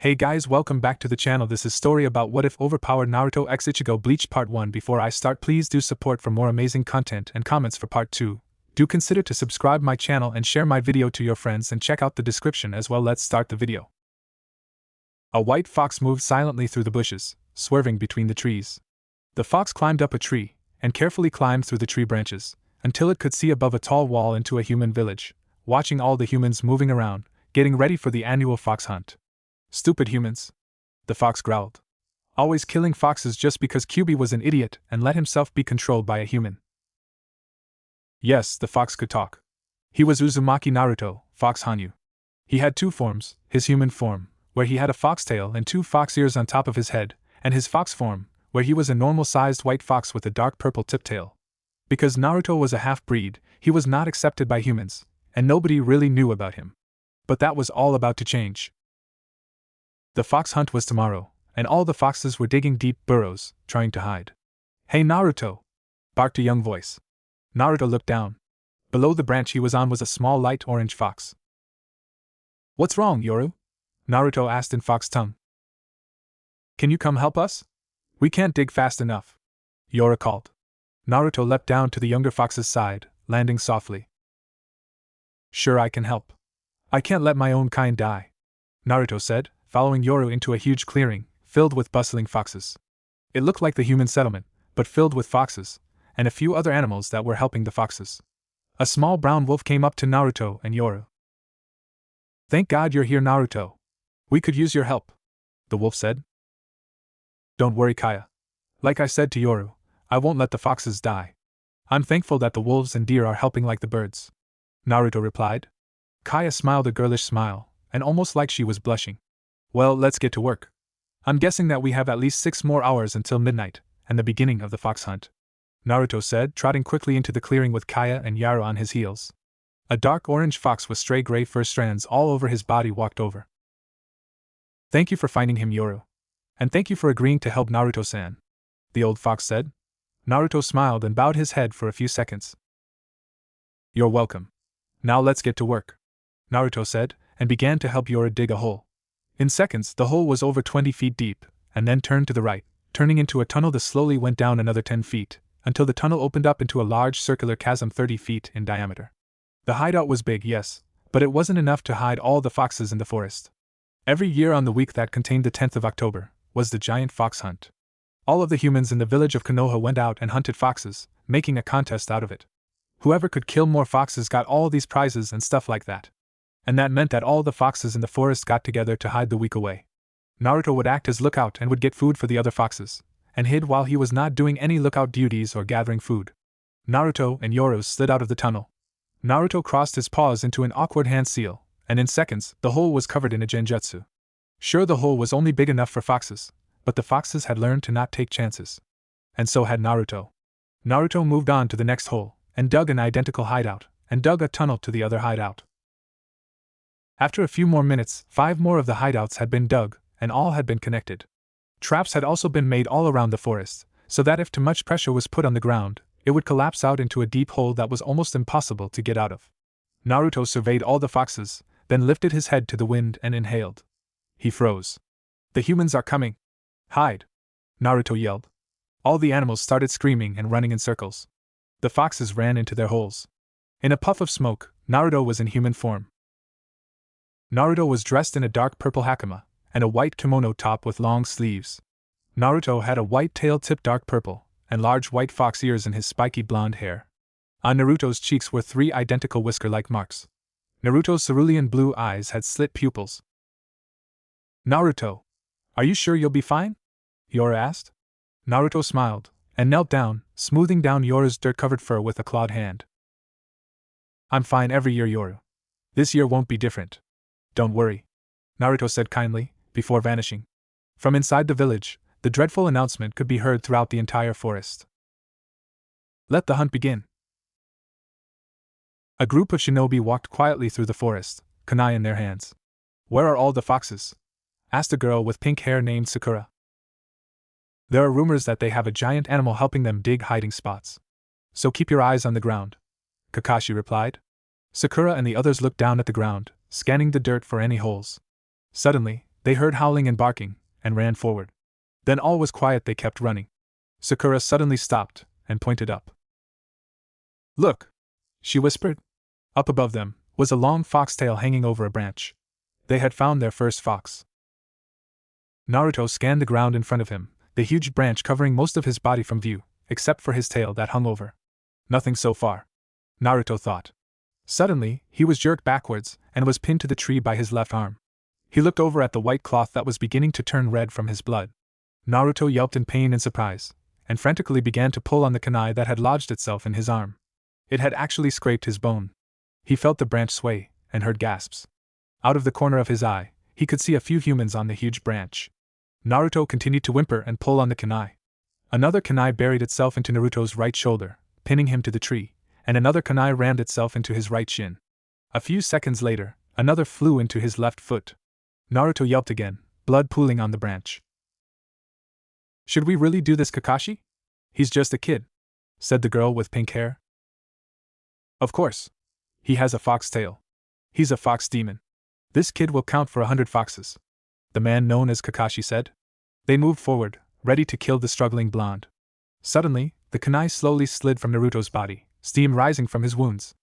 Hey guys, welcome back to the channel. This is story about what if Overpowered Naruto x Ichigo Bleach Part 1. Before I start, please do support for more amazing content and comments for Part 2. Do consider to subscribe my channel and share my video to your friends and check out the description as well. Let's start the video. A white fox moved silently through the bushes, swerving between the trees. The fox climbed up a tree and carefully climbed through the tree branches until it could see above a tall wall into a human village, watching all the humans moving around, getting ready for the annual fox hunt. Stupid humans, the fox growled. Always killing foxes just because QB was an idiot and let himself be controlled by a human. Yes, the fox could talk. He was Uzumaki Naruto, Fox Hanyu. He had two forms, his human form, where he had a fox tail and two fox ears on top of his head, and his fox form, where he was a normal-sized white fox with a dark purple tip tail. Because Naruto was a half-breed, he was not accepted by humans, and nobody really knew about him. But that was all about to change. The fox hunt was tomorrow, and all the foxes were digging deep burrows, trying to hide. "Hey Naruto!" barked a young voice. Naruto looked down. Below the branch he was on was a small light orange fox. "What's wrong, Yoru?" Naruto asked in fox tongue. "Can you come help us? We can't dig fast enough," Yoru called. Naruto leapt down to the younger fox's side, landing softly. "Sure, I can help. I can't let my own kind die," Naruto said, following Yoru into a huge clearing, filled with bustling foxes. It looked like the human settlement, but filled with foxes, and a few other animals that were helping the foxes. A small brown wolf came up to Naruto and Yoru. "Thank God you're here, Naruto. We could use your help," the wolf said. "Don't worry, Kaya. Like I said to Yoru, I won't let the foxes die. I'm thankful that the wolves and deer are helping like the birds," Naruto replied. Kaya smiled a girlish smile, and almost like she was blushing. "Well, let's get to work. I'm guessing that we have at least 6 more hours until midnight, and the beginning of the fox hunt," Naruto said, trotting quickly into the clearing with Kaya and Yaru on his heels. A dark orange fox with stray gray fur strands all over his body walked over. "Thank you for finding him, Yoru. And thank you for agreeing to help Naruto-san," the old fox said. Naruto smiled and bowed his head for a few seconds. "You're welcome. Now let's get to work," Naruto said, and began to help Yoru dig a hole. In seconds, the hole was over 20 feet deep, and then turned to the right, turning into a tunnel that slowly went down another 10 feet, until the tunnel opened up into a large circular chasm 30 feet in diameter. The hideout was big, yes, but it wasn't enough to hide all the foxes in the forest. Every year on the week that contained the 10th of October, was the giant fox hunt. All of the humans in the village of Konoha went out and hunted foxes, making a contest out of it. Whoever could kill more foxes got all these prizes and stuff like that. And that meant that all the foxes in the forest got together to hide the week away. Naruto would act as lookout and would get food for the other foxes, and hid while he was not doing any lookout duties or gathering food. Naruto and Yoru slid out of the tunnel. Naruto crossed his paws into an awkward hand seal, and in seconds, the hole was covered in a genjutsu. Sure, the hole was only big enough for foxes, but the foxes had learned to not take chances. And so had Naruto. Naruto moved on to the next hole, and dug an identical hideout, and dug a tunnel to the other hideout. After a few more minutes, 5 more of the hideouts had been dug, and all had been connected. Traps had also been made all around the forest, so that if too much pressure was put on the ground, it would collapse out into a deep hole that was almost impossible to get out of. Naruto surveyed all the foxes, then lifted his head to the wind and inhaled. He froze. "The humans are coming! Hide!" Naruto yelled. All the animals started screaming and running in circles. The foxes ran into their holes. In a puff of smoke, Naruto was in human form. Naruto was dressed in a dark purple hakama, and a white kimono top with long sleeves. Naruto had a white tail tipped dark purple, and large white fox ears in his spiky blonde hair. On Naruto's cheeks were 3 identical whisker-like marks. Naruto's cerulean blue eyes had slit pupils. "Naruto, are you sure you'll be fine?" Yoru asked. Naruto smiled, and knelt down, smoothing down Yoru's dirt-covered fur with a clawed hand. "I'm fine every year, Yoru. This year won't be different. Don't worry," Naruto said kindly, before vanishing. From inside the village, the dreadful announcement could be heard throughout the entire forest. "Let the hunt begin." A group of shinobi walked quietly through the forest, kunai in their hands. "Where are all the foxes?" asked a girl with pink hair named Sakura. "There are rumors that they have a giant animal helping them dig hiding spots. So keep your eyes on the ground," Kakashi replied. Sakura and the others looked down at the ground, scanning the dirt for any holes. Suddenly, They heard howling and barking, and ran forward. Then all was quiet, they kept running. Sakura suddenly stopped, and pointed up. "Look!" she whispered. Up above them was a long foxtail hanging over a branch. They had found their first fox. Naruto scanned the ground in front of him, the huge branch covering most of his body from view, except for his tail that hung over. Nothing so far, Naruto thought. Suddenly, he was jerked backwards, and was pinned to the tree by his left arm. He looked over at the white cloth that was beginning to turn red from his blood. Naruto yelped in pain and surprise, and frantically began to pull on the kunai that had lodged itself in his arm. It had actually scraped his bone. He felt the branch sway, and heard gasps. Out of the corner of his eye, he could see a few humans on the huge branch. Naruto continued to whimper and pull on the kunai. Another kunai buried itself into Naruto's right shoulder, pinning him to the tree, and another kunai rammed itself into his right shin. A few seconds later, another flew into his left foot. Naruto yelped again, blood pooling on the branch. "Should we really do this, Kakashi? He's just a kid," said the girl with pink hair. "Of course. He has a fox tail. He's a fox demon. This kid will count for 100 foxes," the man known as Kakashi said. They moved forward, ready to kill the struggling blonde. Suddenly, the kunai slowly slid from Naruto's body, steam rising from his wounds.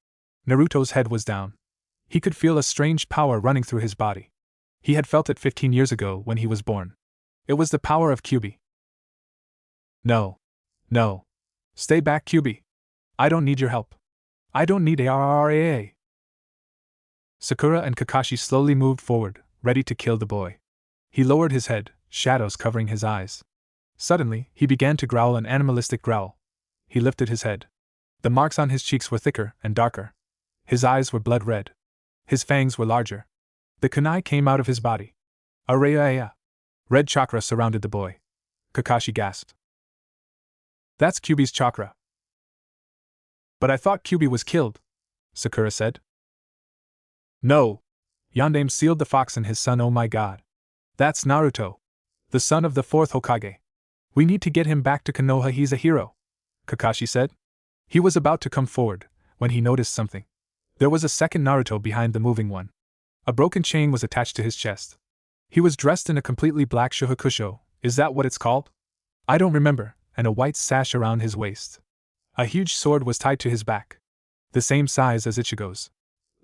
Naruto's head was down. He could feel a strange power running through his body. He had felt it 15 years ago when he was born. It was the power of Kyuubi. No. No. Stay back, Kyuubi. I don't need your help. I don't need ARRAA. Sakura and Kakashi slowly moved forward, ready to kill the boy. He lowered his head, shadows covering his eyes. Suddenly, he began to growl an animalistic growl. He lifted his head. The marks on his cheeks were thicker and darker. His eyes were blood red. His fangs were larger. The kunai came out of his body. Araya! Red chakra surrounded the boy. Kakashi gasped. "That's Kyuubi's chakra." "But I thought Kyuubi was killed," Sakura said. "No. Yondaime sealed the fox and his son. Oh my god. That's Naruto, the son of the 4th Hokage. We need to get him back to Konoha. He's a hero," Kakashi said. He was about to come forward, when he noticed something. There was a second Naruto behind the moving one. A broken chain was attached to his chest. He was dressed in a completely black shuhakusho, is that what it's called? I don't remember, and a white sash around his waist. A huge sword was tied to his back. The same size as Ichigo's.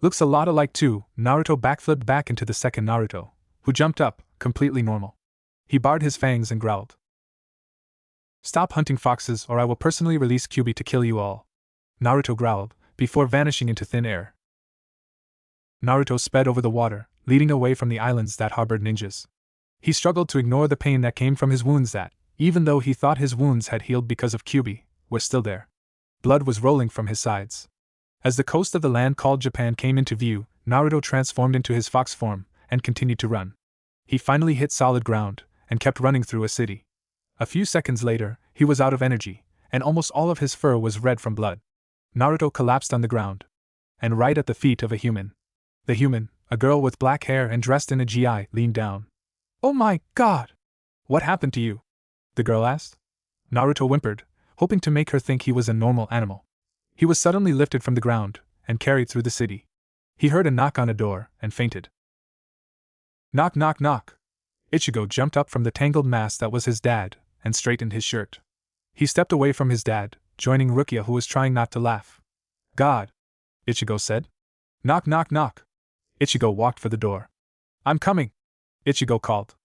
Looks a lot alike too. Naruto backflipped back into the second Naruto, who jumped up, completely normal. He bared his fangs and growled. "Stop hunting foxes or I will personally release Kyuubi to kill you all," Naruto growled, before vanishing into thin air. Naruto sped over the water, leading away from the islands that harbored ninjas. He struggled to ignore the pain that came from his wounds that, even though he thought his wounds had healed because of Kyuubi, were still there. Blood was rolling from his sides. As the coast of the land called Japan came into view, Naruto transformed into his fox form, and continued to run. He finally hit solid ground, and kept running through a city. A few seconds later, he was out of energy, and almost all of his fur was red from blood. Naruto collapsed on the ground. And right at the feet of a human. The human, a girl with black hair and dressed in a gi, leaned down. "Oh my god! What happened to you?" the girl asked. Naruto whimpered, hoping to make her think he was a normal animal. He was suddenly lifted from the ground, and carried through the city. He heard a knock on a door, and fainted. Knock knock knock! Ichigo jumped up from the tangled mass that was his dad, and straightened his shirt. He stepped away from his dad, joining Rukia, who was trying not to laugh. "God!" Ichigo said. "Knock knock knock!" Ichigo walked for the door. "I'm coming!" Ichigo called.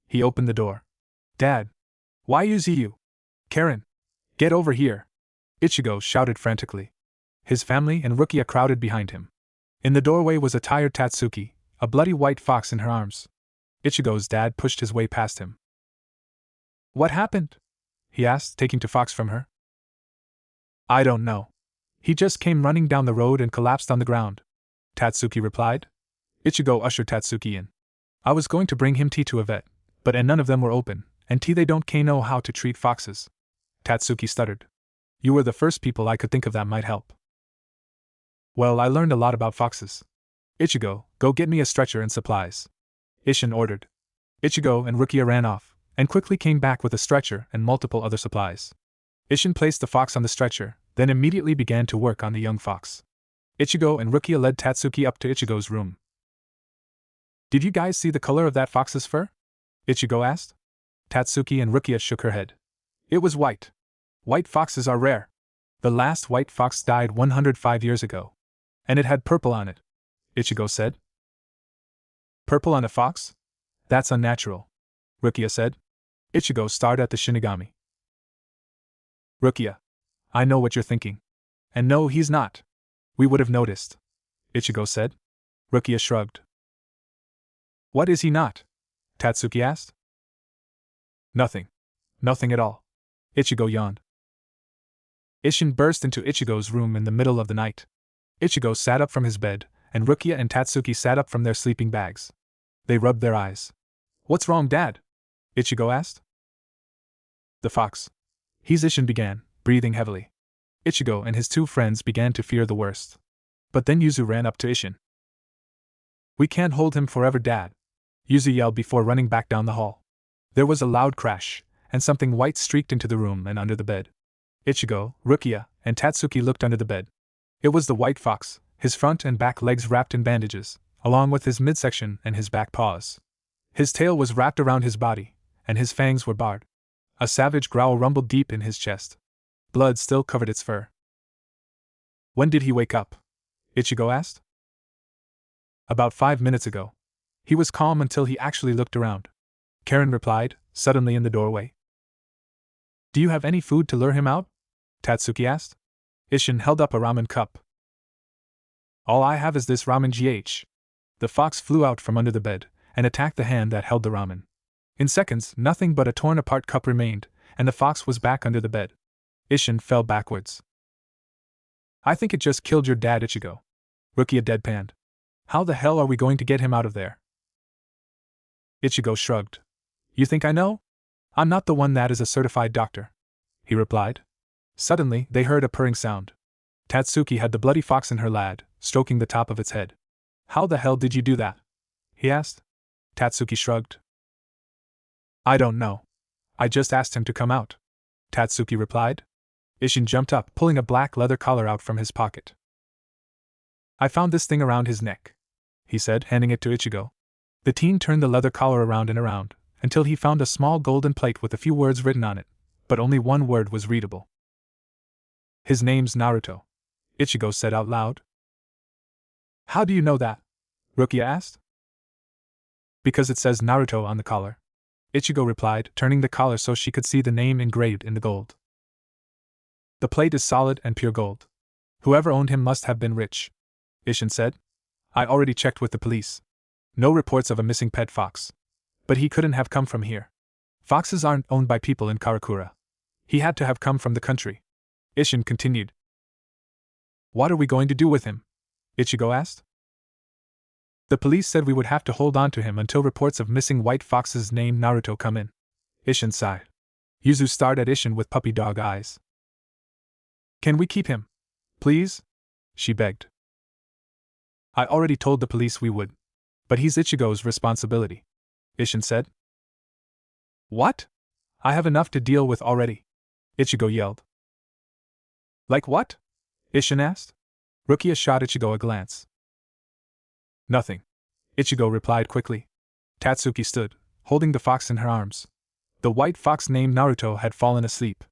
He opened the door. "Dad! Why use you? Karen! Get over here!" Ichigo shouted frantically. His family and Rukia crowded behind him. In the doorway was a tired Tatsuki, a bloody white fox in her arms. Ichigo's dad pushed his way past him. "What happened?" he asked, taking the fox from her. "I don't know. He just came running down the road and collapsed on the ground," Tatsuki replied. Ichigo ushered Tatsuki in. "I was going to bring him tea to a vet, but none of them were open, and tea they don't know how to treat foxes." Tatsuki stuttered. "You were the first people I could think of that might help." "Well, I learned a lot about foxes. Ichigo, go get me a stretcher and supplies," Isshin ordered. Ichigo and Rukia ran off, and quickly came back with a stretcher and multiple other supplies. Isshin placed the fox on the stretcher, then immediately began to work on the young fox. Ichigo and Rukia led Tatsuki up to Ichigo's room. Did you guys see the color of that fox's fur? Ichigo asked. Tatsuki and Rukia shook her head. It was white. White foxes are rare. The last white fox died 105 years ago. And it had purple on it, Ichigo said. Purple on a fox? That's unnatural, Rukia said. Ichigo stared at the Shinigami. Rukia, I know what you're thinking. And no, he's not. We would have noticed, Ichigo said. Rukia shrugged. What is he not? Tatsuki asked. Nothing. Nothing at all. Ichigo yawned. Isshin burst into Ichigo's room in the middle of the night. Ichigo sat up from his bed, and Rukia and Tatsuki sat up from their sleeping bags. They rubbed their eyes. What's wrong, Dad? Ichigo asked. The fox. Isshin began, breathing heavily. Ichigo and his two friends began to fear the worst. But then Yuzu ran up to Isshin. We can't hold him forever, Dad, Yuzu yelled before running back down the hall. There was a loud crash, and something white streaked into the room and under the bed. Ichigo, Rukia, and Tatsuki looked under the bed. It was the white fox, his front and back legs wrapped in bandages, along with his midsection and his back paws. His tail was wrapped around his body, and his fangs were bared. A savage growl rumbled deep in his chest. Blood still covered its fur. When did he wake up? Ichigo asked. About 5 minutes ago. He was calm until he actually looked around. Karen replied, suddenly in the doorway. Do you have any food to lure him out? Tatsuki asked. Isshin held up a ramen cup. All I have is this ramen GH. The fox flew out from under the bed and attacked the hand that held the ramen. In seconds, nothing but a torn-apart cup remained, and the fox was back under the bed. Isshin fell backwards. I think it just killed your dad, Ichigo. Rukia deadpanned. How the hell are we going to get him out of there? Ichigo shrugged. You think I know? I'm not the one that is a certified doctor, he replied. Suddenly, they heard a purring sound. Tatsuki had the bloody fox in her lap, stroking the top of its head. How the hell did you do that? He asked. Tatsuki shrugged. I don't know. I just asked him to come out, Tatsuki replied. Isshin jumped up, pulling a black leather collar out from his pocket. I found this thing around his neck, he said, handing it to Ichigo. The teen turned the leather collar around and around, until he found a small golden plate with a few words written on it, but only one word was readable. His name's Naruto, Ichigo said out loud. How do you know that? Rukia asked. Because it says Naruto on the collar, Ichigo replied, turning the collar so she could see the name engraved in the gold. The plate is solid and pure gold. Whoever owned him must have been rich, Isshin said. I already checked with the police. No reports of a missing pet fox. But he couldn't have come from here. Foxes aren't owned by people in Karakura. He had to have come from the country. Isshin continued. What are we going to do with him? Ichigo asked. The police said we would have to hold on to him until reports of missing white foxes named Naruto come in. Isshin sighed. Yuzu stared at Isshin with puppy dog eyes. Can we keep him? Please? She begged. I already told the police we would. But he's Ichigo's responsibility, Isshin said. What? I have enough to deal with already, Ichigo yelled. Like what? Isshin asked. Rukia shot Ichigo a glance. Nothing, Ichigo replied quickly. Tatsuki stood, holding the fox in her arms. The white fox named Naruto had fallen asleep.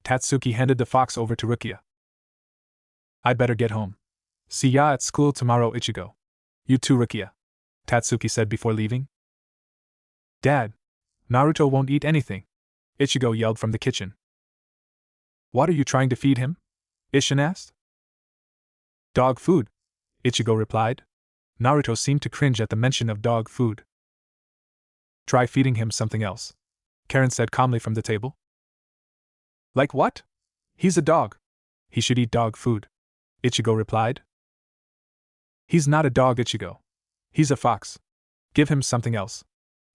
Tatsuki handed the fox over to Rukia. I'd better get home. See ya at school tomorrow, Ichigo. You too, Rukia, Tatsuki said before leaving. Dad, Naruto won't eat anything, Ichigo yelled from the kitchen. What are you trying to feed him? Isshin asked. Dog food, Ichigo replied. Naruto seemed to cringe at the mention of dog food. Try feeding him something else, Karen said calmly from the table. Like what? He's a dog. He should eat dog food, Ichigo replied. He's not a dog, Ichigo. He's a fox. Give him something else,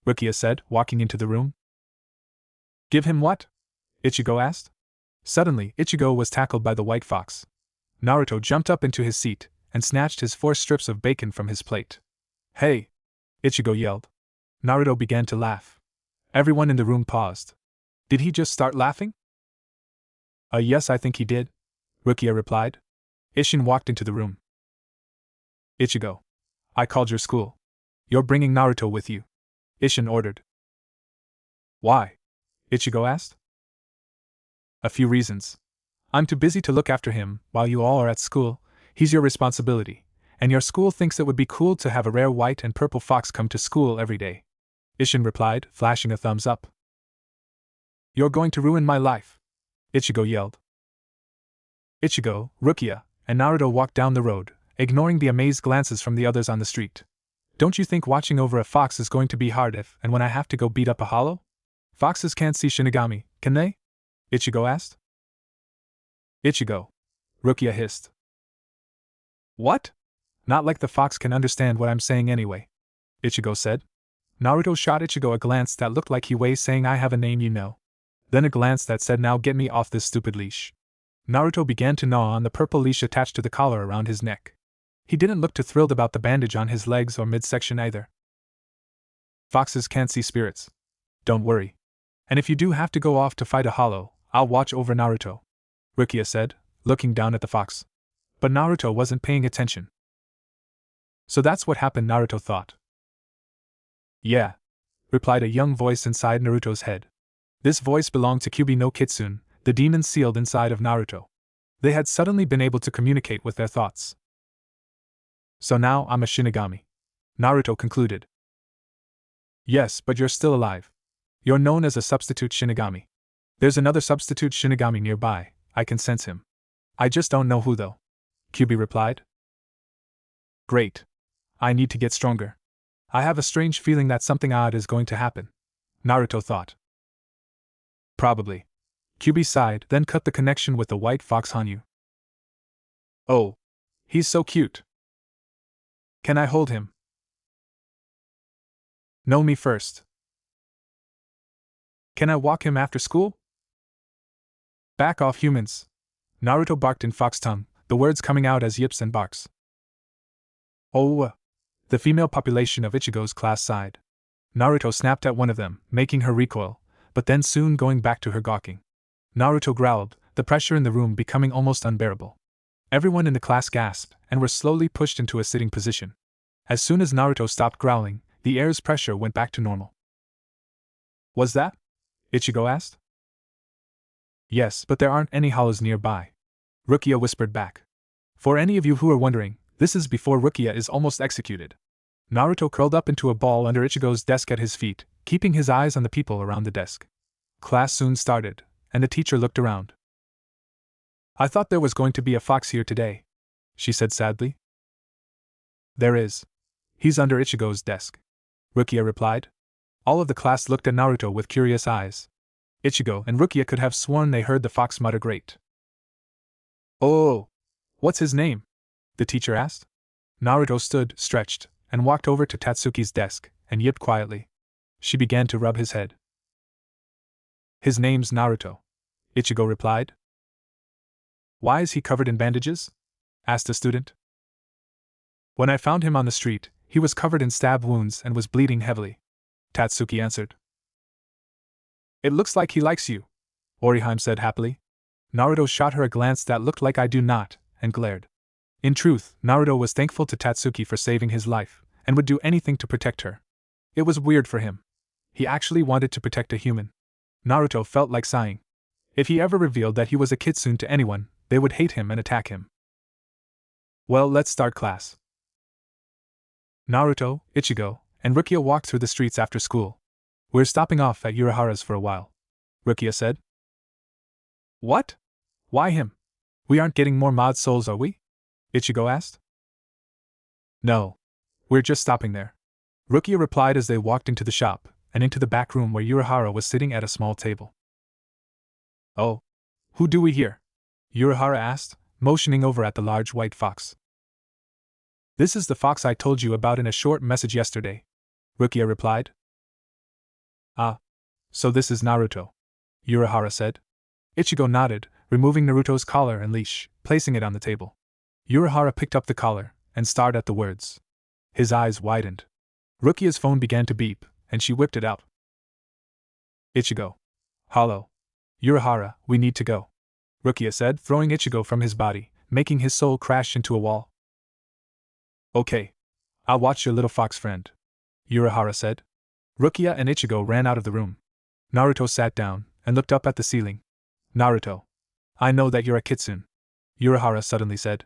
Rukia said, walking into the room. Give him what? Ichigo asked. Suddenly, Ichigo was tackled by the white fox. Naruto jumped up into his seat and snatched his 4 strips of bacon from his plate. Hey! Ichigo yelled. Naruto began to laugh. Everyone in the room paused. Did he just start laughing? Yes, I think he did, Rukia replied. Isshin walked into the room. Ichigo. I called your school. You're bringing Naruto with you, Isshin ordered. Why? Ichigo asked. A few reasons. I'm too busy to look after him while you all are at school. He's your responsibility, and your school thinks it would be cool to have a rare white and purple fox come to school every day, Isshin replied, flashing a thumbs up. You're going to ruin my life, Ichigo yelled. Ichigo, Rukia, and Naruto walked down the road, ignoring the amazed glances from the others on the street. Don't you think watching over a fox is going to be hard if and when I have to go beat up a hollow? Foxes can't see Shinigami, can they? Ichigo asked. Ichigo, Rukia hissed. What? Not like the fox can understand what I'm saying anyway, Ichigo said. Naruto shot Ichigo a glance that looked like he was saying I have a name you know. Then a glance that said now get me off this stupid leash. Naruto began to gnaw on the purple leash attached to the collar around his neck. He didn't look too thrilled about the bandage on his legs or midsection either. Foxes can't see spirits. Don't worry. And if you do have to go off to fight a hollow, I'll watch over Naruto, Rukia said, looking down at the fox. But Naruto wasn't paying attention. So that's what happened, Naruto thought. Yeah, replied a young voice inside Naruto's head. This voice belonged to Kyuubi no Kitsune, the demon sealed inside of Naruto. They had suddenly been able to communicate with their thoughts. So now I'm a Shinigami, Naruto concluded. Yes, but you're still alive. You're known as a substitute Shinigami. There's another substitute Shinigami nearby, I can sense him. I just don't know who though, Kyuubi replied. Great. I need to get stronger. I have a strange feeling that something odd is going to happen, Naruto thought. Probably. Kyuubi sighed, then cut the connection with the white fox Hanyu. Oh. He's so cute. Can I hold him? No, me first. Can I walk him after school? Back off, humans. Naruto barked in fox tongue, the words coming out as yips and barks. Oh, the female population of Ichigo's class sighed. Naruto snapped at one of them, making her recoil, but then soon going back to her gawking. Naruto growled, the pressure in the room becoming almost unbearable. Everyone in the class gasped and were slowly pushed into a sitting position. As soon as Naruto stopped growling, the air's pressure went back to normal. Was that? Ichigo asked. Yes, but there aren't any hollows nearby, Rukia whispered back. For any of you who are wondering, this is before Rukia is almost executed. Naruto curled up into a ball under Ichigo's desk at his feet, keeping his eyes on the people around the desk. Class soon started, and the teacher looked around. I thought there was going to be a fox here today, she said sadly. There is. He's under Ichigo's desk, Rukia replied. All of the class looked at Naruto with curious eyes. Ichigo and Rukia could have sworn they heard the fox mutter great. Oh, what's his name? The teacher asked. Naruto stood, stretched, and walked over to Tatsuki's desk, and yipped quietly. She began to rub his head. His name's Naruto, Ichigo replied. Why is he covered in bandages? Asked a student. When I found him on the street, he was covered in stab wounds and was bleeding heavily, Tatsuki answered. It looks like he likes you, Oriheim said happily. Naruto shot her a glance that looked like I do not, and glared. In truth, Naruto was thankful to Tatsuki for saving his life, and would do anything to protect her. It was weird for him. He actually wanted to protect a human. Naruto felt like sighing. If he ever revealed that he was a kitsune to anyone, they would hate him and attack him. Well, let's start class. Naruto, Ichigo, and Rukia walked through the streets after school. We're stopping off at Urahara's for a while, Rukia said. What? Why him? We aren't getting more mod souls, are we? Ichigo asked. No. We're just stopping there, Rukia replied as they walked into the shop, and into the back room where Urahara was sitting at a small table. Oh. Who do we hear? Urahara asked, motioning over at the large white fox. This is the fox I told you about in a short message yesterday, Rukia replied. Ah. So this is Naruto, Urahara said. Ichigo nodded, removing Naruto's collar and leash, placing it on the table. Urahara picked up the collar, and stared at the words. His eyes widened. Rukia's phone began to beep, and she whipped it out. Ichigo. Hello. Urahara, we need to go, Rukia said, throwing Ichigo from his body, making his soul crash into a wall. Okay. I'll watch your little fox friend, Urahara said. Rukia and Ichigo ran out of the room. Naruto sat down and looked up at the ceiling. Naruto. I know that you're a kitsune, Urahara suddenly said.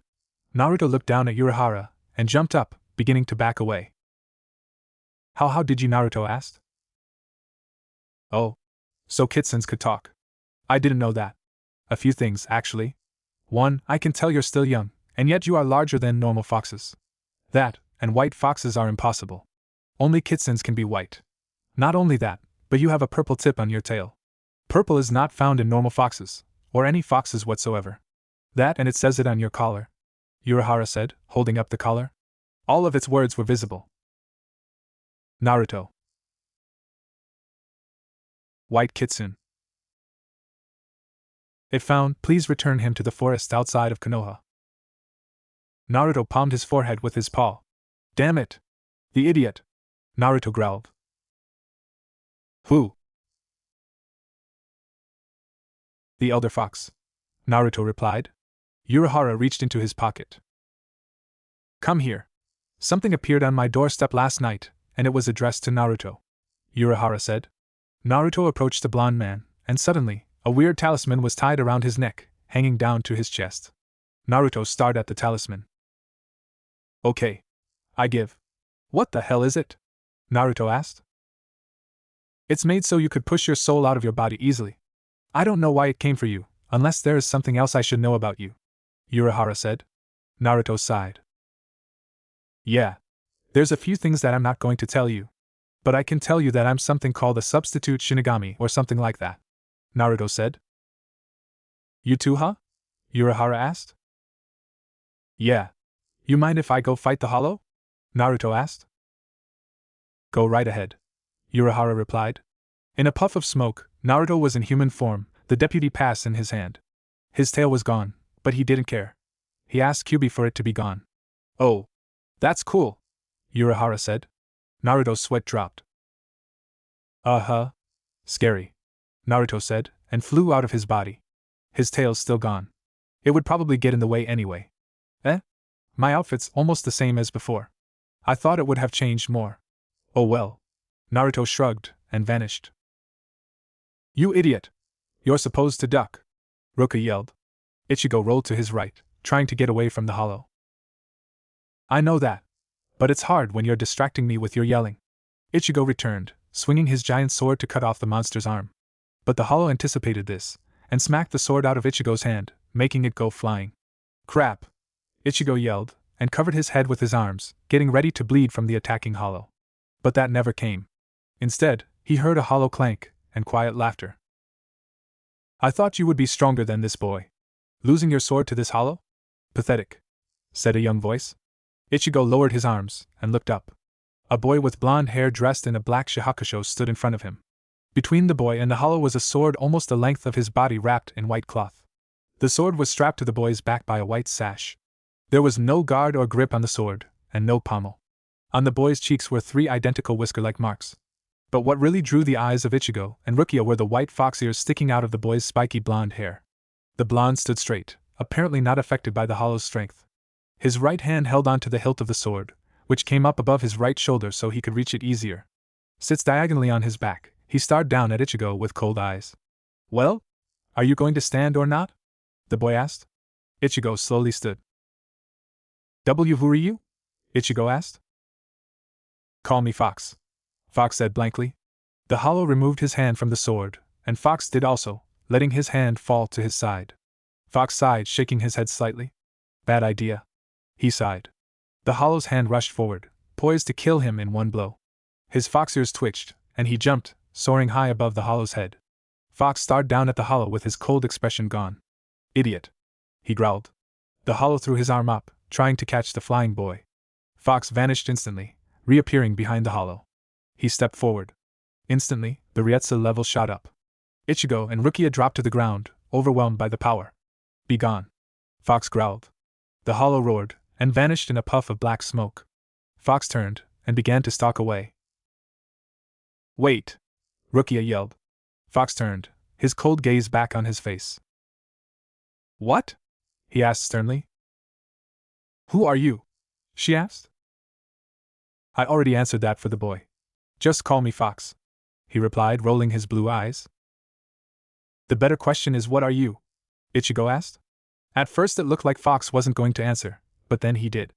Naruto looked down at Urahara and jumped up, beginning to back away. How did you? Naruto asked. Oh. So kitsunes could talk. I didn't know that. A few things, actually. 1. I can tell you're still young, and yet you are larger than normal foxes. That, and white foxes are impossible. Only kitsunes can be white. Not only that, but you have a purple tip on your tail. Purple is not found in normal foxes, or any foxes whatsoever. That, and it says it on your collar, Urahara said, holding up the collar. All of its words were visible. Naruto. White kitsune. If found, please return him to the forest outside of Konoha. Naruto palmed his forehead with his paw. Damn it! The idiot! Naruto growled. Who? The elder fox, Naruto replied. Urahara reached into his pocket. Come here. Something appeared on my doorstep last night, and it was addressed to Naruto, Urahara said. Naruto approached the blonde man, and suddenly, a weird talisman was tied around his neck, hanging down to his chest. Naruto stared at the talisman. Okay. I give. What the hell is it? Naruto asked. It's made so you could push your soul out of your body easily. I don't know why it came for you, unless there is something else I should know about you, Urahara said. Naruto sighed. Yeah. There's a few things that I'm not going to tell you. But I can tell you that I'm something called a substitute Shinigami or something like that, Naruto said. You too, huh? Urahara asked. Yeah. You mind if I go fight the Hollow? Naruto asked. Go right ahead, Urahara replied. In a puff of smoke, Naruto was in human form, the deputy pass in his hand. His tail was gone, but he didn't care. He asked Kyuubi for it to be gone. Oh. That's cool, Urahara said. Naruto's sweat dropped. Uh-huh. Scary, Naruto said, and flew out of his body. His tail's still gone. It would probably get in the way anyway. Eh? My outfit's almost the same as before. I thought it would have changed more. Oh well. Naruto shrugged and vanished. You idiot! You're supposed to duck, Ruka yelled. Ichigo rolled to his right, trying to get away from the Hollow. I know that. But it's hard when you're distracting me with your yelling. Ichigo returned, swinging his giant sword to cut off the monster's arm. But the Hollow anticipated this, and smacked the sword out of Ichigo's hand, making it go flying. Crap! Ichigo yelled, and covered his head with his arms, getting ready to bleed from the attacking Hollow. But that never came. Instead, he heard a hollow clank, and quiet laughter. I thought you would be stronger than this, boy. Losing your sword to this Hollow? Pathetic, said a young voice. Ichigo lowered his arms, and looked up. A boy with blonde hair dressed in a black shahakusho stood in front of him. Between the boy and the Hollow was a sword almost the length of his body wrapped in white cloth. The sword was strapped to the boy's back by a white sash. There was no guard or grip on the sword, and no pommel. On the boy's cheeks were 3 identical whisker-like marks. But what really drew the eyes of Ichigo and Rukia were the white fox ears sticking out of the boy's spiky blonde hair. The blonde stood straight, apparently not affected by the Hollow's strength. His right hand held onto the hilt of the sword, which came up above his right shoulder so he could reach it easier. Sits diagonally on his back, he stared down at Ichigo with cold eyes. Well? Are you going to stand or not? The boy asked. Ichigo slowly stood. Who are you? Ichigo asked. Call me Fox, Fox said blankly. The Hollow removed his hand from the sword, and Fox did also, letting his hand fall to his side. Fox sighed, shaking his head slightly. Bad idea. He sighed. The Hollow's hand rushed forward, poised to kill him in one blow. His fox ears twitched, and he jumped, soaring high above the Hollow's head. Fox stared down at the Hollow with his cold expression gone. Idiot, he growled. The Hollow threw his arm up, trying to catch the flying boy. Fox vanished instantly, reappearing behind the Hollow. He stepped forward. Instantly, the Ryetsu level shot up. Ichigo and Rukia dropped to the ground, overwhelmed by the power. Be gone, Fox growled. The Hollow roared, and vanished in a puff of black smoke. Fox turned, and began to stalk away. Wait! Rukia yelled. Fox turned, his cold gaze back on his face. What? He asked sternly. Who are you? She asked. I already answered that for the boy, Just call me Fox, he replied, rolling his blue eyes. The better question is, what are you? Ichigo asked. At first it looked like Fox wasn't going to answer, but then he did.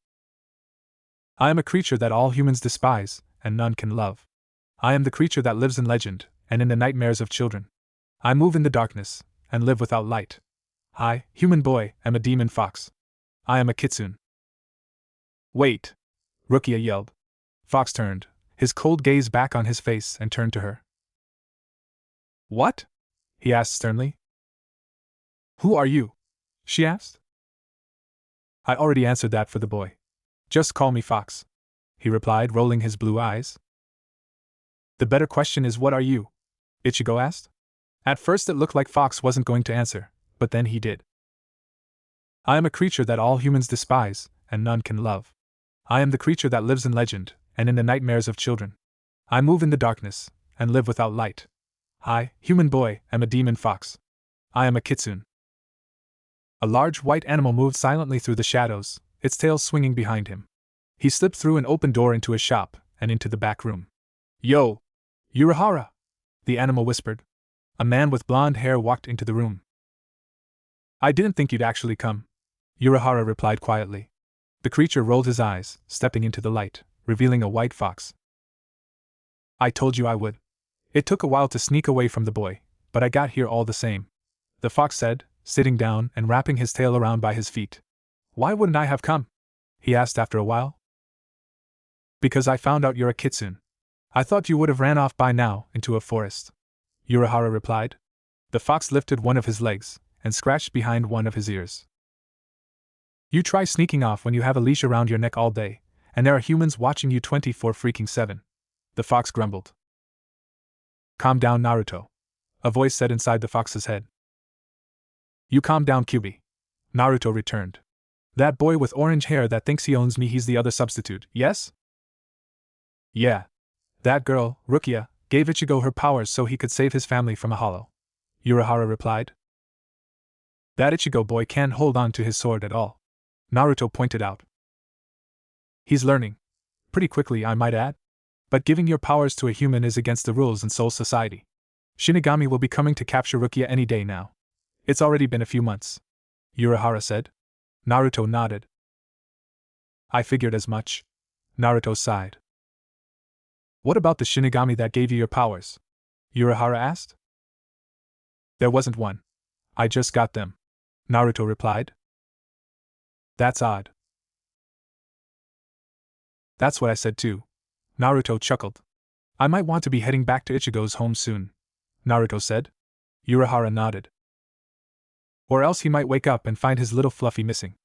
I am a creature that all humans despise, and none can love. I am the creature that lives in legend, and in the nightmares of children. I move in the darkness, and live without light. I, human boy, am a demon fox. I am a kitsune. Wait! Rukia yelled. Fox turned, his cold gaze back on his face, and turned to her. What? He asked sternly. Who are you? She asked. I already answered that for the boy. Just call me Fox, he replied, rolling his blue eyes. The better question is, what are you? Ichigo asked. At first it looked like Fox wasn't going to answer, but then he did. I am a creature that all humans despise, and none can love. I am the creature that lives in legend, and in the nightmares of children. I move in the darkness, and live without light. I, human boy, am a demon fox. I am a kitsune. A large white animal moved silently through the shadows, its tail swinging behind him. He slipped through an open door into a shop, and into the back room. Yo! Urahara! The animal whispered. A man with blonde hair walked into the room. I didn't think you'd actually come, Urahara replied quietly. The creature rolled his eyes, stepping into the light, revealing a white fox. I told you I would. It took a while to sneak away from the boy, but I got here all the same, the fox said, sitting down and wrapping his tail around by his feet. Why wouldn't I have come? He asked after a while. Because I found out you're a kitsune. I thought you would have ran off by now into a forest, Urahara replied. The fox lifted one of his legs and scratched behind one of his ears. You try sneaking off when you have a leash around your neck all day, and there are humans watching you 24/7, the fox grumbled. Calm down, Naruto, a voice said inside the fox's head. You calm down, Kyubi, Naruto returned. That boy with orange hair that thinks he owns me, he's the other substitute, yes? Yeah. That girl, Rukia, gave Ichigo her powers so he could save his family from a hollow, Urahara replied. That Ichigo boy can't hold on to his sword at all, Naruto pointed out. He's learning. Pretty quickly, I might add. But giving your powers to a human is against the rules in Soul Society. Shinigami will be coming to capture Rukia any day now. It's already been a few months, Urahara said. Naruto nodded. I figured as much, Naruto sighed. What about the Shinigami that gave you your powers? Urahara asked. There wasn't one. I just got them, Naruto replied. That's odd. That's what I said too, Naruto chuckled. I might want to be heading back to Ichigo's home soon, Naruto said. Urahara nodded. Or else he might wake up and find his little Fluffy missing,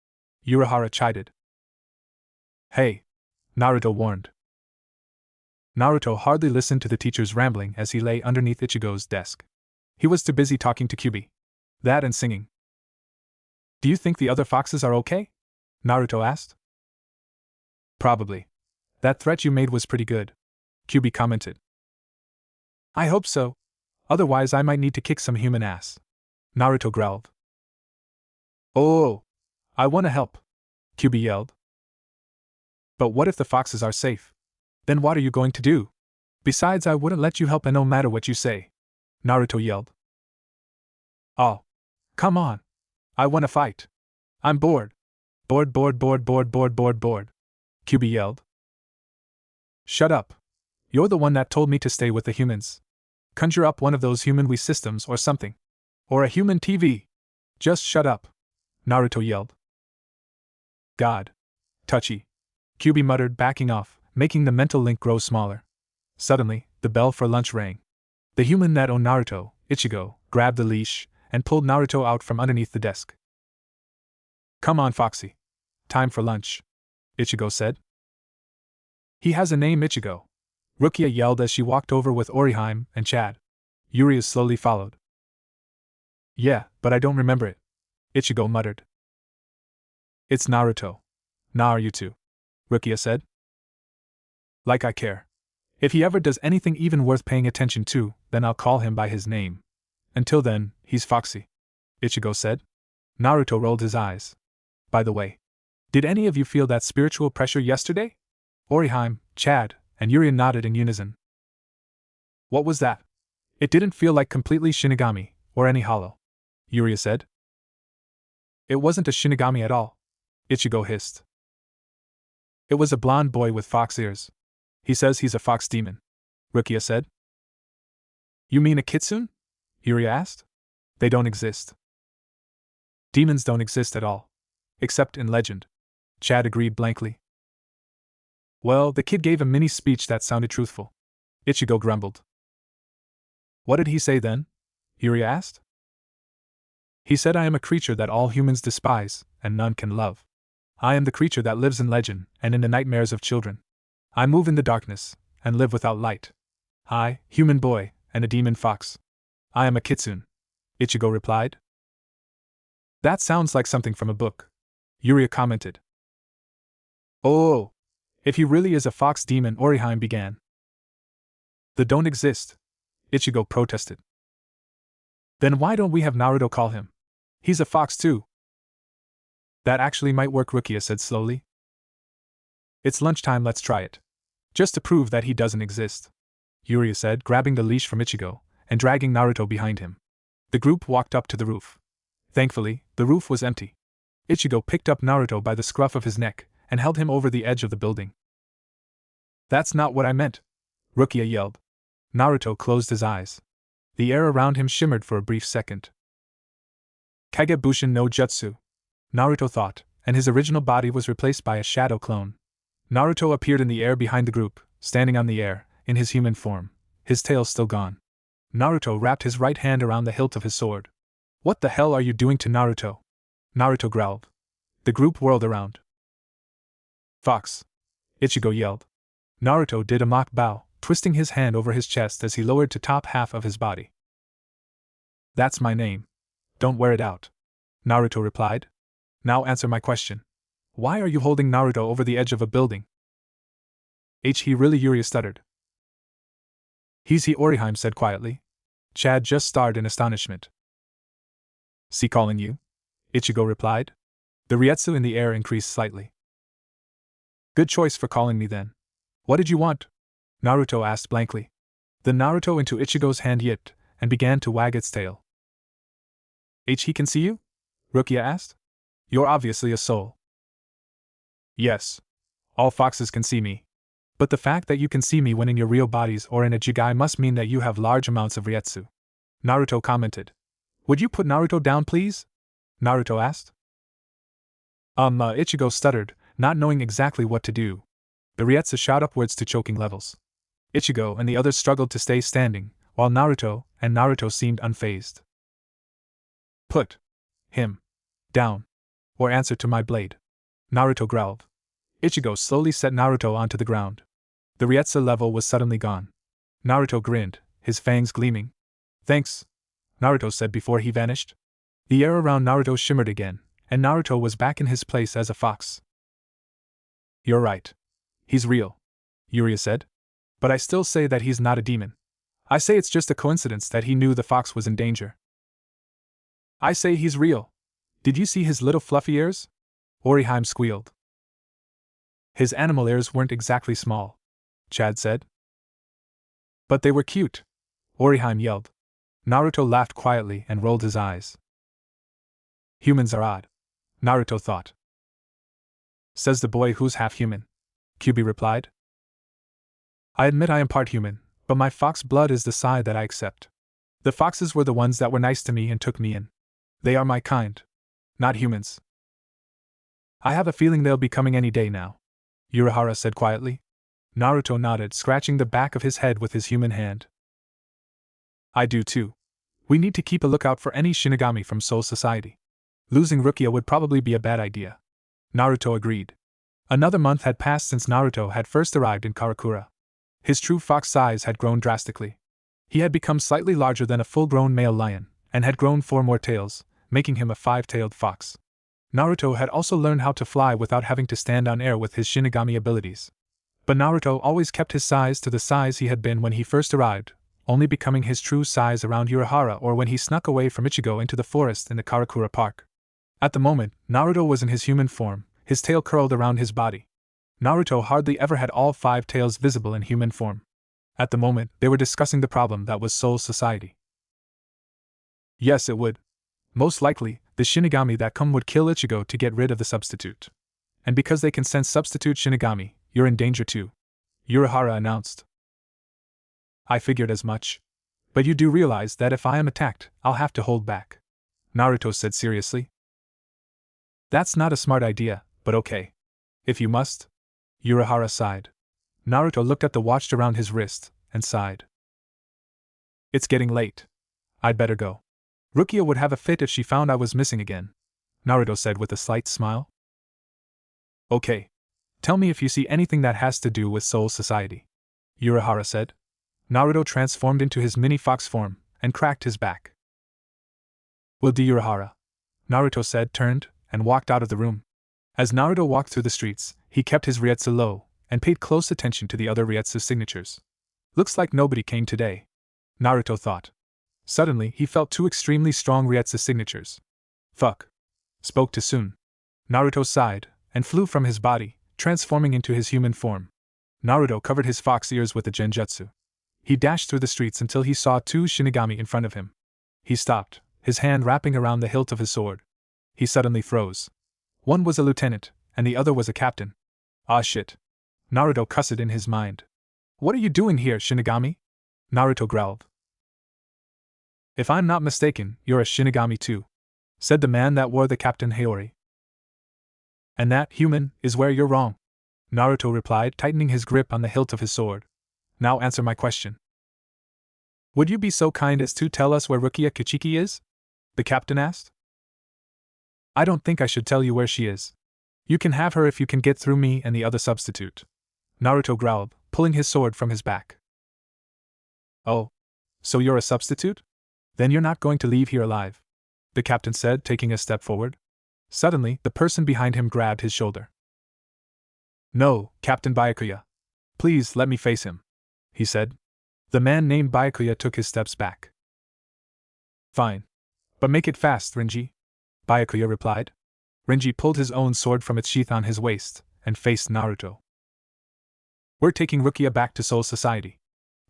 Urahara chided. Hey, Naruto warned. Naruto hardly listened to the teacher's rambling as he lay underneath Ichigo's desk. He was too busy talking to Kyubi. That and singing. Do you think the other foxes are okay? Naruto asked. Probably. That threat you made was pretty good, Kyubi commented. I hope so. Otherwise I might need to kick some human ass, Naruto growled. Oh, I want to help, Kyubi yelled. But what if the foxes are safe? Then what are you going to do? Besides, I wouldn't let you help no matter what you say, Naruto yelled. Oh, come on. I want to fight. I'm bored. Bored, Kyubi yelled. Shut up. You're the one that told me to stay with the humans. Conjure up one of those human Wii systems or something. Or a human TV. Just shut up, Naruto yelled. God. Touchy. Kyubi muttered, backing off, making the mental link grow smaller. Suddenly, the bell for lunch rang. The human that owned Naruto, Ichigo, grabbed the leash and pulled Naruto out from underneath the desk. Come on, Foxy. Time for lunch, Ichigo said. He has a name, Ichigo, Rukia yelled as she walked over with Oriheim and Chad. Yuri slowly followed. Yeah, but I don't remember it, Ichigo muttered. It's Naruto. Nah, are you two? Rukia said. Like I care. If he ever does anything even worth paying attention to, then I'll call him by his name. Until then, he's Foxy, Ichigo said. Naruto rolled his eyes. By the way, did any of you feel that spiritual pressure yesterday? Oriheim, Chad, and Yuri nodded in unison. What was that? It didn't feel like completely Shinigami, or any hollow. Yuria said. It wasn't a Shinigami at all, Ichigo hissed. It was a blonde boy with fox ears. He says he's a fox demon, Rukia said. You mean a kitsune? Yuria asked. They don't exist. Demons don't exist at all. Except in legend, Chad agreed blankly. Well, the kid gave a mini speech that sounded truthful, Ichigo grumbled. What did he say then? Yuria asked. He said, I am a creature that all humans despise, and none can love. I am the creature that lives in legend and in the nightmares of children. I move in the darkness, and live without light. I, human boy, and a demon fox. I am a kitsune, Ichigo replied. That sounds like something from a book, Yuria commented. Oh, if he really is a fox demon, Orihime began. They don't exist, Ichigo protested. Then why don't we have Naruto call him? He's a fox too. That actually might work, Rukia said slowly. It's lunchtime, let's try it. Just to prove that he doesn't exist, Yuria said, grabbing the leash from Ichigo and dragging Naruto behind him. The group walked up to the roof. Thankfully, the roof was empty. Ichigo picked up Naruto by the scruff of his neck and held him over the edge of the building. That's not what I meant, Rukia yelled. Naruto closed his eyes. The air around him shimmered for a brief second. Kagebushin no Jutsu, Naruto thought, and his original body was replaced by a shadow clone. Naruto appeared in the air behind the group, standing on the air, in his human form, his tail still gone. Naruto wrapped his right hand around the hilt of his sword. What the hell are you doing to Naruto? Naruto growled. The group whirled around. Fox! Ichigo yelled. Naruto did a mock bow, twisting his hand over his chest as he lowered to top half of his body. That's my name. Don't wear it out, Naruto replied. Now answer my question. Why are you holding Naruto over the edge of a building? He really, Yuria stuttered. He, Orihime said quietly. Chad just stared in astonishment. See calling you? Ichigo replied. The Ryetsu in the air increased slightly. Good choice for calling me then. What did you want? Naruto asked blankly. Then Naruto into Ichigo's hand yipped and began to wag its tail. He can see you? Rukia asked. You're obviously a soul. Yes. All foxes can see me. But the fact that you can see me when in your real bodies or in a jigai must mean that you have large amounts of Ryetsu, Naruto commented. Would you put Naruto down, please? Naruto asked. Ichigo stuttered, not knowing exactly what to do. The Ryetsu shot upwards to choking levels. Ichigo and the others struggled to stay standing, while Naruto seemed unfazed. Put him down, or answer to my blade, Naruto growled. Ichigo slowly set Naruto onto the ground. The Ryetsu level was suddenly gone. Naruto grinned, his fangs gleaming. Thanks, Naruto said before he vanished. The air around Naruto shimmered again, and Naruto was back in his place as a fox. You're right. He's real, Yuria said. But I still say that he's not a demon. I say it's just a coincidence that he knew the fox was in danger. I say he's real. Did you see his little fluffy ears? Orihime squealed. His animal ears weren't exactly small, Chad said. But they were cute, Orihime yelled. Naruto laughed quietly and rolled his eyes. Humans are odd, Naruto thought. Says the boy who's half human, Kyubi replied. I admit I am part human, but my fox blood is the side that I accept. The foxes were the ones that were nice to me and took me in. They are my kind. Not humans. I have a feeling they'll be coming any day now, Urahara said quietly. Naruto nodded, scratching the back of his head with his human hand. I do too. We need to keep a lookout for any Shinigami from Soul Society. Losing Rukia would probably be a bad idea. Naruto agreed. Another month had passed since Naruto had first arrived in Karakura. His true fox size had grown drastically. He had become slightly larger than a full-grown male lion, and had grown 4 more tails, making him a 5-tailed fox. Naruto had also learned how to fly without having to stand on air with his Shinigami abilities. But Naruto always kept his size to the size he had been when he first arrived, only becoming his true size around Urahara or when he snuck away from Ichigo into the forest in the Karakura Park. At the moment, Naruto was in his human form, his tail curled around his body. Naruto hardly ever had all 5 tails visible in human form. At the moment, they were discussing the problem that was Soul Society. Yes, it would. Most likely, the Shinigami that come would kill Ichigo to get rid of the substitute. And because they can sense substitute Shinigami, you're in danger too, Urahara announced. I figured as much. But you do realize that if I am attacked, I'll have to hold back, Naruto said seriously. That's not a smart idea, but okay. If you must. Urahara sighed. Naruto looked at the watch around his wrist, and sighed. It's getting late. I'd better go. Rukia would have a fit if she found I was missing again, Naruto said with a slight smile. Okay. Tell me if you see anything that has to do with Soul Society, Urahara said. Naruto transformed into his mini fox form, and cracked his back. Will do, Urahara, Naruto said, turned, and walked out of the room. As Naruto walked through the streets, he kept his Ryetsu low, and paid close attention to the other Ryetsu signatures. Looks like nobody came today, Naruto thought. Suddenly, he felt two extremely strong Ryetsu signatures. Fuck. Spoke too soon. Naruto sighed, and flew from his body, transforming into his human form. Naruto covered his fox ears with the genjutsu. He dashed through the streets until he saw two Shinigami in front of him. He stopped, his hand wrapping around the hilt of his sword. He suddenly froze. One was a lieutenant, and the other was a captain. Ah shit. Naruto cussed in his mind. What are you doing here, Shinigami? Naruto growled. If I'm not mistaken, you're a Shinigami too, said the man that wore the Captain Haori. And that, human, is where you're wrong, Naruto replied, tightening his grip on the hilt of his sword. Now answer my question. Would you be so kind as to tell us where Rukia Kichiki is? The captain asked. I don't think I should tell you where she is. You can have her if you can get through me and the other substitute, Naruto growled, pulling his sword from his back. Oh. So you're a substitute? Then you're not going to leave here alive, the captain said, taking a step forward. Suddenly, the person behind him grabbed his shoulder. No, Captain Byakuya. Please let me face him, he said. The man named Byakuya took his steps back. Fine. But make it fast, Renji, Byakuya replied. Renji pulled his own sword from its sheath on his waist, and faced Naruto. We're taking Rukia back to Soul Society,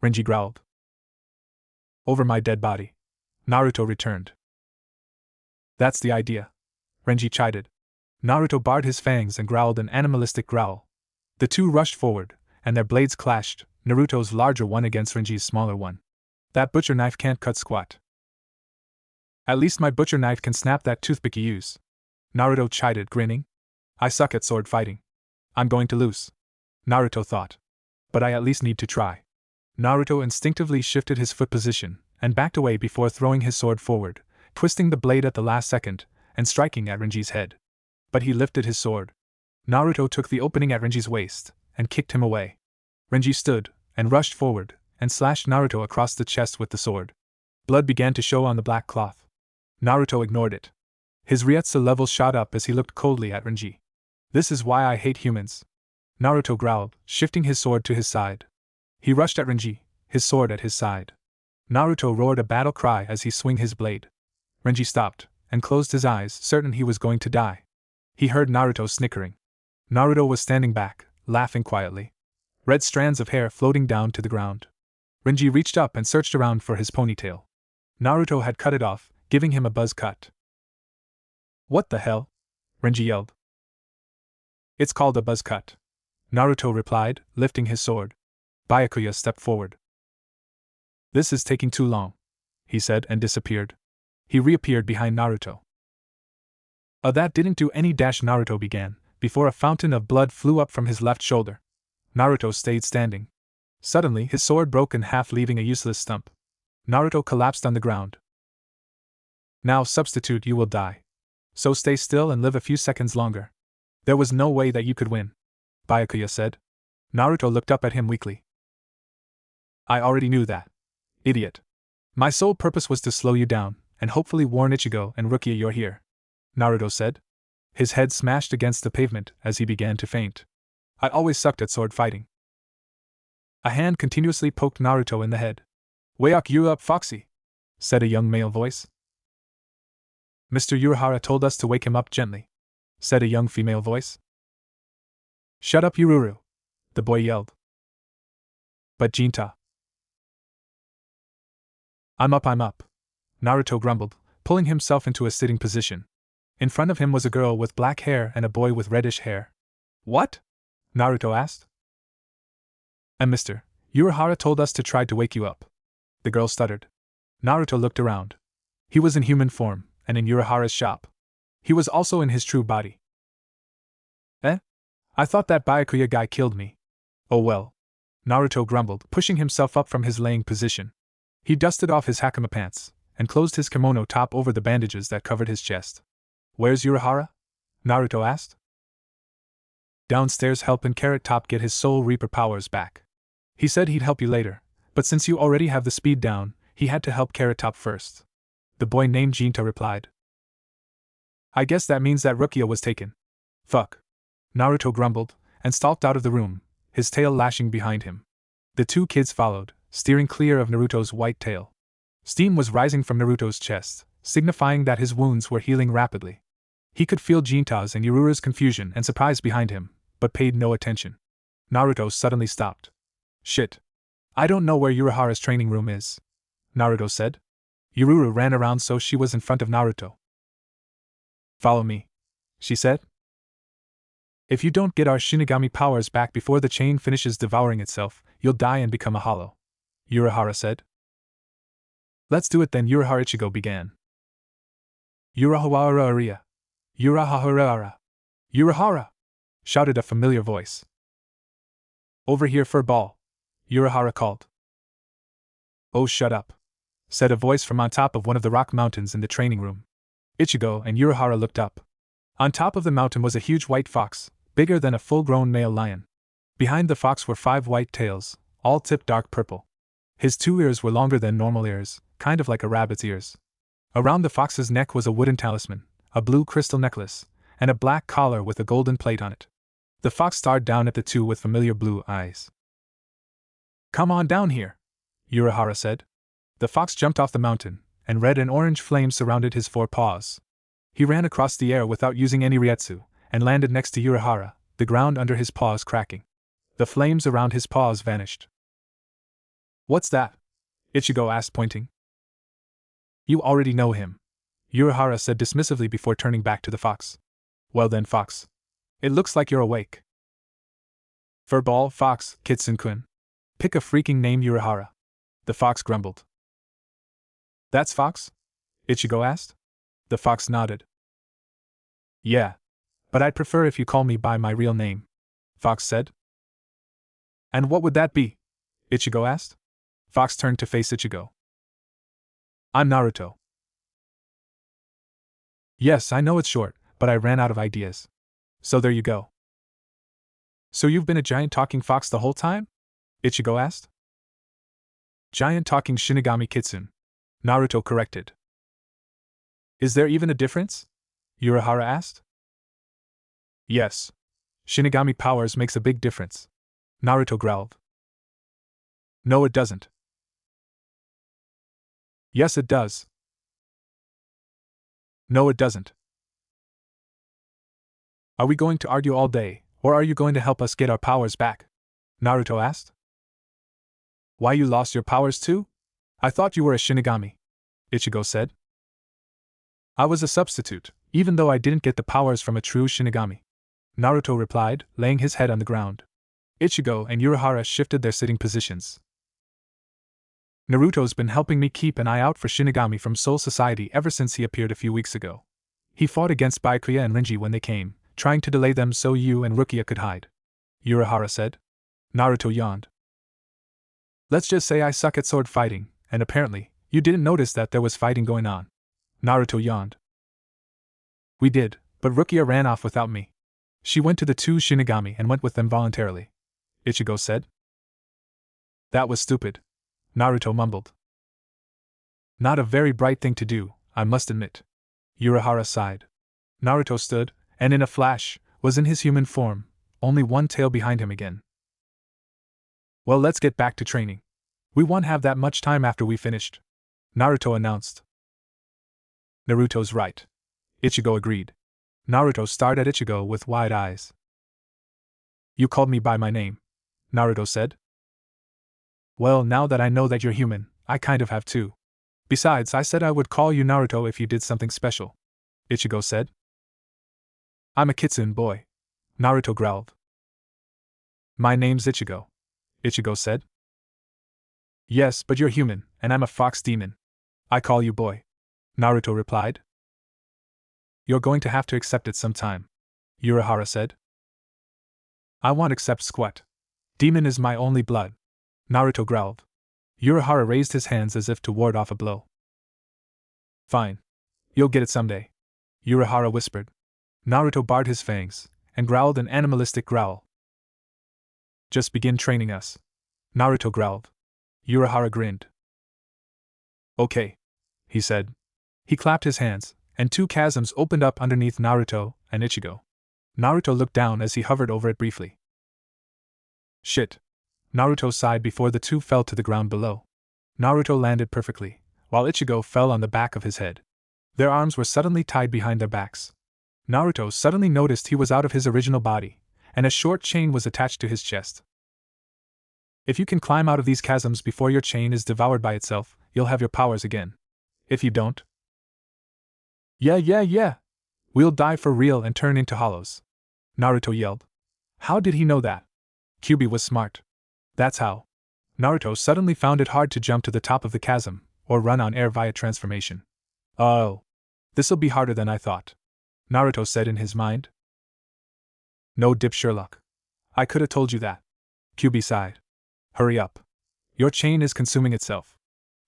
Renji growled. Over my dead body, Naruto returned. That's the idea, Renji chided. Naruto bared his fangs and growled an animalistic growl. The two rushed forward, and their blades clashed, Naruto's larger one against Renji's smaller one. That butcher knife can't cut squat. At least my butcher knife can snap that toothpick you use, Naruto chided, grinning. I suck at sword fighting. I'm going to lose, Naruto thought. But I at least need to try. Naruto instinctively shifted his foot position, and backed away before throwing his sword forward, twisting the blade at the last second, and striking at Renji's head. But he lifted his sword. Naruto took the opening at Renji's waist, and kicked him away. Renji stood, and rushed forward, and slashed Naruto across the chest with the sword. Blood began to show on the black cloth. Naruto ignored it. His Ryetsu level shot up as he looked coldly at Renji. This is why I hate humans, Naruto growled, shifting his sword to his side. He rushed at Renji, his sword at his side. Naruto roared a battle cry as he swung his blade. Renji stopped, and closed his eyes, certain he was going to die. He heard Naruto snickering. Naruto was standing back, laughing quietly. Red strands of hair floating down to the ground. Renji reached up and searched around for his ponytail. Naruto had cut it off, giving him a buzz cut. What the hell? Renji yelled. It's called a buzz cut, Naruto replied, lifting his sword. Byakuya stepped forward. This is taking too long, he said, and disappeared. He reappeared behind Naruto. That didn't do any dash, Naruto began, before a fountain of blood flew up from his left shoulder. Naruto stayed standing. Suddenly, his sword broke in half, leaving a useless stump. Naruto collapsed on the ground. Now, substitute, you will die. So stay still and live a few seconds longer. There was no way that you could win, Byakuya said. Naruto looked up at him weakly. I already knew that. Idiot. My sole purpose was to slow you down, and hopefully warn Ichigo and Rukia you're here, Naruto said. His head smashed against the pavement as he began to faint. I always sucked at sword fighting. A hand continuously poked Naruto in the head. Wake you up, Foxy, said a young male voice. Mr. Urahara told us to wake him up gently, said a young female voice. Shut up, Ururu, the boy yelled. But Jinta, I'm up. Naruto grumbled, pulling himself into a sitting position. In front of him was a girl with black hair and a boy with reddish hair. What? Naruto asked. And Mr. Urahara told us to try to wake you up. The girl stuttered. Naruto looked around. He was in human form, and in Urahara's shop. He was also in his true body. Eh? I thought that Byakuya guy killed me. Oh well. Naruto grumbled, pushing himself up from his laying position. He dusted off his hakama pants, and closed his kimono top over the bandages that covered his chest. Where's Urahara? Naruto asked. Downstairs helping Carrot Top get his Soul Reaper powers back. He said he'd help you later, but since you already have the speed down, he had to help Carrot Top first. The boy named Jinta replied. I guess that means that Rukia was taken. Fuck. Naruto grumbled, and stalked out of the room, his tail lashing behind him. The two kids followed, steering clear of Naruto's white tail. Steam was rising from Naruto's chest, signifying that his wounds were healing rapidly. He could feel Jinta's and Yurura's confusion and surprise behind him, but paid no attention. Naruto suddenly stopped. Shit. I don't know where Urahara's training room is, Naruto said. Yururu ran around so she was in front of Naruto. Follow me, she said. If you don't get our Shinigami powers back before the chain finishes devouring itself, you'll die and become a hollow, Urahara said. Let's do it then, Urahara. Ichigo began. Urahara, Urahara, Urahara, shouted a familiar voice. Over here for ball, Urahara called. Oh, shut up, said a voice from on top of one of the rock mountains in the training room. Ichigo and Urahara looked up. On top of the mountain was a huge white fox, bigger than a full-grown male lion. Behind the fox were 5 white tails, all tipped dark purple. His 2 ears were longer than normal ears, kind of like a rabbit's ears. Around the fox's neck was a wooden talisman, a blue crystal necklace, and a black collar with a golden plate on it. The fox stared down at the two with familiar blue eyes. Come on down here, Urahara said. The fox jumped off the mountain, and red and orange flames surrounded his 4 paws. He ran across the air without using any ryetsu, and landed next to Urahara, the ground under his paws cracking. The flames around his paws vanished. What's that? Ichigo asked, pointing. You already know him, Urahara said dismissively before turning back to the fox. Well then, fox. It looks like you're awake. Furball, fox, Kitsune-kun. Pick a freaking name, Urahara. The fox grumbled. That's Fox? Ichigo asked. The fox nodded. Yeah. But I'd prefer if you call me by my real name, Fox said. And what would that be? Ichigo asked. Fox turned to face Ichigo. I'm Naruto. Yes, I know it's short, but I ran out of ideas. So there you go. So you've been a giant talking fox the whole time? Ichigo asked. Giant talking Shinigami Kitsune, Naruto corrected. Is there even a difference? Urahara asked. Yes. Shinigami powers makes a big difference, Naruto growled. No, it doesn't. Yes, it does. No, it doesn't. Are we going to argue all day, or are you going to help us get our powers back? Naruto asked. Why, you lost your powers too? I thought you were a Shinigami, Ichigo said. I was a substitute, even though I didn't get the powers from a true Shinigami, Naruto replied, laying his head on the ground. Ichigo and Urahara shifted their sitting positions. Naruto's been helping me keep an eye out for Shinigami from Soul Society ever since he appeared a few weeks ago. He fought against Byakuya and Rinji when they came, trying to delay them so you and Rukia could hide, Urahara said. Naruto yawned. Let's just say I suck at sword fighting, and apparently, you didn't notice that there was fighting going on. Naruto yawned. We did, but Rukia ran off without me. She went to the 2 Shinigami and went with them voluntarily, Ichigo said. That was stupid, Naruto mumbled. Not a very bright thing to do, I must admit, Urahara sighed. Naruto stood, and in a flash, was in his human form, only one tail behind him again. Well, let's get back to training. We won't have that much time after we finished, Naruto announced. Naruto's right, Ichigo agreed. Naruto stared at Ichigo with wide eyes. You called me by my name, Naruto said. Well, now that I know that you're human, I kind of have too, Besides, I said I would call you Naruto if you did something special, Ichigo said. I'm a kitsune boy, Naruto growled. My name's Ichigo, Ichigo said. Yes, but you're human, and I'm a fox demon. I call you boy, Naruto replied. You're going to have to accept it sometime, Urahara said. I won't accept squat. Demon is my only blood, Naruto growled. Urahara raised his hands as if to ward off a blow. Fine. You'll get it someday, Urahara whispered. Naruto bared his fangs and growled an animalistic growl. Just begin training us, Naruto growled. Urahara grinned. Okay, he said. He clapped his hands, and two chasms opened up underneath Naruto and Ichigo. Naruto looked down as he hovered over it briefly. Shit. Naruto sighed before the two fell to the ground below. Naruto landed perfectly, while Ichigo fell on the back of his head. Their arms were suddenly tied behind their backs. Naruto suddenly noticed he was out of his original body, and a short chain was attached to his chest. If you can climb out of these chasms before your chain is devoured by itself, you'll have your powers again. If you don't... Yeah. We'll die for real and turn into hollows, Naruto yelled. How did he know that? Kyuubi was smart. That's how. Naruto suddenly found it hard to jump to the top of the chasm, or run on air via transformation. Oh. This'll be harder than I thought, Naruto said in his mind. No dip Sherlock. I coulda told you that. Kyuubi sighed. Hurry up. Your chain is consuming itself,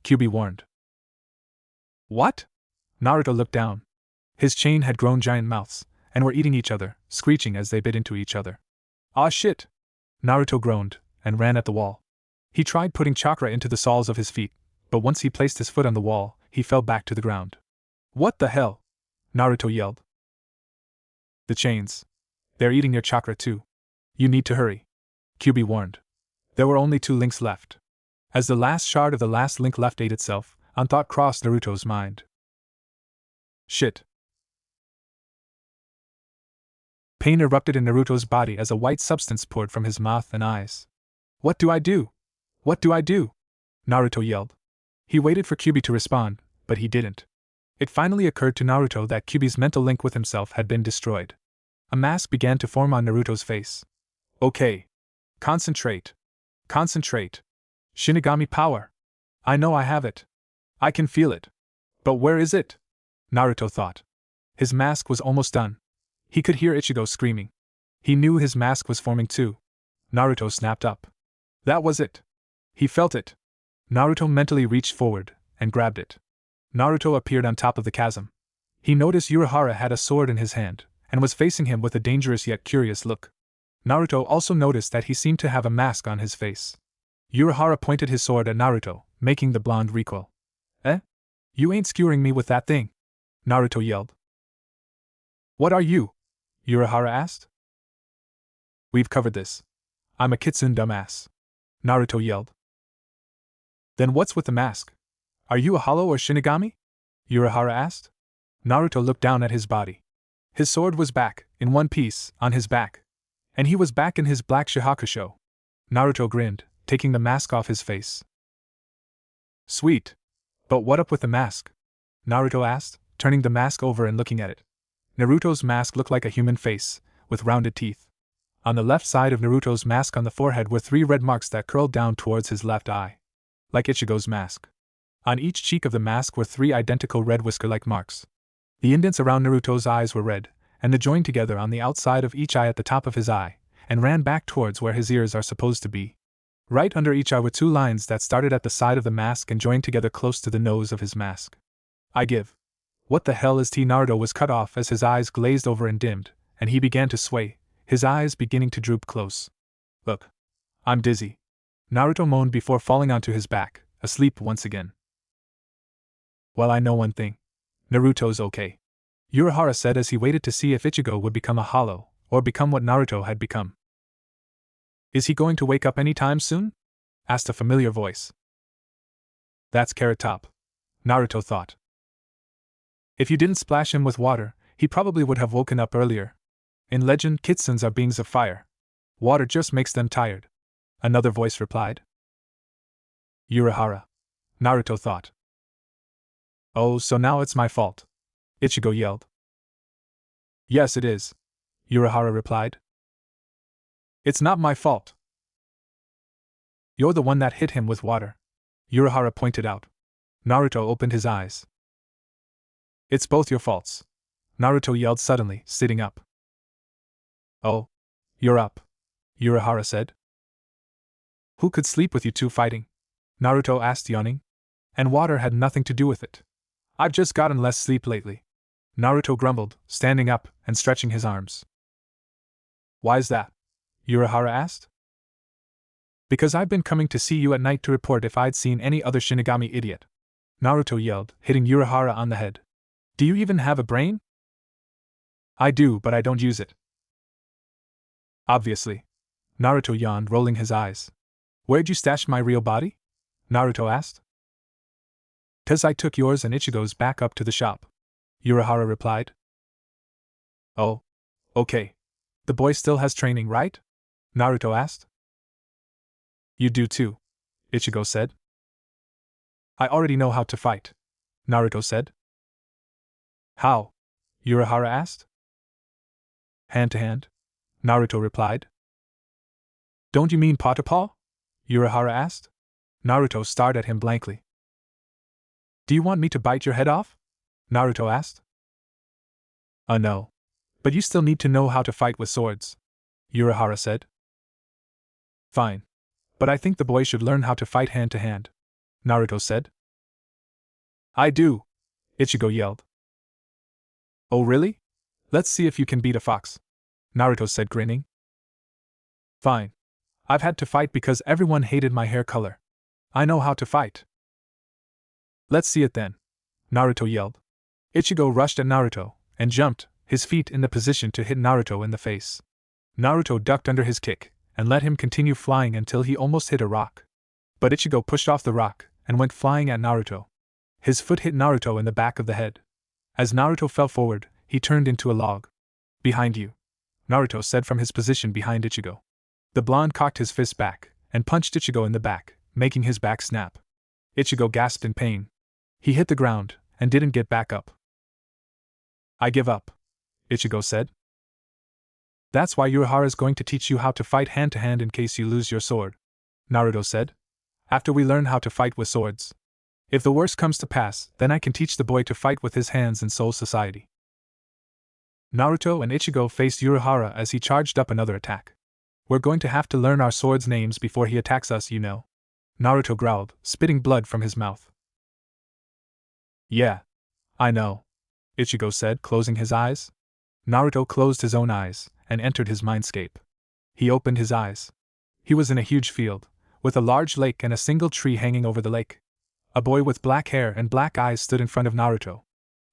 Kyuubi warned. What? Naruto looked down. His chain had grown giant mouths, and were eating each other, screeching as they bit into each other. Aw shit! Naruto groaned, and ran at the wall. He tried putting chakra into the soles of his feet, but once he placed his foot on the wall, he fell back to the ground. What the hell? Naruto yelled. The chains. They're eating your chakra too. You need to hurry, Kyuubi warned. There were only 2 links left. As the last shard of the last link left ate itself, a thought crossed Naruto's mind. Shit. Pain erupted in Naruto's body as a white substance poured from his mouth and eyes. What do I do? What do I do? Naruto yelled. He waited for Kyuubi to respond, but he didn't. It finally occurred to Naruto that Kyuubi's mental link with himself had been destroyed. A mask began to form on Naruto's face. Okay. Concentrate. Concentrate. Shinigami power. I know I have it. I can feel it. But where is it? Naruto thought. His mask was almost done. He could hear Ichigo screaming. He knew his mask was forming too. Naruto snapped up. That was it. He felt it. Naruto mentally reached forward and grabbed it. Naruto appeared on top of the chasm. He noticed Urahara had a sword in his hand and was facing him with a dangerous yet curious look. Naruto also noticed that he seemed to have a mask on his face. Urahara pointed his sword at Naruto, making the blonde recoil. Eh? You ain't skewering me with that thing, Naruto yelled. What are you? Urahara asked. We've covered this. I'm a kitsune dumbass, Naruto yelled. Then what's with the mask? Are you a hollow or Shinigami? Urahara asked. Naruto looked down at his body. His sword was back, in one piece, on his back. And he was back in his black Shihakusho. Naruto grinned, taking the mask off his face. Sweet. But what up with the mask? Naruto asked, turning the mask over and looking at it. Naruto's mask looked like a human face, with rounded teeth. On the left side of Naruto's mask on the forehead were 3 red marks that curled down towards his left eye. Like Ichigo's mask. On each cheek of the mask were 3 identical red whisker-like marks. The indents around Naruto's eyes were red, and they joined together on the outside of each eye at the top of his eye, and ran back towards where his ears are supposed to be. Right under each eye were 2 lines that started at the side of the mask and joined together close to the nose of his mask. I give. What the hell is T? Naruto was cut off as his eyes glazed over and dimmed, and he began to sway, his eyes beginning to droop close. Look. I'm dizzy. Naruto moaned before falling onto his back, asleep once again. Well, I know one thing. Naruto's okay, Urahara said as he waited to see if Ichigo would become a hollow, or become what Naruto had become. Is he going to wake up any time soon? Asked a familiar voice. That's Carrot Top, Naruto thought. If you didn't splash him with water, he probably would have woken up earlier. In legend, kitsunes are beings of fire. Water just makes them tired. Another voice replied. Urahara, Naruto thought. Oh, so now it's my fault, Ichigo yelled. Yes, it is, Urahara replied. It's not my fault. You're the one that hit him with water, Urahara pointed out. Naruto opened his eyes. It's both your faults, Naruto yelled suddenly, sitting up. Oh, you're up, Urahara said. Who could sleep with you two fighting? Naruto asked, yawning. And water had nothing to do with it. I've just gotten less sleep lately, Naruto grumbled, standing up and stretching his arms. Why's that? Urahara asked. Because I've been coming to see you at night to report if I'd seen any other Shinigami idiot, Naruto yelled, hitting Urahara on the head. Do you even have a brain? I do, but I don't use it. Obviously. Naruto yawned, rolling his eyes. Where'd you stash my real body? Naruto asked. 'Cause I took yours and Ichigo's back up to the shop, Urahara replied. Oh, okay. The boy still has training, right? Naruto asked. You do too, Ichigo said. I already know how to fight, Naruto said. How? Urahara asked. Hand to hand, Naruto replied. Don't you mean paw to paw? Urahara asked. Naruto stared at him blankly. Do you want me to bite your head off? Naruto asked. No. But you still need to know how to fight with swords, Urahara said. Fine. But I think the boy should learn how to fight hand to hand, Naruto said. I do, Ichigo yelled. Oh really? Let's see if you can beat a fox, Naruto said, grinning. Fine. I've had to fight because everyone hated my hair color. I know how to fight. Let's see it then, Naruto yelled. Ichigo rushed at Naruto and jumped, his feet in the position to hit Naruto in the face. Naruto ducked under his kick and let him continue flying until he almost hit a rock. But Ichigo pushed off the rock and went flying at Naruto. His foot hit Naruto in the back of the head. As Naruto fell forward, he turned into a log. Behind you, Naruto said from his position behind Ichigo. The blonde cocked his fist back and punched Ichigo in the back, making his back snap. Ichigo gasped in pain. He hit the ground and didn't get back up. I give up, Ichigo said. That's why Urahara's going to teach you how to fight hand to hand in case you lose your sword, Naruto said. After we learn how to fight with swords. If the worst comes to pass, then I can teach the boy to fight with his hands in Soul Society. Naruto and Ichigo faced Urahara as he charged up another attack. We're going to have to learn our swords' names before he attacks us, you know, Naruto growled, spitting blood from his mouth. Yeah, I know, Ichigo said, closing his eyes. Naruto closed his own eyes and entered his mindscape. He opened his eyes. He was in a huge field, with a large lake and a single tree hanging over the lake. A boy with black hair and black eyes stood in front of Naruto.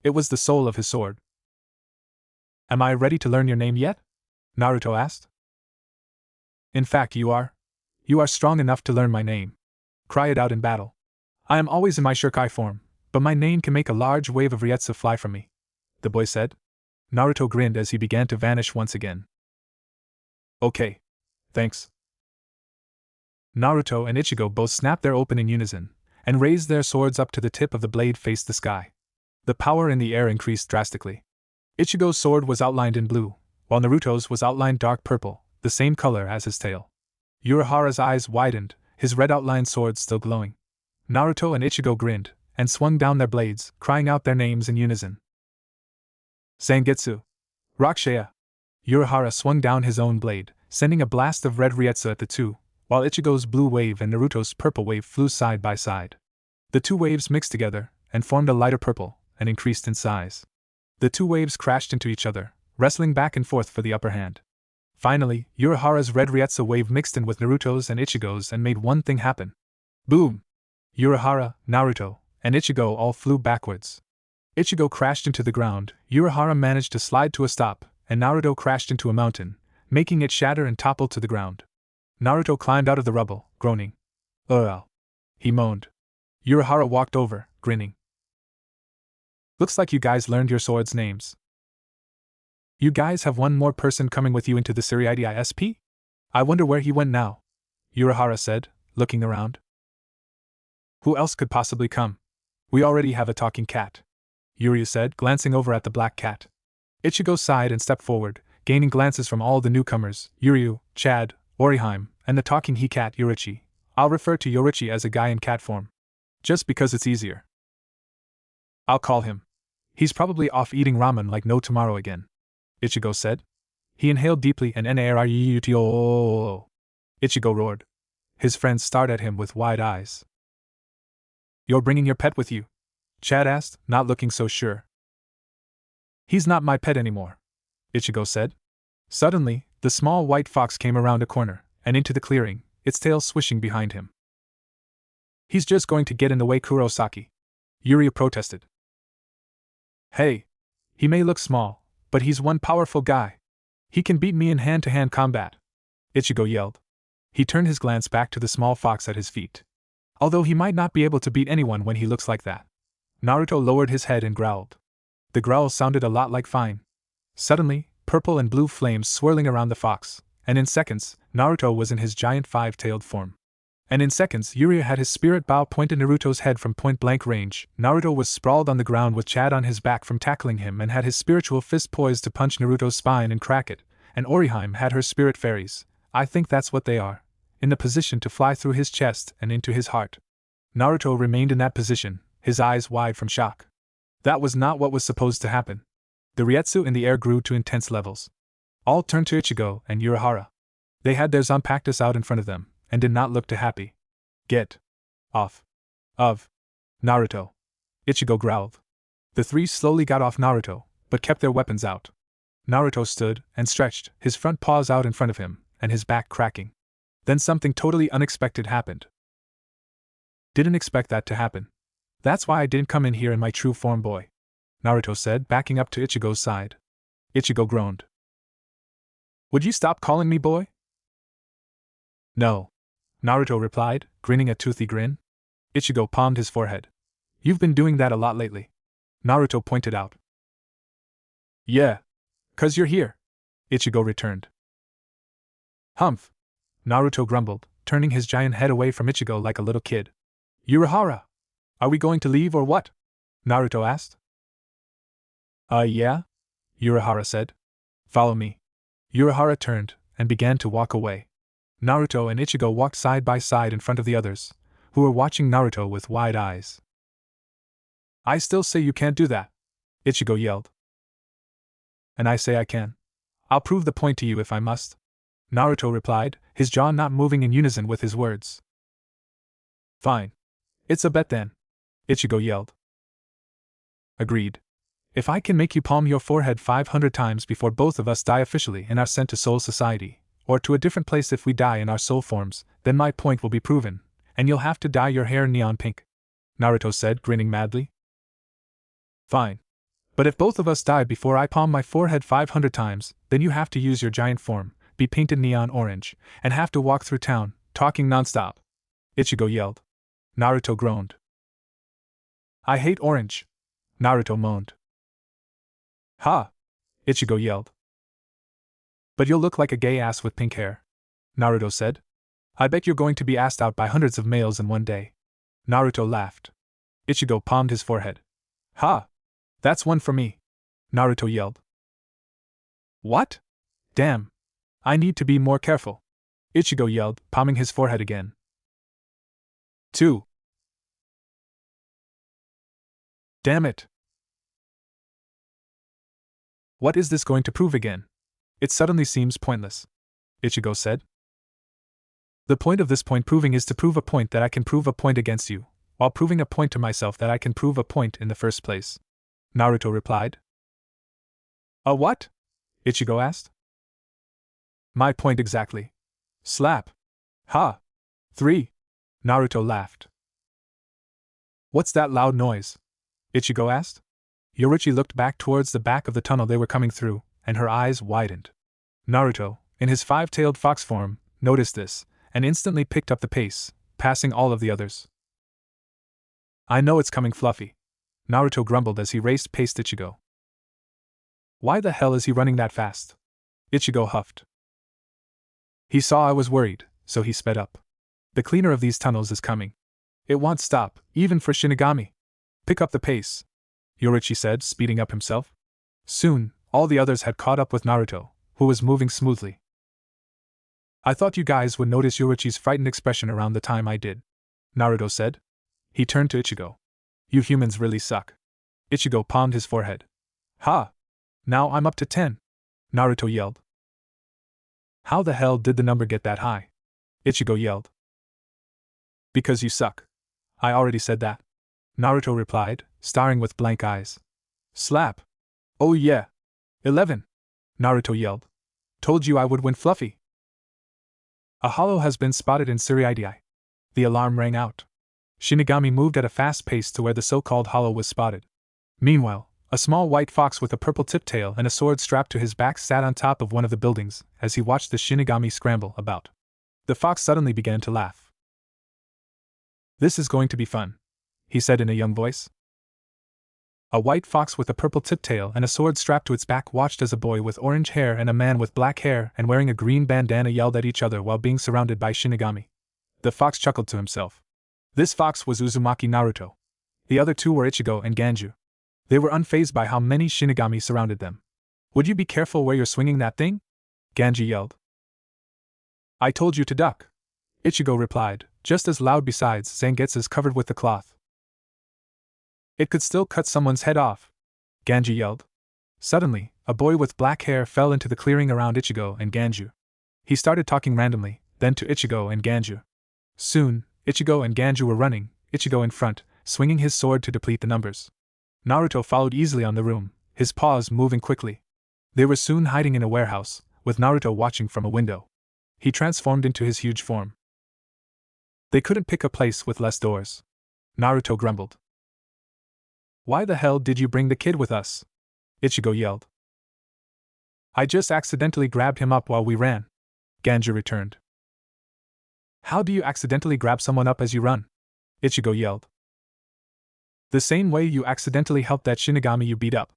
It was the soul of his sword. Am I ready to learn your name yet? Naruto asked. In fact, you are. You are strong enough to learn my name. Cry it out in battle. I am always in my Shirkai form, but my name can make a large wave of Ryetsu fly from me, the boy said. Naruto grinned as he began to vanish once again. Okay. Thanks. Naruto and Ichigo both snapped their open in unison, and raised their swords up to the tip of the blade faced the sky. The power in the air increased drastically. Ichigo's sword was outlined in blue, while Naruto's was outlined dark purple, the same color as his tail. Urahara's eyes widened, his red outlined sword still glowing. Naruto and Ichigo grinned, and swung down their blades, crying out their names in unison. Zangetsu. Rakushaya. Urahara swung down his own blade, sending a blast of red Ryetsu at the two, while Ichigo's blue wave and Naruto's purple wave flew side by side. The two waves mixed together, and formed a lighter purple, and increased in size. The two waves crashed into each other, wrestling back and forth for the upper hand. Finally, Urahara's red Ryetsu wave mixed in with Naruto's and Ichigo's and made one thing happen. Boom! Urahara, Naruto, and Ichigo all flew backwards. Ichigo crashed into the ground, Urahara managed to slide to a stop, and Naruto crashed into a mountain, making it shatter and topple to the ground. Naruto climbed out of the rubble, groaning. Ugh! He moaned. Urahara walked over, grinning. Looks like you guys learned your swords' names. You guys have one more person coming with you into the Siri-ISP? I wonder where he went now, Urahara said, looking around. Who else could possibly come? We already have a talking cat, Yuryu said, glancing over at the black cat. Ichigo sighed and stepped forward, gaining glances from all the newcomers, Yuryu, Chad, Oriheim, and the talking he-cat Yorichi. I'll refer to Yorichi as a guy in cat form. Just because it's easier. I'll call him. He's probably off eating ramen like no tomorrow again, Ichigo said. He inhaled deeply and Naruto. Ichigo roared. His friends stared at him with wide eyes. You're bringing your pet with you? Chad asked, not looking so sure. He's not my pet anymore, Ichigo said. Suddenly, the small white fox came around a corner, and into the clearing, its tail swishing behind him. He's just going to get in the way, Kurosaki, Yuryu protested. Hey! He may look small, but he's one powerful guy. He can beat me in hand-to-hand combat, Ichigo yelled. He turned his glance back to the small fox at his feet. Although he might not be able to beat anyone when he looks like that. Naruto lowered his head and growled. The growl sounded a lot like fine. Suddenly, purple and blue flames swirling around the fox, and in seconds, Naruto was in his giant five-tailed form. And in seconds, Yuryu had his spirit bow pointed Naruto's head from point-blank range. Naruto was sprawled on the ground with Chad on his back from tackling him and had his spiritual fist poised to punch Naruto's spine and crack it, and Oriheim had her spirit fairies, I think that's what they are, in the position to fly through his chest and into his heart. Naruto remained in that position, his eyes wide from shock. That was not what was supposed to happen. The Ryetsu in the air grew to intense levels. All turned to Ichigo and Urahara. They had their Zanpakutos out in front of them, and did not look too happy. Get off of Naruto, Ichigo growled. The three slowly got off Naruto, but kept their weapons out. Naruto stood and stretched, his front paws out in front of him, and his back cracking. Then something totally unexpected happened. Didn't expect that to happen. That's why I didn't come in here in my true form, boy, Naruto said, backing up to Ichigo's side. Ichigo groaned. Would you stop calling me boy? No, Naruto replied, grinning a toothy grin. Ichigo palmed his forehead. You've been doing that a lot lately, Naruto pointed out. Yeah. 'Cause you're here, Ichigo returned. Humph, Naruto grumbled, turning his giant head away from Ichigo like a little kid. Urahara, are we going to leave or what? Naruto asked. Yeah? Urahara said. Follow me. Urahara turned and began to walk away. Naruto and Ichigo walked side by side in front of the others, who were watching Naruto with wide eyes. I still say you can't do that, Ichigo yelled. And I say I can. I'll prove the point to you if I must, Naruto replied, his jaw not moving in unison with his words. Fine. It's a bet then, Ichigo yelled. Agreed. If I can make you palm your forehead 500 times before both of us die officially and are sent to Soul Society, or to a different place if we die in our soul forms, then my point will be proven, and you'll have to dye your hair neon pink, Naruto said, grinning madly. Fine. But if both of us die before I palm my forehead 500 times, then you have to use your giant form, be painted neon orange, and have to walk through town, talking nonstop, Ichigo yelled. Naruto groaned. I hate orange, Naruto moaned. Ha! Ichigo yelled. But you'll look like a gay ass with pink hair, Naruto said. I bet you're going to be asked out by hundreds of males in one day. Naruto laughed. Ichigo palmed his forehead. Ha! That's one for me, Naruto yelled. What? Damn. I need to be more careful, Ichigo yelled, palming his forehead again. 2. Damn it. What is this going to prove again? It suddenly seems pointless, Ichigo said. The point of this point proving is to prove a point that I can prove a point against you, while proving a point to myself that I can prove a point in the first place, Naruto replied. A what? Ichigo asked. My point exactly. Slap. Ha! 3. Naruto laughed. What's that loud noise? Ichigo asked. Yorichi looked back towards the back of the tunnel they were coming through, and her eyes widened. Naruto, in his five-tailed fox form, noticed this, and instantly picked up the pace, passing all of the others. I know it's coming, Fluffy, Naruto grumbled as he raced past Ichigo. Why the hell is he running that fast? Ichigo huffed. He saw I was worried, so he sped up. The cleaner of these tunnels is coming. It won't stop, even for Shinigami. Pick up the pace, Yoruichi said, speeding up himself. Soon, all the others had caught up with Naruto, who was moving smoothly. I thought you guys would notice Yoruichi's frightened expression around the time I did, Naruto said. He turned to Ichigo. You humans really suck. Ichigo palmed his forehead. Ha! Now I'm up to 10, Naruto yelled. How the hell did the number get that high? Ichigo yelled. Because you suck. I already said that, Naruto replied, staring with blank eyes. Slap. Oh yeah. 11, Naruto yelled. Told you I would win, Fluffy. A hollow has been spotted in Suriidii. The alarm rang out. Shinigami moved at a fast pace to where the so-called hollow was spotted. Meanwhile, a small white fox with a purple tip tail and a sword strapped to his back sat on top of one of the buildings as he watched the Shinigami scramble about. The fox suddenly began to laugh. This is going to be fun, he said in a young voice. A white fox with a purple tip tail and a sword strapped to its back watched as a boy with orange hair and a man with black hair and wearing a green bandana yelled at each other while being surrounded by Shinigami. The fox chuckled to himself. This fox was Uzumaki Naruto. The other two were Ichigo and Ganju. They were unfazed by how many Shinigami surrounded them. Would you be careful where you're swinging that thing? Ganju yelled. I told you to duck, Ichigo replied, just as loud. Besides, Zangetsu's covered with the cloth. It could still cut someone's head off, Ganju yelled. Suddenly, a boy with black hair fell into the clearing around Ichigo and Ganju. He started talking randomly, then to Ichigo and Ganju. Soon, Ichigo and Ganju were running, Ichigo in front, swinging his sword to deplete the numbers. Naruto followed easily on the room, his paws moving quickly. They were soon hiding in a warehouse, with Naruto watching from a window. He transformed into his huge form. They couldn't pick a place with less doors. Naruto grumbled. Why the hell did you bring the kid with us? Ichigo yelled. I just accidentally grabbed him up while we ran, Ganju returned. How do you accidentally grab someone up as you run? Ichigo yelled. The same way you accidentally helped that Shinigami you beat up,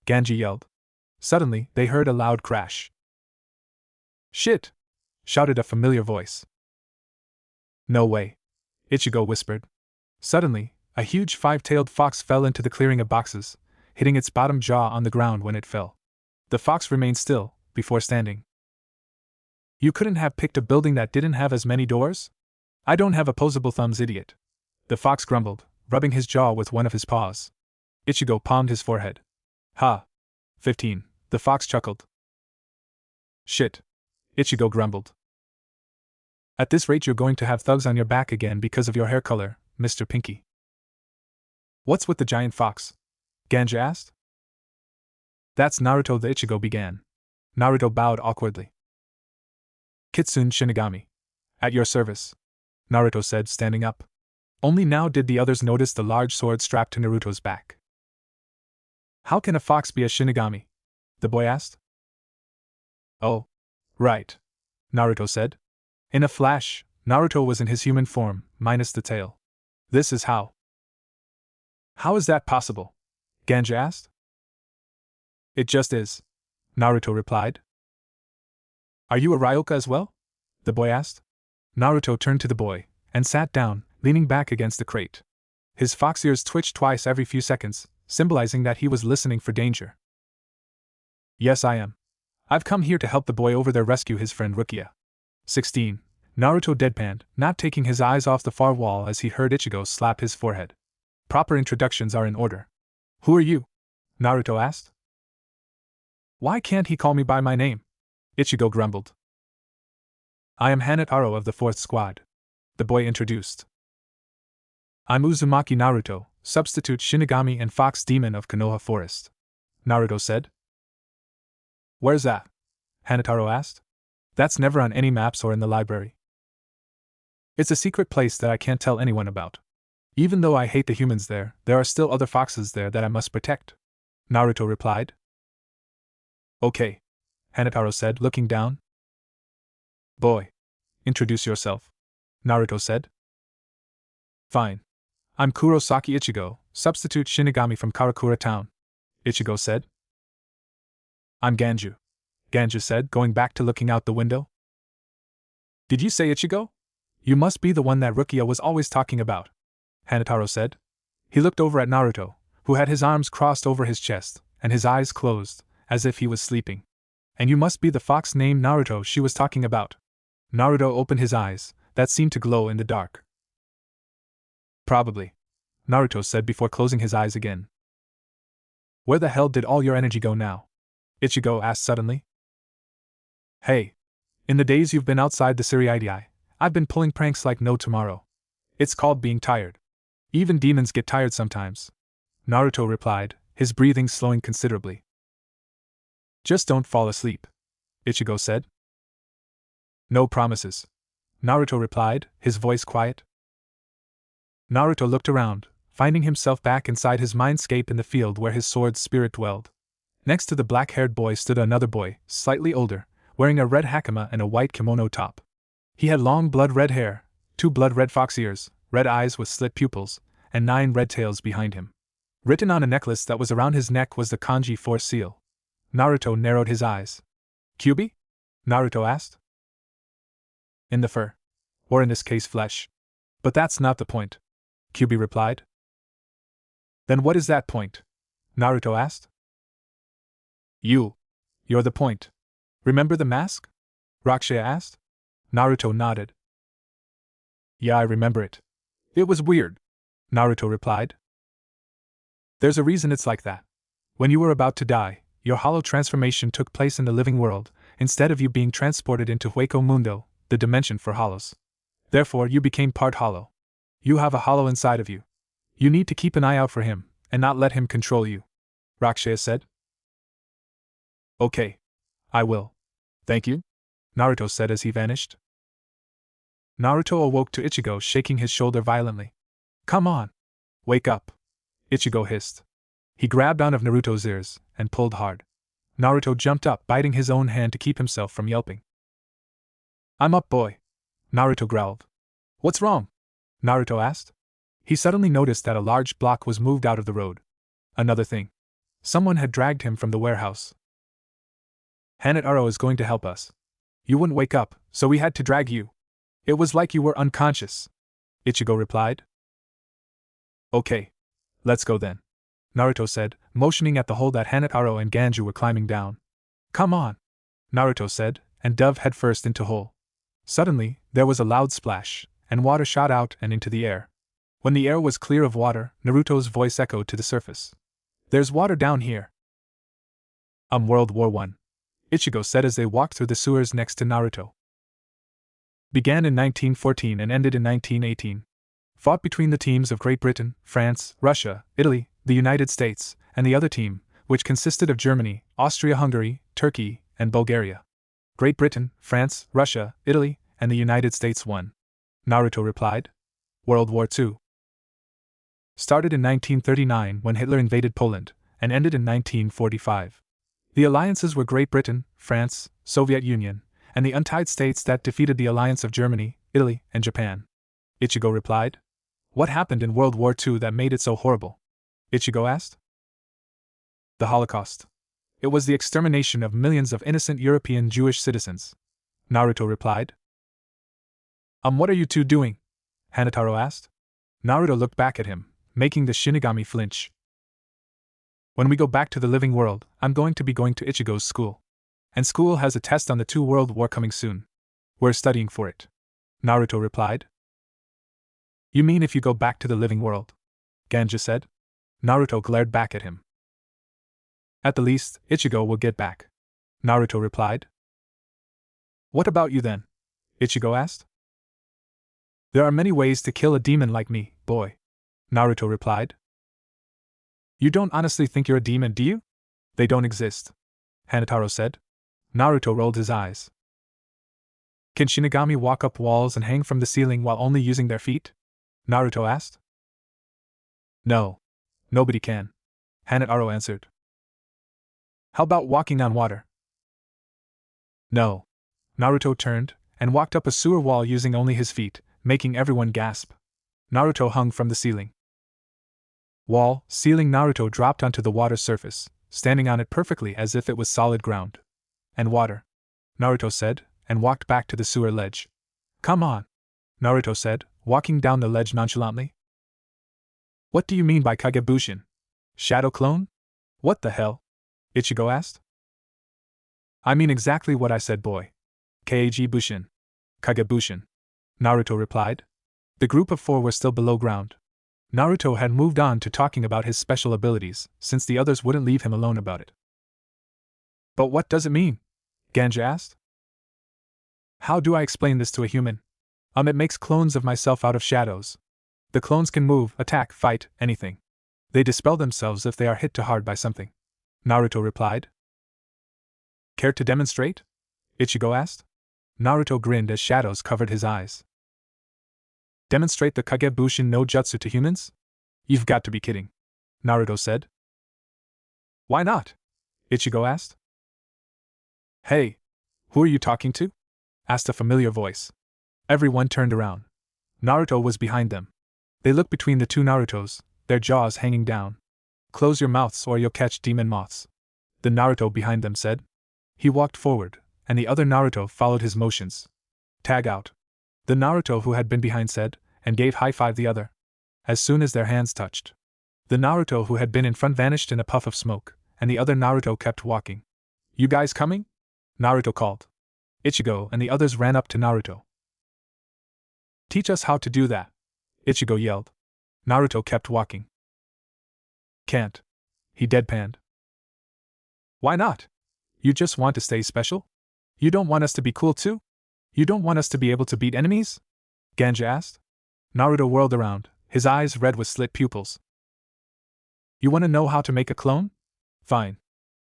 Ganju yelled. Suddenly, they heard a loud crash. Shit! Shouted a familiar voice. No way, Ichigo whispered. Suddenly, a huge five-tailed fox fell into the clearing of boxes, hitting its bottom jaw on the ground when it fell. The fox remained still, before standing. You couldn't have picked a building that didn't have as many doors? I don't have opposable thumbs, idiot. The fox grumbled, rubbing his jaw with one of his paws. Ichigo palmed his forehead. Ha! 15, the fox chuckled. Shit, Ichigo grumbled. At this rate you're going to have thugs on your back again because of your hair color, Mr. Pinky. What's with the giant fox? Ganju asked. That's Naruto, the Ichigo began. Naruto bowed awkwardly. Kitsune Shinigami. At your service, Naruto said, standing up. Only now did the others notice the large sword strapped to Naruto's back. How can a fox be a Shinigami? The boy asked. Oh, right, Naruto said. In a flash, Naruto was in his human form, minus the tail. This is how. How is that possible? Ganju asked. It just is, Naruto replied. Are you a Ryoka as well? The boy asked. Naruto turned to the boy, and sat down, leaning back against the crate. His fox ears twitched twice every few seconds, symbolizing that he was listening for danger. Yes, I am. I've come here to help the boy over there rescue his friend Rukia. 16. Naruto deadpanned, not taking his eyes off the far wall as he heard Ichigo slap his forehead. Proper introductions are in order. Who are you? Naruto asked. Why can't he call me by my name? Ichigo grumbled. I am Hanataro of the 4th Squad. The boy introduced. I'm Uzumaki Naruto, substitute Shinigami and Fox Demon of Konoha Forest. Naruto said. Where's that? Hanataro asked. That's never on any maps or in the library. It's a secret place that I can't tell anyone about. Even though I hate the humans there are still other foxes there that I must protect. Naruto replied. Okay, Hanataro said, looking down. Boy, introduce yourself, Naruto said. Fine. I'm Kurosaki Ichigo, substitute Shinigami from Karakura Town, Ichigo said. I'm Ganju, Ganju said, going back to looking out the window. Did you say Ichigo? You must be the one that Rukia was always talking about, Hanataro said. He looked over at Naruto, who had his arms crossed over his chest, and his eyes closed, as if he was sleeping. And you must be the fox named Naruto she was talking about. Naruto opened his eyes, that seemed to glow in the dark. Probably, Naruto said before closing his eyes again. Where the hell did all your energy go now? Ichigo asked suddenly. Hey. In the days you've been outside the Siriidii, I've been pulling pranks like no tomorrow. It's called being tired. Even demons get tired sometimes. Naruto replied, his breathing slowing considerably. Just don't fall asleep, Ichigo said. No promises. Naruto replied, his voice quiet. Naruto looked around, finding himself back inside his mindscape in the field where his sword's spirit dwelled. Next to the black-haired boy stood another boy, slightly older, wearing a red hakama and a white kimono top. He had long blood-red hair, 2 blood-red fox ears, red eyes with slit pupils, and 9 red tails behind him. Written on a necklace that was around his neck was the kanji 4 seal. Naruto narrowed his eyes. Kyuubi? Naruto asked. In the fur. Or in this case flesh. But that's not the point, Kyuubi replied. Then what is that point? Naruto asked. You're the point. Remember the mask? Rakushia asked. Naruto nodded. Yeah, I remember it. It was weird, Naruto replied. There's a reason it's like that. When you were about to die, your hollow transformation took place in the living world, instead of you being transported into Hueco Mundo, the dimension for hollows. Therefore, you became part hollow. You have a hollow inside of you. You need to keep an eye out for him, and not let him control you, Rakushia said. Okay. I will. Thank you, Naruto said as he vanished. Naruto awoke to Ichigo shaking his shoulder violently. Come on! Wake up! Ichigo hissed. He grabbed one of Naruto's ears and pulled hard. Naruto jumped up, biting his own hand to keep himself from yelping. I'm up, boy, Naruto growled. What's wrong? Naruto asked. He suddenly noticed that a large block was moved out of the road. Another thing. Someone had dragged him from the warehouse. Hanataro is going to help us. You wouldn't wake up, so we had to drag you. It was like you were unconscious, Ichigo replied. Okay. Let's go then, Naruto said, motioning at the hole that Hanataro and Ganju were climbing down. Come on, Naruto said, and dove headfirst into hole. Suddenly, there was a loud splash, and water shot out and into the air. When the air was clear of water, Naruto's voice echoed to the surface. There's water down here. World War I, Ichigo said as they walked through the sewers next to Naruto. Began in 1914 and ended in 1918. Fought between the teams of Great Britain, France, Russia, Italy, the United States, and the other team, which consisted of Germany, Austria-Hungary, Turkey, and Bulgaria. Great Britain, France, Russia, Italy, and the United States won, Naruto replied. World War II started in 1939 when Hitler invaded Poland, and ended in 1945. The alliances were Great Britain, France, Soviet Union, and the untied states that defeated the alliance of Germany, Italy, and Japan. Ichigo replied. What happened in World War II that made it so horrible? Ichigo asked. The Holocaust. It was the extermination of millions of innocent European Jewish citizens, Naruto replied. What are you two doing? Hanataro asked. Naruto looked back at him, making the Shinigami flinch. When we go back to the living world, I'm going to be going to Ichigo's school. And school has a test on the 2 World War coming soon. We're studying for it, Naruto replied. You mean if you go back to the living world? Ganju said. Naruto glared back at him. At the least, Ichigo will get back, Naruto replied. What about you then? Ichigo asked. There are many ways to kill a demon like me, boy, Naruto replied. You don't honestly think you're a demon, do you? They don't exist, Hanataro said. Naruto rolled his eyes. Can Shinigami walk up walls and hang from the ceiling while only using their feet? Naruto asked. No. Nobody can, Hanataro answered. How about walking on water? No. Naruto turned and walked up a sewer wall using only his feet, making everyone gasp. Naruto hung from the ceiling. Wall, ceiling. Naruto dropped onto the water surface, standing on it perfectly as if it was solid ground. And water, Naruto said, and walked back to the sewer ledge. Come on, Naruto said, walking down the ledge nonchalantly. What do you mean by Kagebushin? Shadow clone? What the hell? Ichigo asked. I mean exactly what I said, boy. Kag Bushin. Kagebushin. Naruto replied. The group of 4 were still below ground. Naruto had moved on to talking about his special abilities, since the others wouldn't leave him alone about it. But what does it mean? Ganja asked. How do I explain this to a human? It makes clones of myself out of shadows. The clones can move, attack, fight, anything. They dispel themselves if they are hit too hard by something. Naruto replied. Care to demonstrate? Ichigo asked. Naruto grinned as shadows covered his eyes. Demonstrate the Kagebushin no Jutsu to humans? You've got to be kidding. Naruto said. Why not? Ichigo asked. Hey, who are you talking to? Asked a familiar voice. Everyone turned around. Naruto was behind them. They looked between the 2 Narutos, their jaws hanging down. Close your mouths or you'll catch demon moths. The Naruto behind them said. He walked forward, and the other Naruto followed his motions. Tag out. The Naruto who had been behind said, and gave high five the other. As soon as their hands touched, the Naruto who had been in front vanished in a puff of smoke, and the other Naruto kept walking. You guys coming? Naruto called. Ichigo and the others ran up to Naruto. Teach us how to do that, Ichigo yelled. Naruto kept walking. Can't. He deadpanned. Why not? You just want to stay special? You don't want us to be cool too? You don't want us to be able to beat enemies? Ganja asked. Naruto whirled around, his eyes red with slit pupils. You want to know how to make a clone? Fine.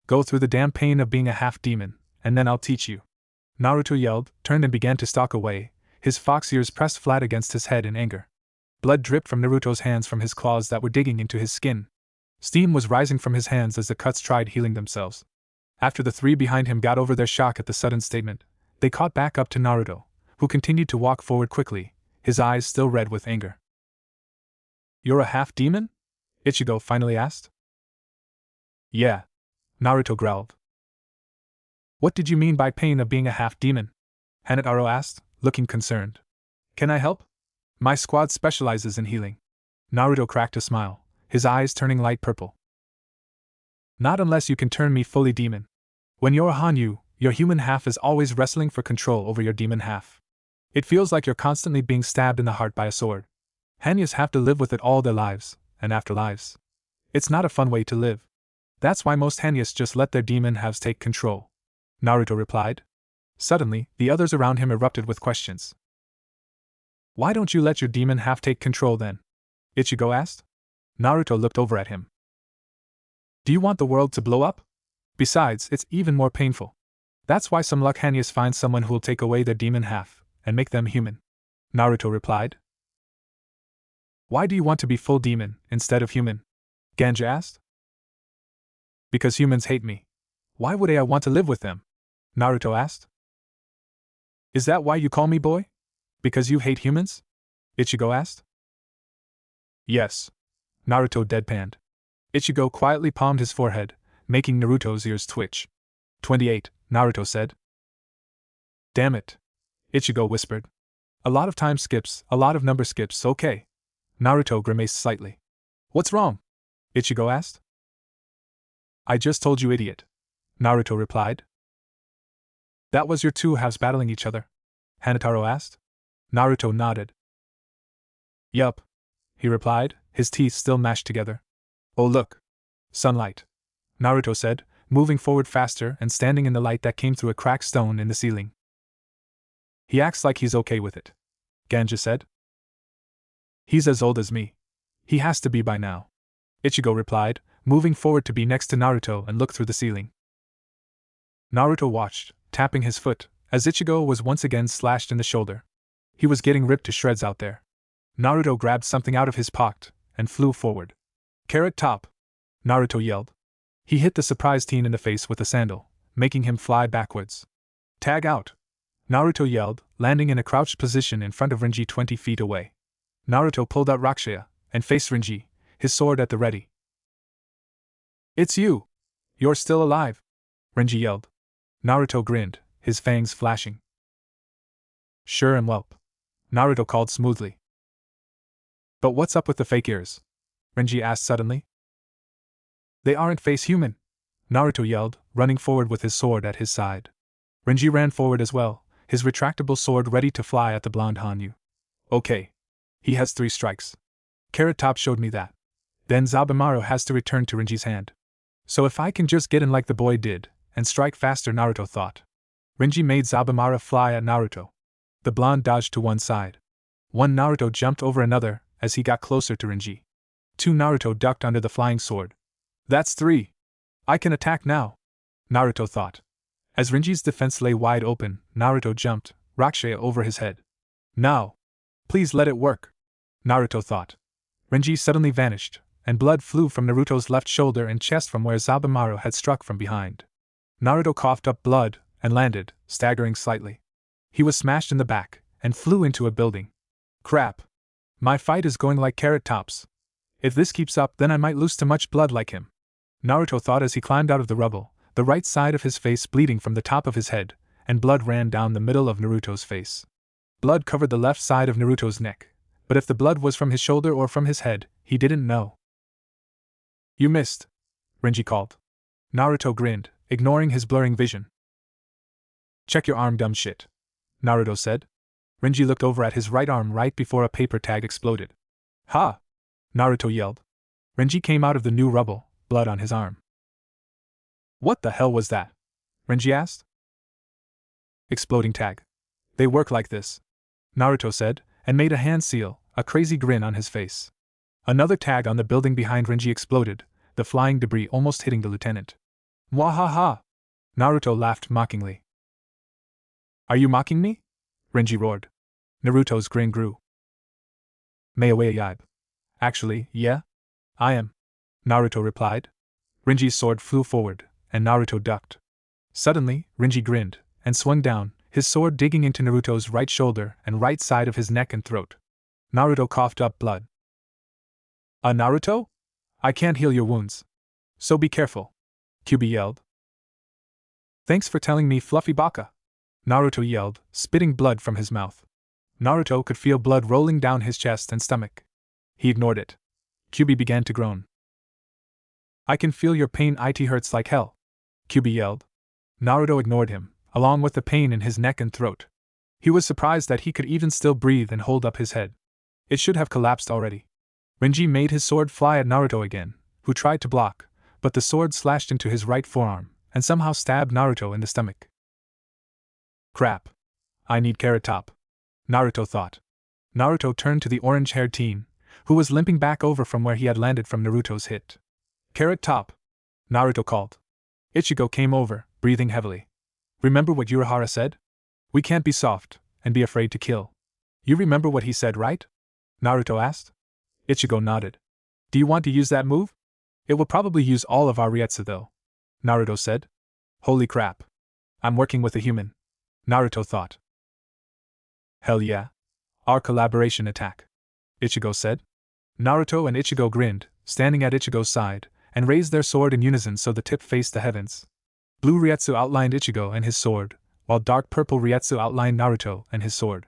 Go through the damn pain of being a half-demon, and then I'll teach you. Naruto yelled, turned and began to stalk away, his fox ears pressed flat against his head in anger. Blood dripped from Naruto's hands from his claws that were digging into his skin. Steam was rising from his hands as the cuts tried healing themselves. After the 3 behind him got over their shock at the sudden statement, they caught back up to Naruto, who continued to walk forward quickly, his eyes still red with anger. You're a half-demon? Ichigo finally asked. Yeah. Naruto growled. What did you mean by pain of being a half-demon? Hanataro asked, looking concerned. Can I help? My squad specializes in healing. Naruto cracked a smile, his eyes turning light purple. Not unless you can turn me fully demon. When you're a Hanyu, your human half is always wrestling for control over your demon half. It feels like you're constantly being stabbed in the heart by a sword. Hanyas have to live with it all their lives, and after lives. It's not a fun way to live. That's why most Hanyas just let their demon halves take control. Naruto replied. Suddenly, the others around him erupted with questions. Why don't you let your demon half take control then? Ichigo asked. Naruto looked over at him. Do you want the world to blow up? Besides, it's even more painful. That's why some luck Hanyas find someone who'll take away their demon half, and make them human. Naruto replied. Why do you want to be full demon, instead of human? Ganja asked. Because humans hate me. Why would I want to live with them? Naruto asked. Is that why you call me boy? Because you hate humans? Ichigo asked. Yes. Naruto deadpanned. Ichigo quietly palmed his forehead, making Naruto's ears twitch. 28, Naruto said. Damn it. Ichigo whispered. A lot of time skips, a lot of number skips, okay. Naruto grimaced slightly. What's wrong? Ichigo asked. I just told you, idiot. Naruto replied. That was your 2 halves battling each other? Hanataro asked. Naruto nodded. Yup, he replied, his teeth still mashed together. Oh look. Sunlight. Naruto said, moving forward faster and standing in the light that came through a cracked stone in the ceiling. He acts like he's okay with it. Ganja said. He's as old as me. He has to be by now. Ichigo replied, moving forward to be next to Naruto and look through the ceiling. Naruto watched, tapping his foot, as Ichigo was once again slashed in the shoulder. He was getting ripped to shreds out there. Naruto grabbed something out of his pocket and flew forward. Carrot Top! Naruto yelled. He hit the surprised teen in the face with a sandal, making him fly backwards. Tag out! Naruto yelled, landing in a crouched position in front of Renji 20 feet away. Naruto pulled out Rakushia and faced Renji, his sword at the ready. It's you! You're still alive! Renji yelled. Naruto grinned, his fangs flashing. Sure am, whelp. Naruto called smoothly. But what's up with the fake ears? Renji asked suddenly. They aren't face human, Naruto yelled, running forward with his sword at his side. Renji ran forward as well, his retractable sword ready to fly at the blonde Hanyu. Okay. He has 3 strikes. Carrot Top showed me that. Then Zabumaru has to return to Renji's hand. So if I can just get in like the boy did, and strike faster, Naruto thought. Renji made Zabumaru fly at Naruto. The blonde dodged to one side. One Naruto jumped over another as he got closer to Renji. 2 Naruto ducked under the flying sword. That's 3. I can attack now, Naruto thought. As Renji's defense lay wide open, Naruto jumped, Rakushaya over his head. Now! Please let it work, Naruto thought. Renji suddenly vanished, and blood flew from Naruto's left shoulder and chest from where Zabumaru had struck from behind. Naruto coughed up blood and landed, staggering slightly. He was smashed in the back and flew into a building. Crap! My fight is going like Carrot Top's. If this keeps up, then I might lose to much blood like him, Naruto thought as he climbed out of the rubble, the right side of his face bleeding from the top of his head, and blood ran down the middle of Naruto's face. Blood covered the left side of Naruto's neck, but if the blood was from his shoulder or from his head, he didn't know. You missed, Renji called. Naruto grinned, ignoring his blurring vision. Check your arm, dumb shit, Naruto said. Renji looked over at his right arm right before a paper tag exploded. Ha! Naruto yelled. Renji came out of the new rubble, blood on his arm. What the hell was that? Renji asked. Exploding tag. They work like this, Naruto said, and made a hand seal, a crazy grin on his face. Another tag on the building behind Renji exploded, the flying debris almost hitting the lieutenant. Mwahaha! Naruto laughed mockingly. Are you mocking me? Renji roared. Naruto's grin grew. Meowei. Actually, yeah? I am, Naruto replied. Renji's sword flew forward, and Naruto ducked. Suddenly, Renji grinned, and swung down, his sword digging into Naruto's right shoulder and right side of his neck and throat. Naruto coughed up blood. Naruto? I can't heal your wounds. So be careful, Kyuubi yelled. Thanks for telling me, Fluffy Baka, Naruto yelled, spitting blood from his mouth. Naruto could feel blood rolling down his chest and stomach. He ignored it. Kyuubi began to groan. I can feel your pain, it hurts like hell, Kyuubi yelled. Naruto ignored him, along with the pain in his neck and throat. He was surprised that he could even still breathe and hold up his head. It should have collapsed already. Renji made his sword fly at Naruto again, who tried to block, but the sword slashed into his right forearm, and somehow stabbed Naruto in the stomach. Crap. I need Carrot Top, Naruto thought. Naruto turned to the orange-haired teen, who was limping back over from where he had landed from Naruto's hit. Carrot Top, Naruto called. Ichigo came over, breathing heavily. Remember what Urahara said? We can't be soft, and be afraid to kill. You remember what he said, right? Naruto asked. Ichigo nodded. Do you want to use that move? It will probably use all of our Rietsu though, Naruto said. Holy crap. I'm working with a human, Naruto thought. Hell yeah. Our collaboration attack, Ichigo said. Naruto and Ichigo grinned, standing at Ichigo's side, and raised their sword in unison so the tip faced the heavens. Blue Rietsu outlined Ichigo and his sword, while dark purple Rietsu outlined Naruto and his sword.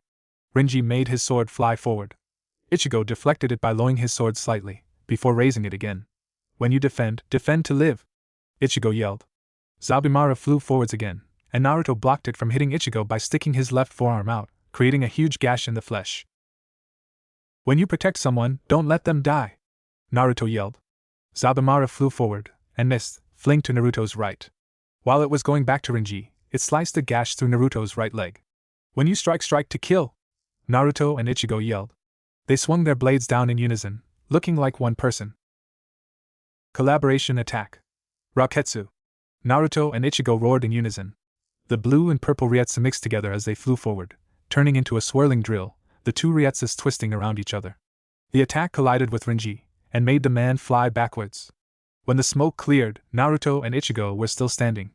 Renji made his sword fly forward. Ichigo deflected it by lowering his sword slightly, before raising it again. When you defend to live, Ichigo yelled. Zabumaru flew forwards again, and Naruto blocked it from hitting Ichigo by sticking his left forearm out, creating a huge gash in the flesh. When you protect someone, don't let them die, Naruto yelled. Zabumaru flew forward, and missed, fling to Naruto's right. While it was going back to Renji, it sliced a gash through Naruto's right leg. When you strike to kill, Naruto and Ichigo yelled. They swung their blades down in unison, looking like one person. Collaboration attack. Raketsu. Naruto and Ichigo roared in unison. The blue and purple Rietsu mixed together as they flew forward, turning into a swirling drill, the two Rietsus twisting around each other. The attack collided with Renji, and made the man fly backwards. When the smoke cleared, Naruto and Ichigo were still standing.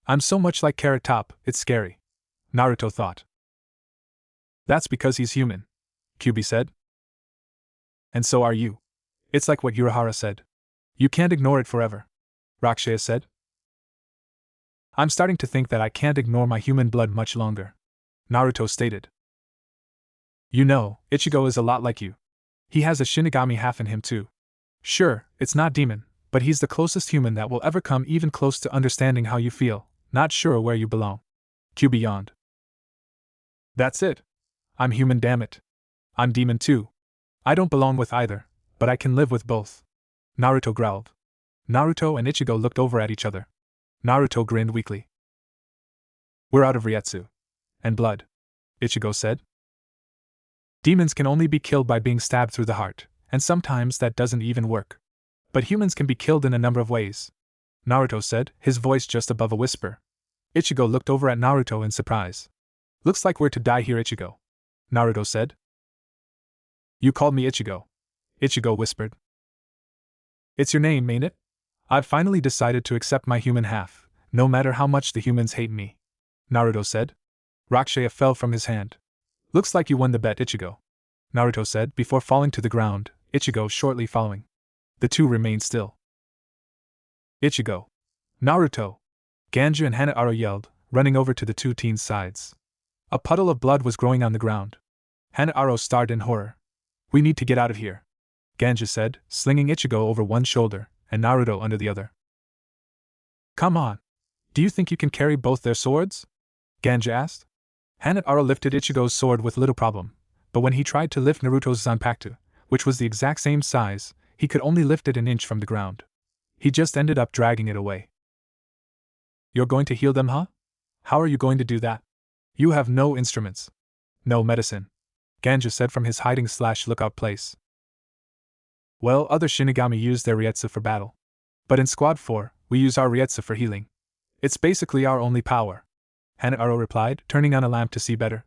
I'm so much like Carrot Top, it's scary, Naruto thought. That's because he's human, Kyuubi said. And so are you. It's like what Urahara said. You can't ignore it forever, Rakushaya said. I'm starting to think that I can't ignore my human blood much longer, Naruto stated. You know, Ichigo is a lot like you. He has a Shinigami half in him too. Sure, it's not demon, but he's the closest human that will ever come even close to understanding how you feel, not sure where you belong. QB yawned. That's it. I'm human, damn it. I'm demon too. I don't belong with either, but I can live with both. Naruto growled. Naruto and Ichigo looked over at each other. Naruto grinned weakly. We're out of Ryetsu. And blood, Ichigo said. Demons can only be killed by being stabbed through the heart, and sometimes that doesn't even work. But humans can be killed in a number of ways, Naruto said, his voice just above a whisper. Ichigo looked over at Naruto in surprise. Looks like we're to die here, Ichigo, Naruto said. You called me Ichigo, Ichigo whispered. It's your name, ain't it? I've finally decided to accept my human half, no matter how much the humans hate me, Naruto said. Rakushaya fell from his hand. Looks like you won the bet, Ichigo, Naruto said before falling to the ground, Ichigo shortly following. The two remained still. Ichigo! Naruto! Ganju and Hanataro yelled, running over to the two teens' sides. A puddle of blood was growing on the ground. Hanataro stared in horror. We need to get out of here, Ganju said, slinging Ichigo over one shoulder and Naruto under the other. Come on. Do you think you can carry both their swords? Ganju asked. Hanataro lifted Ichigo's sword with little problem, but when he tried to lift Naruto's Zanpakuto, which was the exact same size, he could only lift it an inch from the ground. He just ended up dragging it away. You're going to heal them, huh? How are you going to do that? You have no instruments. No medicine, Ganju said from his hiding/lookout place. Well, other Shinigami use their Ryetsu for battle. But in Squad 4, we use our Ryetsu for healing. It's basically our only power, Hanataro replied, turning on a lamp to see better.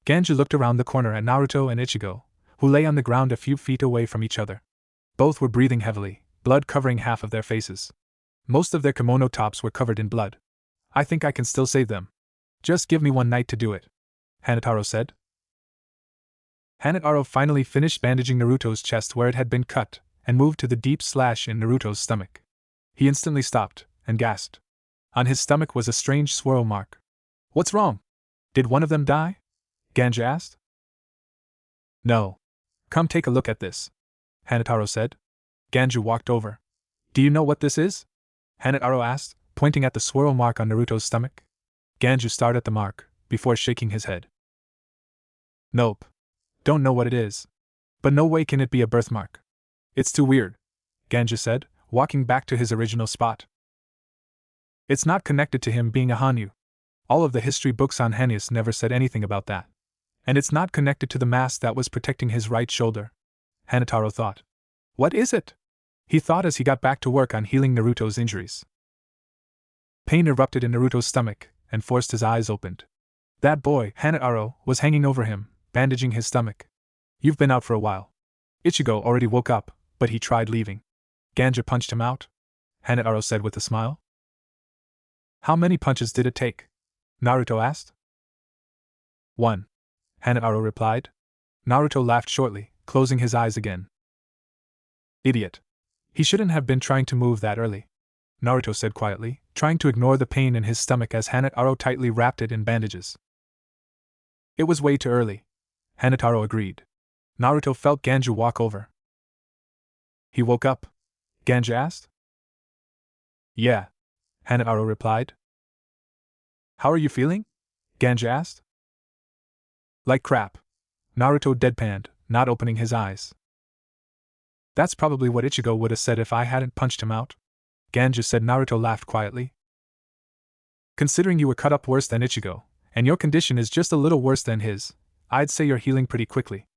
Ganju looked around the corner at Naruto and Ichigo, who lay on the ground a few feet away from each other. Both were breathing heavily, blood covering half of their faces. Most of their kimono tops were covered in blood. I think I can still save them. Just give me one night to do it, Hanataro said. Hanataro finally finished bandaging Naruto's chest where it had been cut, and moved to the deep slash in Naruto's stomach. He instantly stopped, and gasped. On his stomach was a strange swirl mark. What's wrong? Did one of them die? Ganju asked. No. Come take a look at this, Hanataro said. Ganju walked over. Do you know what this is? Hanataro asked, pointing at the swirl mark on Naruto's stomach. Ganju stared at the mark, before shaking his head. Nope. Don't know what it is. But no way can it be a birthmark. It's too weird, Ganju said, walking back to his original spot. It's not connected to him being a Hanyu. All of the history books on Hanyus never said anything about that. And it's not connected to the mask that was protecting his right shoulder, Hanataro thought. What is it? He thought as he got back to work on healing Naruto's injuries. Pain erupted in Naruto's stomach, and forced his eyes opened. That boy, Hanataro, was hanging over him, bandaging his stomach. You've been out for a while. Ichigo already woke up, but he tried leaving. Ganju punched him out, Hanataro said with a smile. How many punches did it take? Naruto asked. 1, Hanataro replied. Naruto laughed shortly, closing his eyes again. Idiot. He shouldn't have been trying to move that early, Naruto said quietly, trying to ignore the pain in his stomach as Hanataro tightly wrapped it in bandages. It was way too early, Hanataro agreed. Naruto felt Ganju walk over. He woke up? Ganju asked. Yeah, Hanataro replied. How are you feeling? Ganju asked. Like crap, Naruto deadpanned, not opening his eyes. That's probably what Ichigo would have said if I hadn't punched him out, Ganju said. Naruto laughed quietly. Considering you were cut up worse than Ichigo, and your condition is just a little worse than his, I'd say you're healing pretty quickly,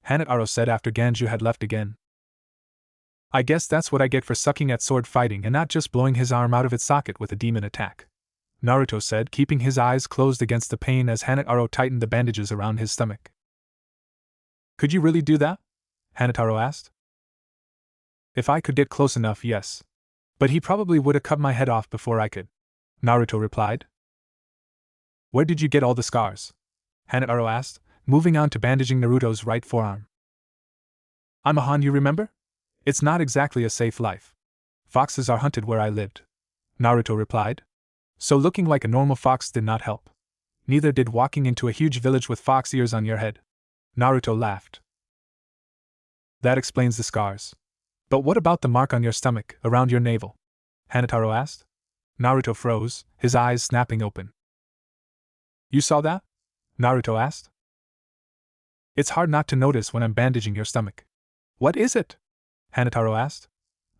Hanataro said after Ganju had left again. I guess that's what I get for sucking at sword fighting and not just blowing his arm out of its socket with a demon attack, Naruto said, keeping his eyes closed against the pain as Hanataro tightened the bandages around his stomach. Could you really do that? Hanataro asked. If I could get close enough, yes. But he probably would have cut my head off before I could, Naruto replied. Where did you get all the scars? Hanataro asked, moving on to bandaging Naruto's right forearm. I'm a Han, you remember? It's not exactly a safe life. Foxes are hunted where I lived, Naruto replied. So looking like a normal fox did not help. Neither did walking into a huge village with fox ears on your head. Naruto laughed. That explains the scars. But what about the mark on your stomach, around your navel? Hanataro asked. Naruto froze, his eyes snapping open. You saw that? Naruto asked. It's hard not to notice when I'm bandaging your stomach. What is it? Hanataro asked.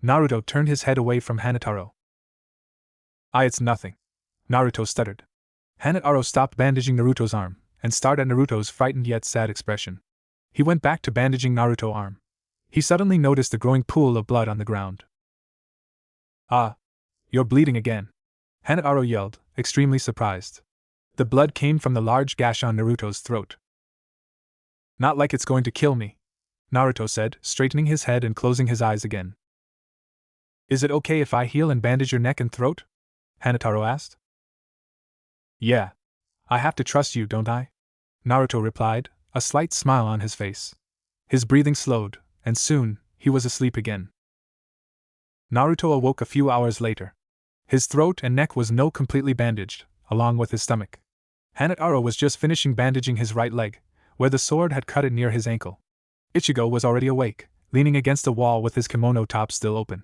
Naruto turned his head away from Hanataro. It's nothing. Naruto stuttered. Hanataro stopped bandaging Naruto's arm, and stared at Naruto's frightened yet sad expression. He went back to bandaging Naruto's arm. He suddenly noticed a growing pool of blood on the ground. Ah! You're bleeding again! Hanataro yelled, extremely surprised. The blood came from the large gash on Naruto's throat. Not like it's going to kill me, Naruto said, straightening his head and closing his eyes again. Is it okay if I heal and bandage your neck and throat? Hanataro asked. Yeah. I have to trust you, don't I? Naruto replied, a slight smile on his face. His breathing slowed, and soon, he was asleep again. Naruto awoke a few hours later. His throat and neck was now completely bandaged, along with his stomach. Hanataro was just finishing bandaging his right leg, where the sword had cut it near his ankle. Ichigo was already awake, leaning against the wall with his kimono top still open.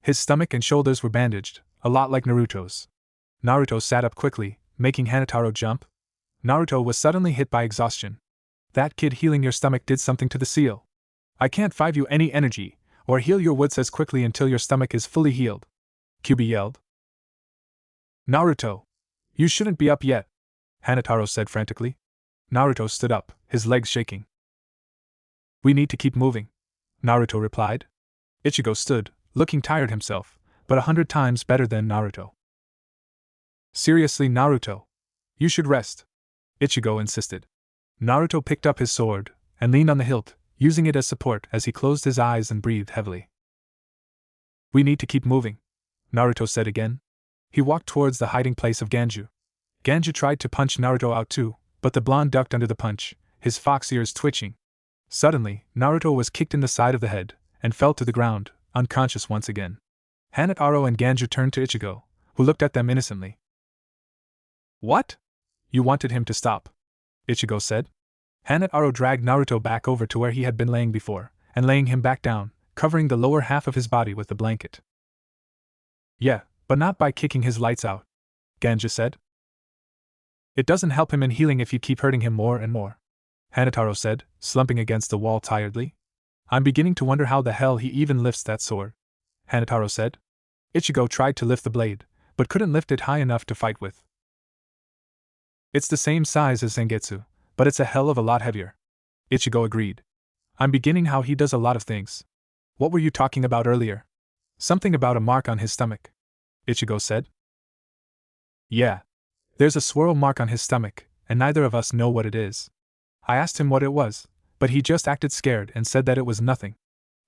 His stomach and shoulders were bandaged, a lot like Naruto's. Naruto sat up quickly, making Hanataro jump. Naruto was suddenly hit by exhaustion. That kid healing your stomach did something to the seal. I can't five you any energy, or heal your woods as quickly until your stomach is fully healed. Kyuubi yelled. Naruto! You shouldn't be up yet, Hanataro said frantically. Naruto stood up, his legs shaking. We need to keep moving, Naruto replied. Ichigo stood, looking tired himself, but 100 times better than Naruto. Seriously, Naruto. You should rest, Ichigo insisted. Naruto picked up his sword, and leaned on the hilt, using it as support as he closed his eyes and breathed heavily. We need to keep moving, Naruto said again. He walked towards the hiding place of Ganju. Ganju tried to punch Naruto out too, but the blonde ducked under the punch, his fox ears twitching. Suddenly, Naruto was kicked in the side of the head, and fell to the ground, unconscious once again. Hanataro and Ganju turned to Ichigo, who looked at them innocently. What? You wanted him to stop, Ichigo said. Hanataro dragged Naruto back over to where he had been laying before, and laying him back down, covering the lower half of his body with the blanket. Yeah, but not by kicking his lights out, Ganju said. It doesn't help him in healing if you keep hurting him more and more, Hanataro said, slumping against the wall tiredly. I'm beginning to wonder how the hell he even lifts that sword, Hanataro said. Ichigo tried to lift the blade, but couldn't lift it high enough to fight with. It's the same size as Zangetsu, but it's a hell of a lot heavier, Ichigo agreed. I'm beginning how he does a lot of things. What were you talking about earlier? Something about a mark on his stomach, Ichigo said. Yeah. There's a swirl mark on his stomach, and neither of us know what it is. I asked him what it was, but he just acted scared and said that it was nothing.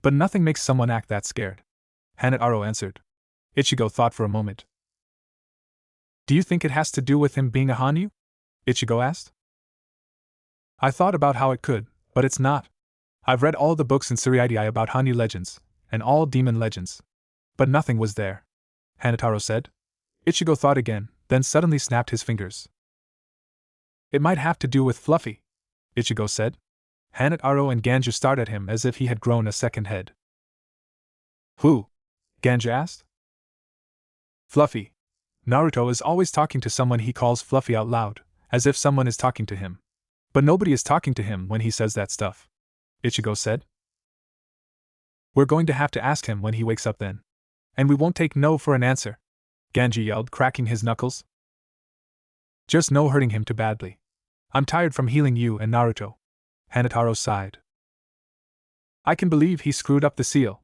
But nothing makes someone act that scared, Hanataro answered. Ichigo thought for a moment. Do you think it has to do with him being a Hanyu? Ichigo asked. I thought about how it could, but it's not. I've read all the books in Tsuruidai about Hanyu legends, and all demon legends. But nothing was there, Hanataro said. Ichigo thought again, then suddenly snapped his fingers. It might have to do with Fluffy, Ichigo said. Hanataro and Ganju stared at him as if he had grown a second head. Who? Ganju asked. Fluffy. Naruto is always talking to someone he calls Fluffy out loud, as if someone is talking to him. But nobody is talking to him when he says that stuff, Ichigo said. We're going to have to ask him when he wakes up then. And we won't take no for an answer, Ganju yelled, cracking his knuckles. Just no hurting him too badly. I'm tired from healing you and Naruto, Hanataro sighed. I can believe he screwed up the seal,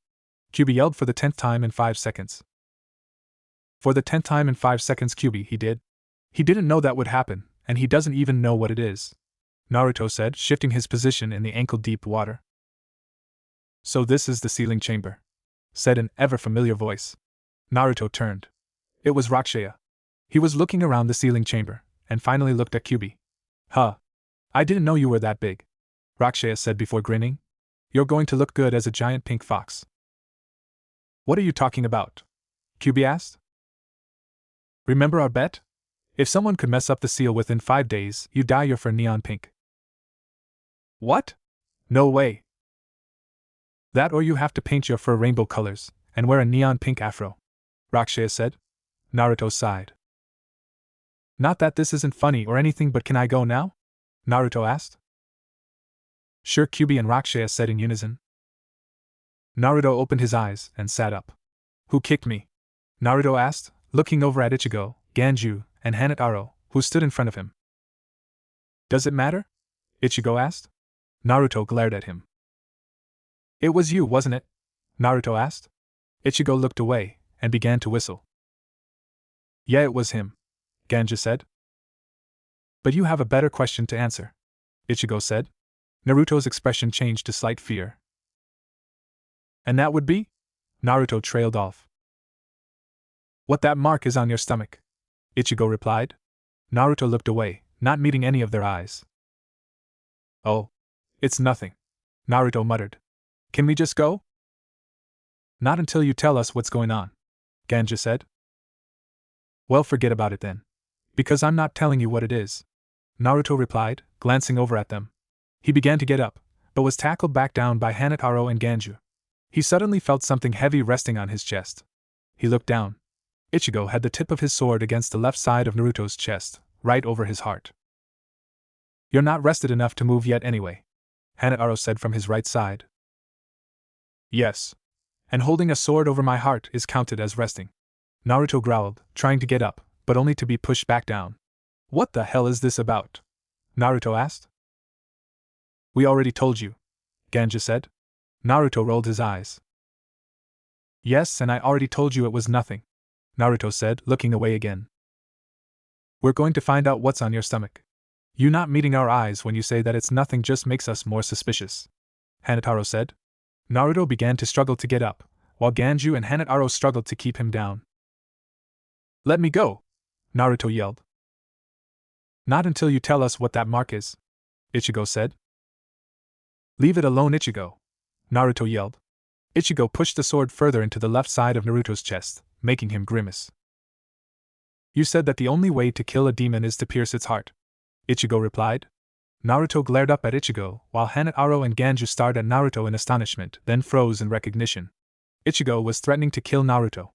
Kyuubi yelled for the 10th time in 5 seconds. For the 10th time in 5 seconds, Kyuubi, he did? He didn't know that would happen, and he doesn't even know what it is, Naruto said, shifting his position in the ankle-deep water. So this is the sealing chamber, said an ever-familiar voice. Naruto turned. It was Rakshaya. He was looking around the sealing chamber, and finally looked at Kyuubi. Huh. I didn't know you were that big, Rakshaya said before grinning. You're going to look good as a giant pink fox. What are you talking about? Kyuubi asked. Remember our bet? If someone could mess up the seal within 5 days, you dye your fur neon pink. What? No way. That or you have to paint your fur rainbow colors, and wear a neon pink afro, Rakshaya said. Naruto sighed. Not that this isn't funny or anything, but can I go now? Naruto asked. Sure, Kyuubi and Rakshaya said in unison. Naruto opened his eyes and sat up. Who kicked me? Naruto asked, looking over at Ichigo, Ganju, and Hanataro, who stood in front of him. Does it matter? Ichigo asked. Naruto glared at him. It was you, wasn't it? Naruto asked. Ichigo looked away and began to whistle. Yeah, it was him, Ganju said. But you have a better question to answer, Ichigo said. Naruto's expression changed to slight fear. And that would be? Naruto trailed off. What that mark is on your stomach, Ichigo replied. Naruto looked away, not meeting any of their eyes. Oh, it's nothing, Naruto muttered. Can we just go? Not until you tell us what's going on, Ganju said. Well, forget about it then. Because I'm not telling you what it is, Naruto replied, glancing over at them. He began to get up, but was tackled back down by Hanataro and Ganju. He suddenly felt something heavy resting on his chest. He looked down. Ichigo had the tip of his sword against the left side of Naruto's chest, right over his heart. You're not rested enough to move yet anyway, Hanataro said from his right side. Yes. And holding a sword over my heart is counted as resting, Naruto growled, trying to get up, but only to be pushed back down. What the hell is this about? Naruto asked. We already told you, Ganju said. Naruto rolled his eyes. Yes, and I already told you it was nothing, Naruto said, looking away again. We're going to find out what's on your stomach. You not meeting our eyes when you say that it's nothing just makes us more suspicious, Hanataro said. Naruto began to struggle to get up, while Ganju and Hanataro struggled to keep him down. Let me go, Naruto yelled. Not until you tell us what that mark is, Ichigo said. Leave it alone, Ichigo, Naruto yelled. Ichigo pushed the sword further into the left side of Naruto's chest, making him grimace. You said that the only way to kill a demon is to pierce its heart, Ichigo replied. Naruto glared up at Ichigo, while Hanataro and Ganju stared at Naruto in astonishment, then froze in recognition. Ichigo was threatening to kill Naruto.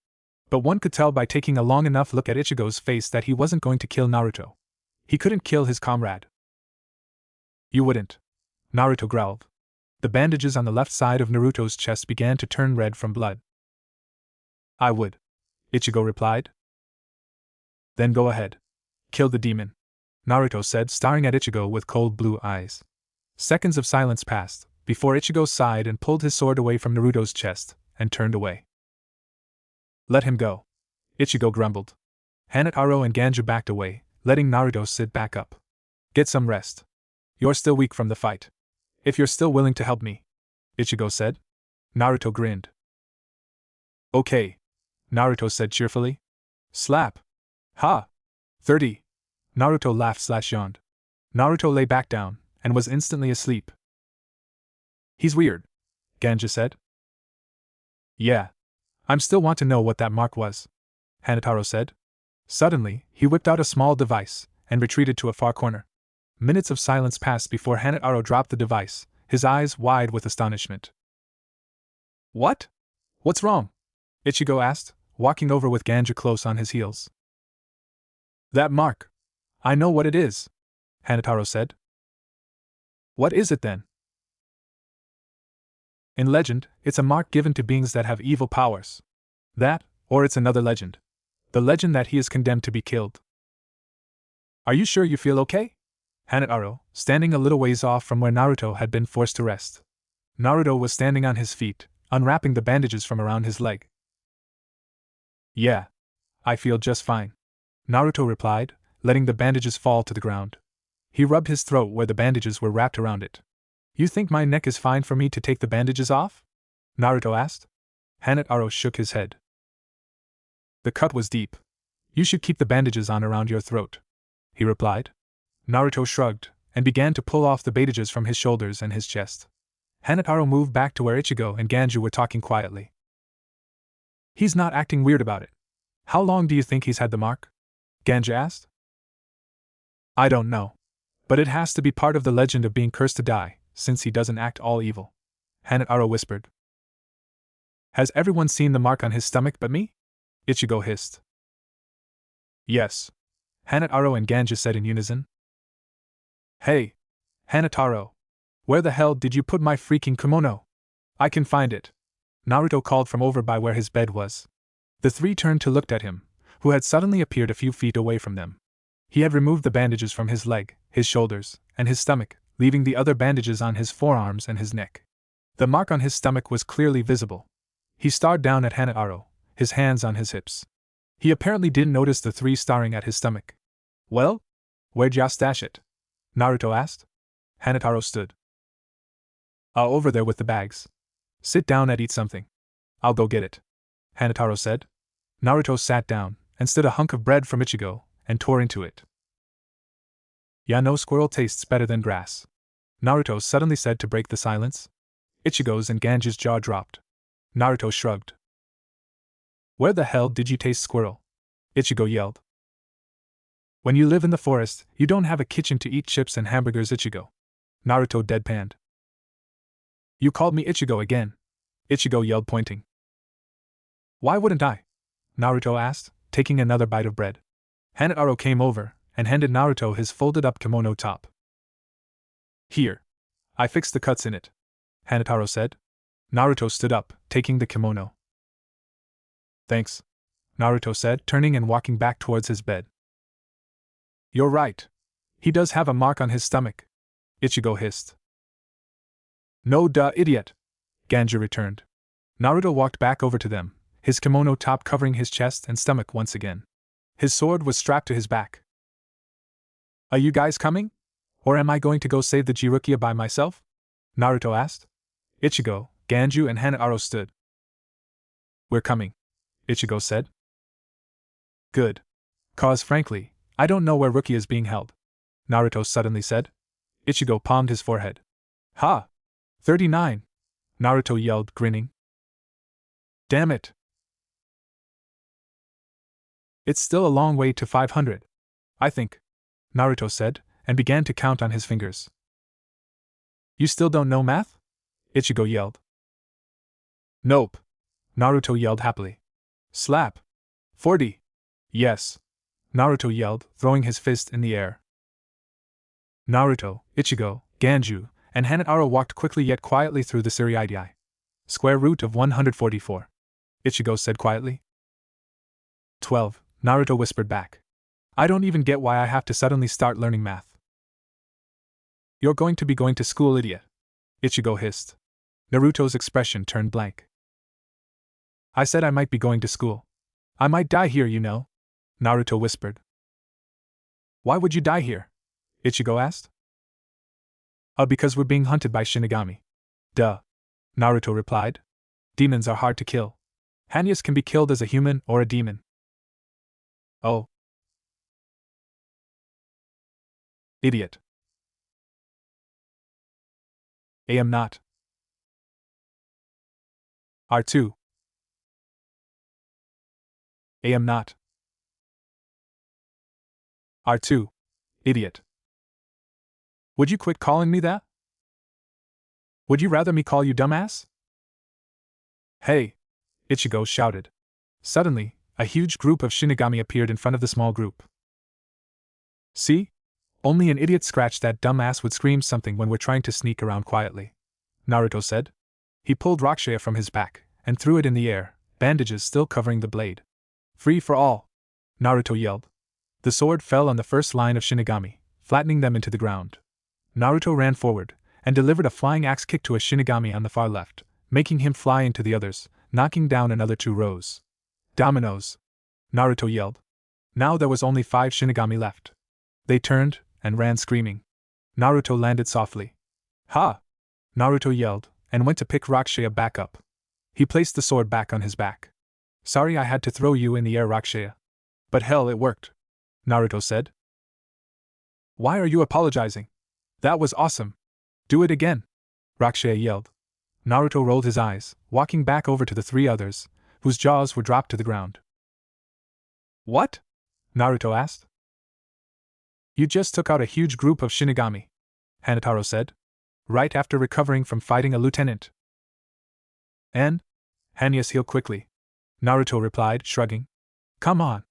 But one could tell by taking a long enough look at Ichigo's face that he wasn't going to kill Naruto. He couldn't kill his comrade. You wouldn't, Naruto growled. The bandages on the left side of Naruto's chest began to turn red from blood. I would, Ichigo replied. Then go ahead. Kill the demon, Naruto said, staring at Ichigo with cold blue eyes. Seconds of silence passed, before Ichigo sighed and pulled his sword away from Naruto's chest, and turned away. Let him go, Ichigo grumbled. Hanataro and Ganju backed away, letting Naruto sit back up. Get some rest. You're still weak from the fight. If you're still willing to help me, Ichigo said. Naruto grinned. Okay, Naruto said cheerfully. Slap. Ha! 30. Naruto laughed/yawned. Naruto lay back down, and was instantly asleep. He's weird, Ganju said. Yeah. I'm still want to know what that mark was, Hanataro said. Suddenly, he whipped out a small device, and retreated to a far corner. Minutes of silence passed before Hanataro dropped the device, his eyes wide with astonishment. What? What's wrong? Ichigo asked, walking over with Ganju close on his heels. That mark. I know what it is, Hanataro said. What is it then? In legend, it's a mark given to beings that have evil powers. That, or it's another legend. The legend that he is condemned to be killed. Are you sure you feel okay? Hanataro, standing a little ways off from where Naruto had been forced to rest. Naruto was standing on his feet, unwrapping the bandages from around his leg. Yeah. I feel just fine, Naruto replied, letting the bandages fall to the ground. He rubbed his throat where the bandages were wrapped around it. You think my neck is fine for me to take the bandages off? Naruto asked. Hanataro shook his head. The cut was deep. You should keep the bandages on around your throat, he replied. Naruto shrugged, and began to pull off the bandages from his shoulders and his chest. Hanataro moved back to where Ichigo and Ganju were talking quietly. He's not acting weird about it. How long do you think he's had the mark? Ganju asked. I don't know. But it has to be part of the legend of being cursed to die, since he doesn't act all evil, Hanataro whispered. Has everyone seen the mark on his stomach but me? Ichigo hissed. Yes. Hanataro and Ganju said in unison. Hey! Hanataro! Where the hell did you put my freaking kimono? I can find it. Naruto called from over by where his bed was. The three turned to look at him, who had suddenly appeared a few feet away from them. He had removed the bandages from his leg, his shoulders, and his stomach, leaving the other bandages on his forearms and his neck. The mark on his stomach was clearly visible. He stared down at Hanataro, his hands on his hips. He apparently didn't notice the three staring at his stomach. Well? Where'd ya stash it? Naruto asked. Hanataro stood. Over there with the bags. Sit down and eat something. I'll go get it. Hanataro said. Naruto sat down and stood a hunk of bread from Ichigo and tore into it. Ya know squirrel tastes better than grass. Naruto suddenly said to break the silence. Ichigo's and Ganju's jaw dropped. Naruto shrugged. Where the hell did you taste squirrel? Ichigo yelled. When you live in the forest, you don't have a kitchen to eat chips and hamburgers, Ichigo. Naruto deadpanned. You called me Ichigo again. Ichigo yelled, pointing. Why wouldn't I? Naruto asked, taking another bite of bread. Hanataro came over and handed Naruto his folded-up kimono top. Here. I fixed the cuts in it, Hanataro said. Naruto stood up, taking the kimono. Thanks, Naruto said, turning and walking back towards his bed. You're right. He does have a mark on his stomach, Ichigo hissed. No duh, idiot, Ganju returned. Naruto walked back over to them, his kimono top covering his chest and stomach once again. His sword was strapped to his back. Are you guys coming? Or am I going to go save the Jirukia by myself? Naruto asked. Ichigo, Ganju and Hanataro stood. We're coming, Ichigo said. Good. Cause frankly, I don't know where Rukia is being held, Naruto suddenly said. Ichigo palmed his forehead. Ha! 39! Naruto yelled, grinning. Damn it! It's still a long way to 500, I think, Naruto said, and began to count on his fingers. You still don't know math? Ichigo yelled. Nope, Naruto yelled happily. Slap! 40! Yes, Naruto yelled, throwing his fist in the air. Naruto, Ichigo, Ganju, and Hanataro walked quickly yet quietly through the Siriidii. Square root of 144. Ichigo said quietly. 12, Naruto whispered back. I don't even get why I have to suddenly start learning math. You're going to be going to school, idiot, Ichigo hissed. Naruto's expression turned blank. I said I might be going to school. I might die here, you know, Naruto whispered. Why would you die here? Ichigo asked. Because we're being hunted by Shinigami. Duh, Naruto replied. Demons are hard to kill. Hanyas can be killed as a human or a demon. Oh. Idiot. I am not. R2. I am not. R2. Idiot. Would you quit calling me that? Would you rather me call you dumbass? Hey! Ichigo shouted. Suddenly, a huge group of Shinigami appeared in front of the small group. See? Only an idiot scratch that dumbass would scream something when we're trying to sneak around quietly, Naruto said. He pulled Rakushea from his back and threw it in the air, bandages still covering the blade. Free for all! Naruto yelled. The sword fell on the first line of Shinigami, flattening them into the ground. Naruto ran forward and delivered a flying axe kick to a Shinigami on the far left, making him fly into the others, knocking down another 2 rows. Dominoes! Naruto yelled. Now there was only 5 Shinigami left. They turned and ran screaming. Naruto landed softly. Ha! Naruto yelled and went to pick Rakushea back up. He placed the sword back on his back. Sorry I had to throw you in the air, Rakushea. But hell, it worked, Naruto said. Why are you apologizing? That was awesome. Do it again, Rakushea yelled. Naruto rolled his eyes, walking back over to the 3 others, whose jaws were dropped to the ground. What? Naruto asked. You just took out a huge group of Shinigami, Hanataro said, right after recovering from fighting a lieutenant. And? Hanya's heal quickly. Naruto replied, shrugging. Come on,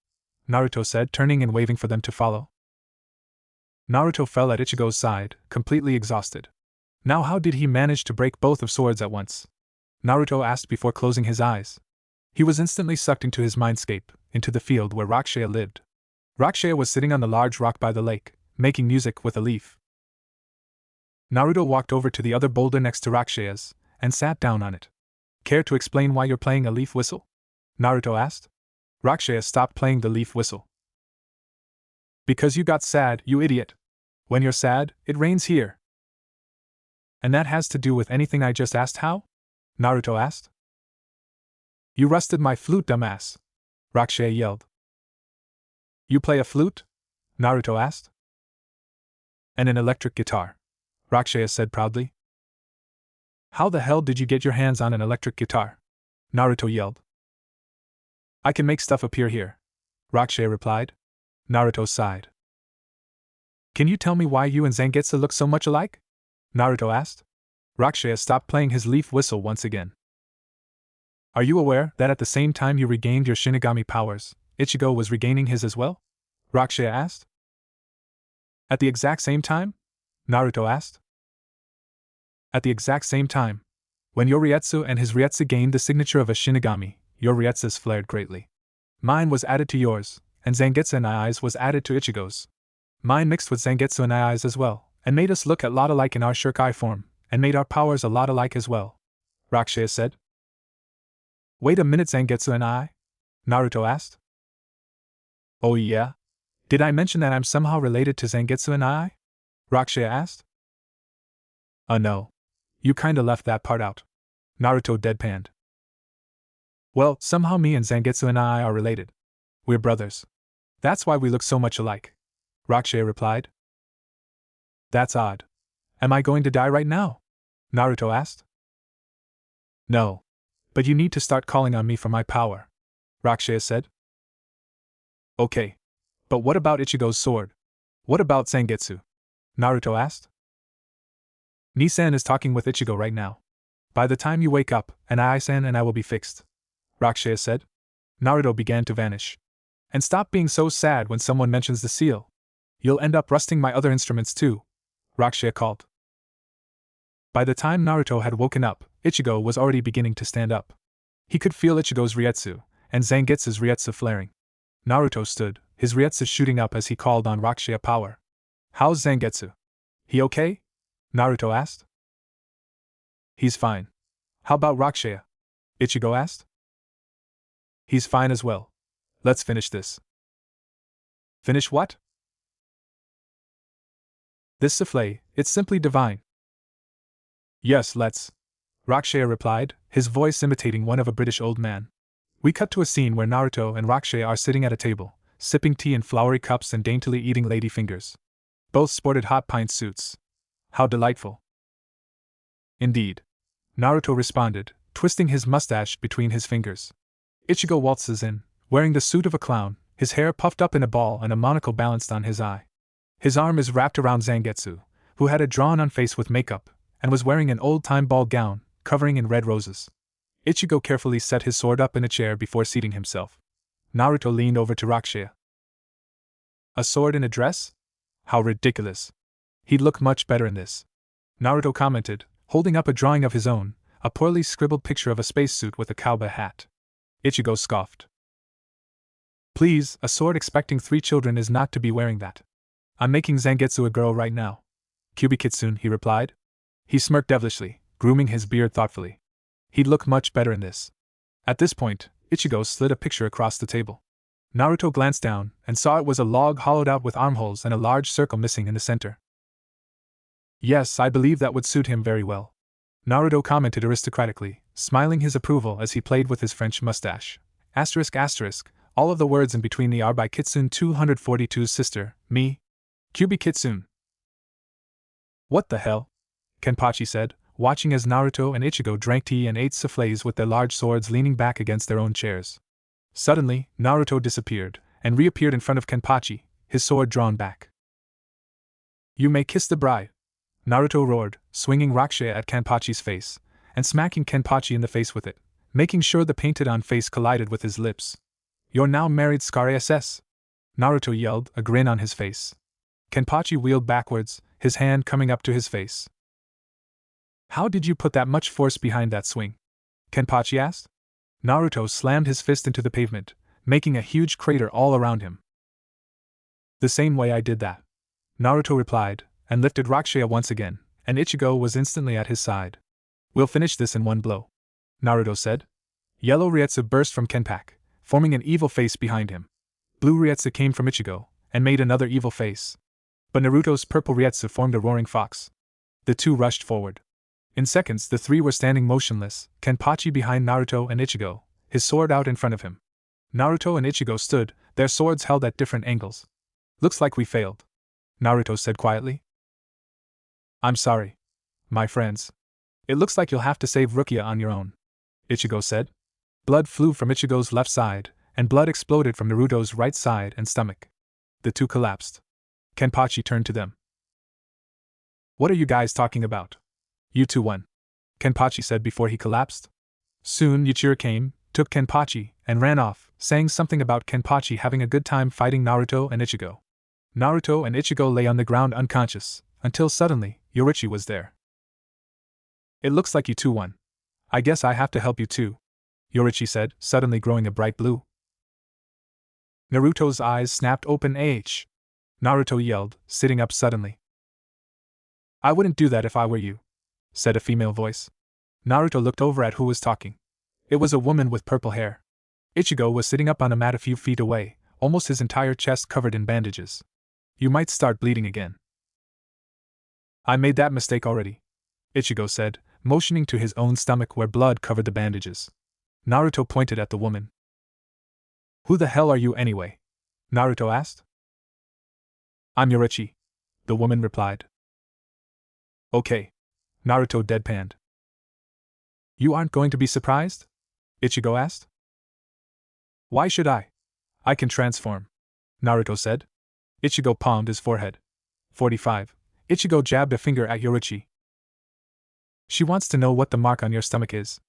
Naruto said, turning and waving for them to follow. Naruto fell at Ichigo's side, completely exhausted. Now how did he manage to break both of swords at once? Naruto asked before closing his eyes. He was instantly sucked into his mindscape, into the field where Rakshaya lived. Rakshaya was sitting on the large rock by the lake, making music with a leaf. Naruto walked over to the other boulder next to Rakshaya's, and sat down on it. Care to explain why you're playing a leaf whistle? Naruto asked. Rakshaya stopped playing the leaf whistle. Because you got sad, you idiot. When you're sad, it rains here. And that has to do with anything I just asked how? Naruto asked. You rusted my flute, dumbass, Rakshaya yelled. You play a flute? Naruto asked. And an electric guitar, Rakshaya said proudly. How the hell did you get your hands on an electric guitar? Naruto yelled. I can make stuff appear here, Rakshaya replied. Naruto sighed. Can you tell me why you and Zangetsu look so much alike? Naruto asked. Rakshaya stopped playing his leaf whistle once again. Are you aware that at the same time you regained your Shinigami powers, Ichigo was regaining his as well? Rakshaya asked. At the exact same time? Naruto asked. At the exact same time. When your Ryetsu and his Ryetsu gained the signature of a Shinigami, your Ryetsu's flared greatly. Mine was added to yours, and Zangetsu and Ai's was added to Ichigo's. Mine mixed with Zangetsu and Ai's as well, and made us look a lot alike in our Shirkai form, and made our powers a lot alike as well, Rakshaya said. Wait a minute, Zangetsu and I? Naruto asked. Oh yeah? Did I mention that I'm somehow related to Zangetsu and I? Rakshaya asked. No. You kinda left that part out. Naruto deadpanned. Well, somehow me and Zangetsu and I are related. We're brothers. That's why we look so much alike, Rakshaya replied. That's odd. Am I going to die right now? Naruto asked. No. But you need to start calling on me for my power, Rakshaya said. Okay. But what about Ichigo's sword? What about Zangetsu? Naruto asked. Nisan is talking with Ichigo right now. By the time you wake up, Ai-san and I will be fixed, Rakshaya said. Naruto began to vanish. And stop being so sad when someone mentions the seal. You'll end up rusting my other instruments too, Rakshaya called. By the time Naruto had woken up, Ichigo was already beginning to stand up. He could feel Ichigo's Ryetsu, and Zangetsu's Ryetsu flaring. Naruto stood, his Ryetsu shooting up as he called on Rakshaya power. How's Zangetsu? He okay? Naruto asked. He's fine. How about Rakshaya? Ichigo asked. He's fine as well. Let's finish this. Finish what? This souffle, it's simply divine. Yes, let's. Rakshaya replied, his voice imitating one of a British old man. We cut to a scene where Naruto and Rakshaya are sitting at a table, sipping tea in flowery cups and daintily eating lady fingers. Both sported hot pint suits. How delightful. Indeed. Naruto responded, twisting his mustache between his fingers. Ichigo waltzes in, wearing the suit of a clown, his hair puffed up in a ball and a monocle balanced on his eye. His arm is wrapped around Zangetsu, who had a drawn-on face with makeup, and was wearing an old-time ball gown, covering in red roses. Ichigo carefully set his sword up in a chair before seating himself. Naruto leaned over to Rakshaya. A sword in a dress? How ridiculous. He'd look much better in this. Naruto commented, holding up a drawing of his own, a poorly scribbled picture of a spacesuit with a cowboy hat. Ichigo scoffed. Please, a sword expecting 3 children is not to be wearing that. I'm making Zangetsu a girl right now. Kyubi-kitsune, he replied. He smirked devilishly, grooming his beard thoughtfully. He'd look much better in this. At this point, Ichigo slid a picture across the table. Naruto glanced down and saw it was a log hollowed out with armholes and a large circle missing in the center. Yes, I believe that would suit him very well. Naruto commented aristocratically, smiling his approval as he played with his French mustache. ***, all of the words in between the are by Kitsune 242's sister, me. Kyubi-kitsune. What the hell? Kenpachi said, watching as Naruto and Ichigo drank tea and ate soufflés with their large swords leaning back against their own chairs. Suddenly, Naruto disappeared, and reappeared in front of Kenpachi, his sword drawn back. You may kiss the bride, Naruto roared, swinging Rakshaya at Kenpachi's face, and smacking Kenpachi in the face with it, making sure the painted-on face collided with his lips. "You're now married, Scar SS?" Naruto yelled, a grin on his face. Kenpachi wheeled backwards, his hand coming up to his face. "How did you put that much force behind that swing?" Kenpachi asked. Naruto slammed his fist into the pavement, making a huge crater all around him. "The same way I did that," Naruto replied, and lifted Rakushia once again, and Ichigo was instantly at his side. "We'll finish this in one blow," Naruto said. Yellow Ryetsu burst from Kenpachi, forming an evil face behind him. Blue Ryetsu came from Ichigo, and made another evil face. But Naruto's purple Ryetsu formed a roaring fox. The two rushed forward. In seconds the three were standing motionless, Kenpachi behind Naruto and Ichigo, his sword out in front of him. Naruto and Ichigo stood, their swords held at different angles. "Looks like we failed," Naruto said quietly. "I'm sorry, my friends. It looks like you'll have to save Rukia on your own," Ichigo said. Blood flew from Ichigo's left side, and blood exploded from Naruto's right side and stomach. The two collapsed. Kenpachi turned to them. "What are you guys talking about? You two won," Kenpachi said before he collapsed. Soon Yuichiro came, took Kenpachi, and ran off, saying something about Kenpachi having a good time fighting Naruto and Ichigo. Naruto and Ichigo lay on the ground unconscious, until suddenly, Yorichi was there. "It looks like you two won. I guess I have to help you too," Yorichi said, suddenly growing a bright blue. Naruto's eyes snapped open. Naruto yelled, sitting up suddenly. "I wouldn't do that if I were you," said a female voice. Naruto looked over at who was talking. It was a woman with purple hair. Ichigo was sitting up on a mat a few feet away, almost his entire chest covered in bandages. "You might start bleeding again." "I made that mistake already," Ichigo said, motioning to his own stomach where blood covered the bandages. Naruto pointed at the woman. "Who the hell are you anyway?" Naruto asked. "I'm Yorichi," the woman replied. "Okay," Naruto deadpanned. "You aren't going to be surprised?" Ichigo asked. "Why should I? I can transform," Naruto said. Ichigo palmed his forehead. 45. Ichigo jabbed a finger at Yorichi. "She wants to know what the mark on your stomach is.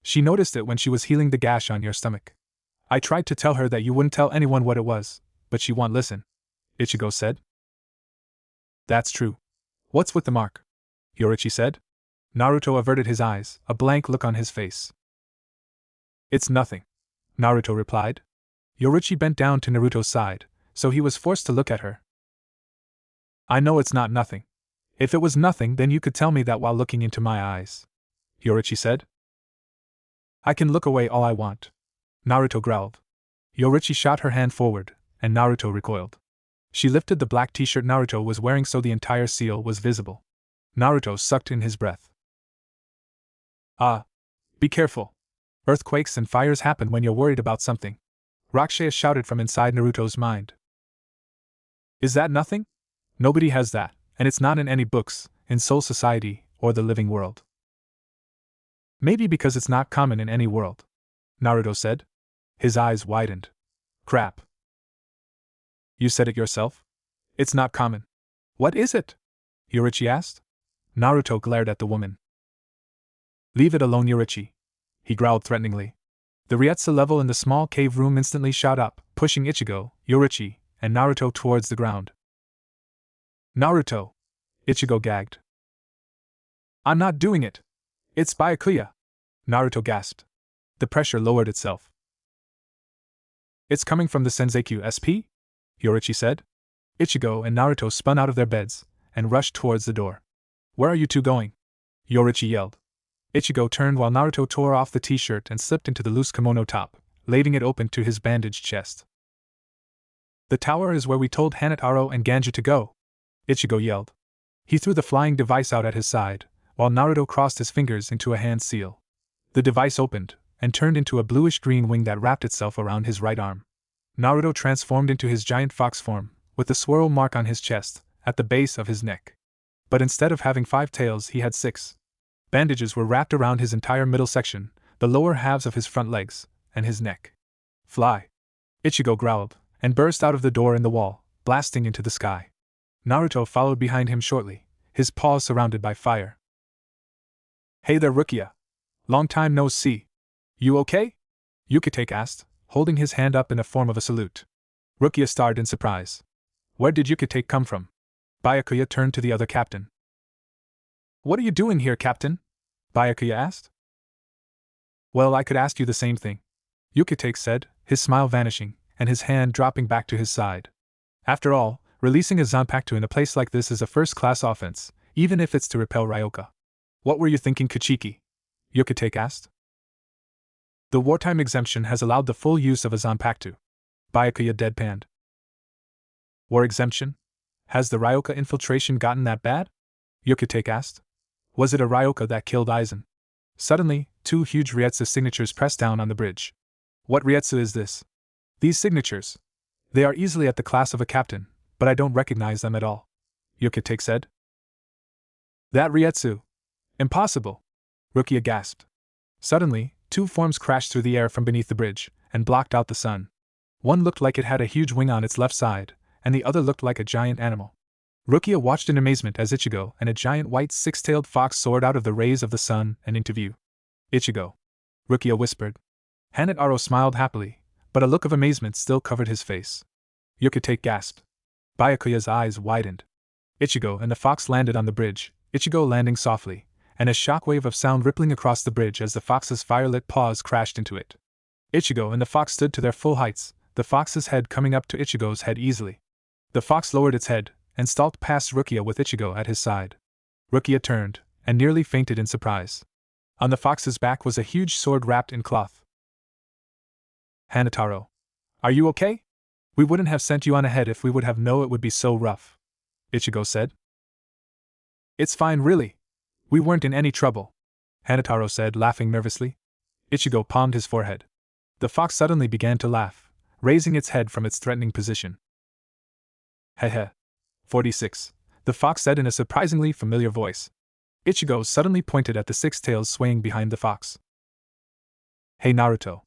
She noticed it when she was healing the gash on your stomach. I tried to tell her that you wouldn't tell anyone what it was, but she won't listen," Ichigo said. "That's true. What's with the mark?" Yorichi said. Naruto averted his eyes, a blank look on his face. "It's nothing," Naruto replied. Yorichi bent down to Naruto's side, so he was forced to look at her. "I know it's not nothing. If it was nothing, then you could tell me that while looking into my eyes," Yorichi said. "I can look away all I want," Naruto growled. Yorichi shot her hand forward, and Naruto recoiled. She lifted the black t-shirt Naruto was wearing so the entire seal was visible. Naruto sucked in his breath. "Ah! Be careful. Earthquakes and fires happen when you're worried about something," Rakushia shouted from inside Naruto's mind. "Is that nothing? Nobody has that, and it's not in any books, in Soul Society, or the living world." "Maybe because it's not common in any world," Naruto said. His eyes widened. "Crap. You said it yourself? It's not common. What is it?" Yorichi asked. Naruto glared at the woman. "Leave it alone, Yorichi," he growled threateningly. The Ryetsu level in the small cave room instantly shot up, pushing Ichigo, Yorichi, and Naruto towards the ground. "Naruto!" Ichigo gagged. "I'm not doing it! It's Byakuya!" Naruto gasped. The pressure lowered itself. "It's coming from the Senzeiku SP?" Yorichi said. Ichigo and Naruto spun out of their beds and rushed towards the door. "Where are you two going?" Yorichi yelled. Ichigo turned while Naruto tore off the t-shirt and slipped into the loose kimono top, leaving it open to his bandaged chest. "The tower is where we told Hanataro and Ganju to go," Ichigo yelled. He threw the flying device out at his side, while Naruto crossed his fingers into a hand seal. The device opened, and turned into a bluish-green wing that wrapped itself around his right arm. Naruto transformed into his giant fox form, with the swirl mark on his chest, at the base of his neck. But instead of having 5 tails, he had 6. Bandages were wrapped around his entire middle section, the lower halves of his front legs, and his neck. "Fly!" Ichigo growled, and burst out of the door in the wall, blasting into the sky. Naruto followed behind him shortly, his paws surrounded by fire. "Hey there, Rukia! Long time no see!" You okay? Yukitake asked, holding his hand up in the form of a salute. Rukia stared in surprise. Where did Yukitake come from? Byakuya turned to the other captain. What are you doing here, Captain? Byakuya asked. Well, I could ask you the same thing, Yukitake said, his smile vanishing, and his hand dropping back to his side. After all, releasing a Zanpakuto in a place like this is a first-class offense, even if it's to repel Ryoka. What were you thinking, Kuchiki? Yukitake asked. The wartime exemption has allowed the full use of a Zanpakuto. Byakuya deadpanned. War exemption? Has the Ryoka infiltration gotten that bad? Yukitake asked. Was it a Ryoka that killed Aizen? Suddenly, 2 huge Ryetsu signatures pressed down on the bridge. What Ryetsu is this? These signatures. They are easily at the class of a captain, but I don't recognize them at all, Yukitake said. That Ryetsu? Impossible! Rukia gasped. Suddenly, 2 forms crashed through the air from beneath the bridge, and blocked out the sun. One looked like it had a huge wing on its left side, and the other looked like a giant animal. Rukia watched in amazement as Ichigo and a giant white 6-tailed fox soared out of the rays of the sun and into view. Ichigo, Rukia whispered. Hanataro smiled happily, but a look of amazement still covered his face. Yukitake gasped. Byakuya's eyes widened. Ichigo and the fox landed on the bridge, Ichigo landing softly, and a shockwave of sound rippling across the bridge as the fox's firelit paws crashed into it. Ichigo and the fox stood to their full heights, the fox's head coming up to Ichigo's head easily. The fox lowered its head, and stalked past Rukia with Ichigo at his side. Rukia turned, and nearly fainted in surprise. On the fox's back was a huge sword wrapped in cloth. Hanataro. Are you okay? We wouldn't have sent you on ahead if we would have known it would be so rough, Ichigo said. It's fine, really. We weren't in any trouble, Hanataro said, laughing nervously. Ichigo palmed his forehead. The fox suddenly began to laugh, raising its head from its threatening position. Hehe. 46. The fox said in a surprisingly familiar voice. Ichigo suddenly pointed at the 6 tails swaying behind the fox. Hey Naruto.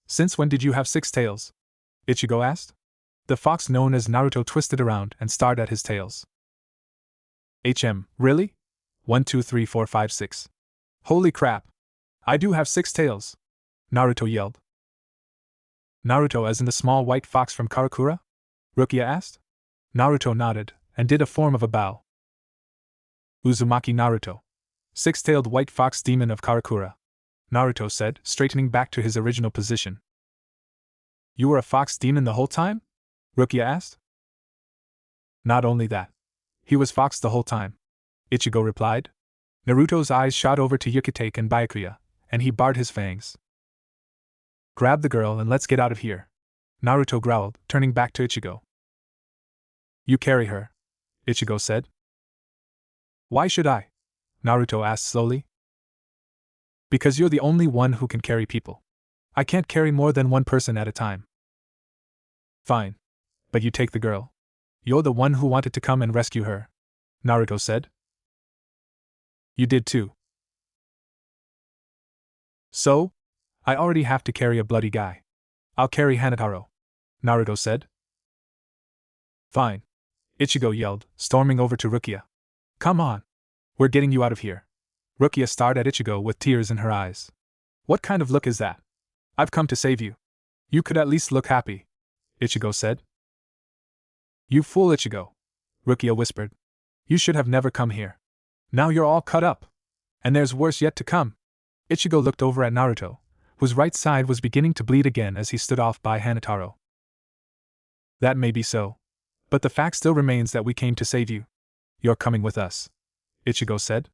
Since when did you have 6 tails? Ichigo asked. The fox known as Naruto twisted around and stared at his tails. Really? 1 2 3 4 5 6. Holy crap! I do have 6 tails! Naruto yelled. Naruto as in the small white fox from Karakura? Rukia asked. Naruto nodded, and did a form of a bow. Uzumaki Naruto. 6-tailed white fox demon of Karakura, Naruto said, straightening back to his original position. You were a fox demon the whole time? Rukia asked. Not only that. He was fox the whole time, Ichigo replied. Naruto's eyes shot over to Yukitake and Byakuya, and he bared his fangs. Grab the girl and let's get out of here, Naruto growled, turning back to Ichigo. You carry her, Ichigo said. Why should I? Naruto asked slowly. Because you're the only one who can carry people. I can't carry more than one person at a time. Fine. But you take the girl. You're the one who wanted to come and rescue her, Naruto said. You did too. So? I already have to carry a bloody guy. I'll carry Hanataro, Naruto said. Fine. Ichigo yelled, storming over to Rukia. Come on. We're getting you out of here. Rukia stared at Ichigo with tears in her eyes. What kind of look is that? I've come to save you. You could at least look happy, Ichigo said. You fool, Ichigo, Rukia whispered. You should have never come here. Now you're all cut up. And there's worse yet to come. Ichigo looked over at Naruto, whose right side was beginning to bleed again as he stood off by Hanataro. That may be so. But the fact still remains that we came to save you. You're coming with us, Ichigo said.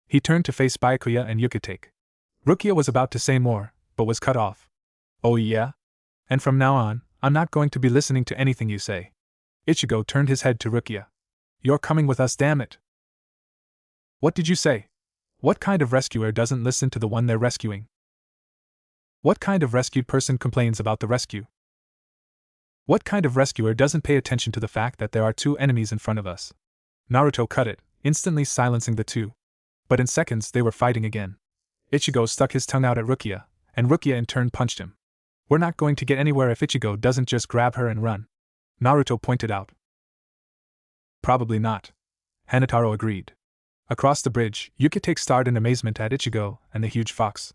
He turned to face Byakuya and Yukitake. Rukia was about to say more, but was cut off. Oh yeah? And from now on, I'm not going to be listening to anything you say. Ichigo turned his head to Rukia. You're coming with us, damn it. What did you say? What kind of rescuer doesn't listen to the one they're rescuing? What kind of rescued person complains about the rescue? What kind of rescuer doesn't pay attention to the fact that there are 2 enemies in front of us? Naruto cut it, instantly silencing the 2. But in seconds they were fighting again. Ichigo stuck his tongue out at Rukia, and Rukia in turn punched him. We're not going to get anywhere if Ichigo doesn't just grab her and run, Naruto pointed out. Probably not, Hanataro agreed. Across the bridge, Yukitake stared in amazement at Ichigo and the huge fox.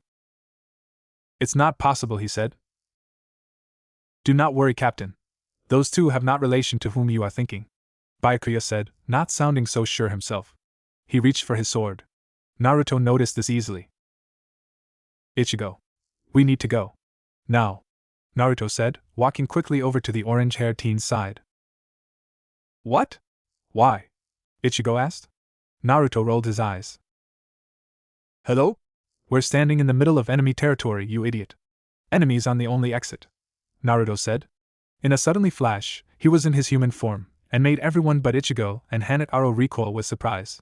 It's not possible, he said. Do not worry, Captain. Those two have not relation to whom you are thinking, Byakuya said, not sounding so sure himself. He reached for his sword. Naruto noticed this easily. Ichigo. We need to go. Now, Naruto said, walking quickly over to the orange-haired teen's side. What? Why? Ichigo asked. Naruto rolled his eyes. Hello? We're standing in the middle of enemy territory, you idiot. Enemies on the only exit, Naruto said. In a suddenly flash, he was in his human form, and made everyone but Ichigo and Hanetaro recoil with surprise.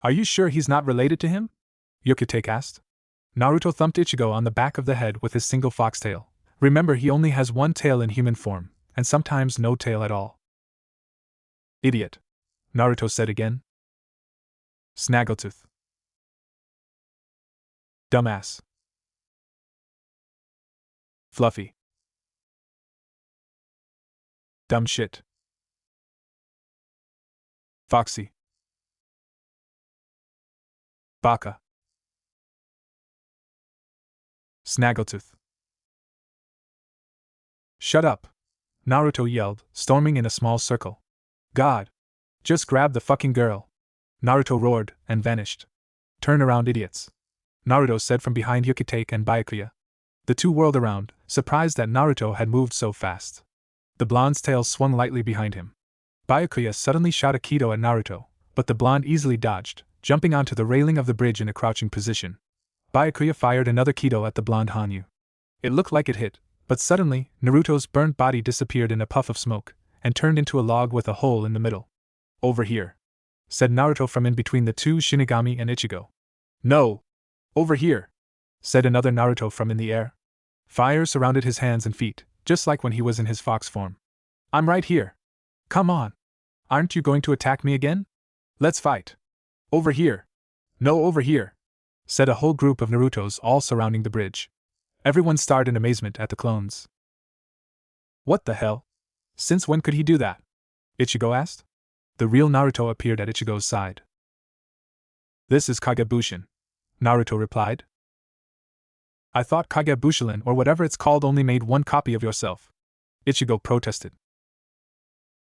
Are you sure he's not related to him? Yukitake asked. Naruto thumped Ichigo on the back of the head with his single foxtail. Remember, he only has one tail in human form, and sometimes no tail at all. Idiot, Naruto said again. Snaggletooth. Dumbass. Fluffy. Dumb shit. Foxy. Baka. Snaggletooth. Shut up, Naruto yelled, storming in a small circle. God! Just grab the fucking girl! Naruto roared and vanished. Turn around, idiots, Naruto said from behind Yukitake and Byakuya. The two whirled around, surprised that Naruto had moved so fast. The blonde's tail swung lightly behind him. Byakuya suddenly shot a Kido at Naruto, but the blonde easily dodged, jumping onto the railing of the bridge in a crouching position. Byakuya fired another Kido at the blonde Hanyu. It looked like it hit, but suddenly, Naruto's burnt body disappeared in a puff of smoke, and turned into a log with a hole in the middle. Over here, said Naruto from in between the two Shinigami and Ichigo. No! Over here, said another Naruto from in the air. Fire surrounded his hands and feet, just like when he was in his fox form. I'm right here. Come on. Aren't you going to attack me again? Let's fight. Over here. No, over here, said a whole group of Narutos all surrounding the bridge. Everyone stared in amazement at the clones. What the hell? Since when could he do that? Ichigo asked. The real Naruto appeared at Ichigo's side. This is Kagebushin, Naruto replied. I thought Kagebushin or whatever it's called only made one copy of yourself, Ichigo protested.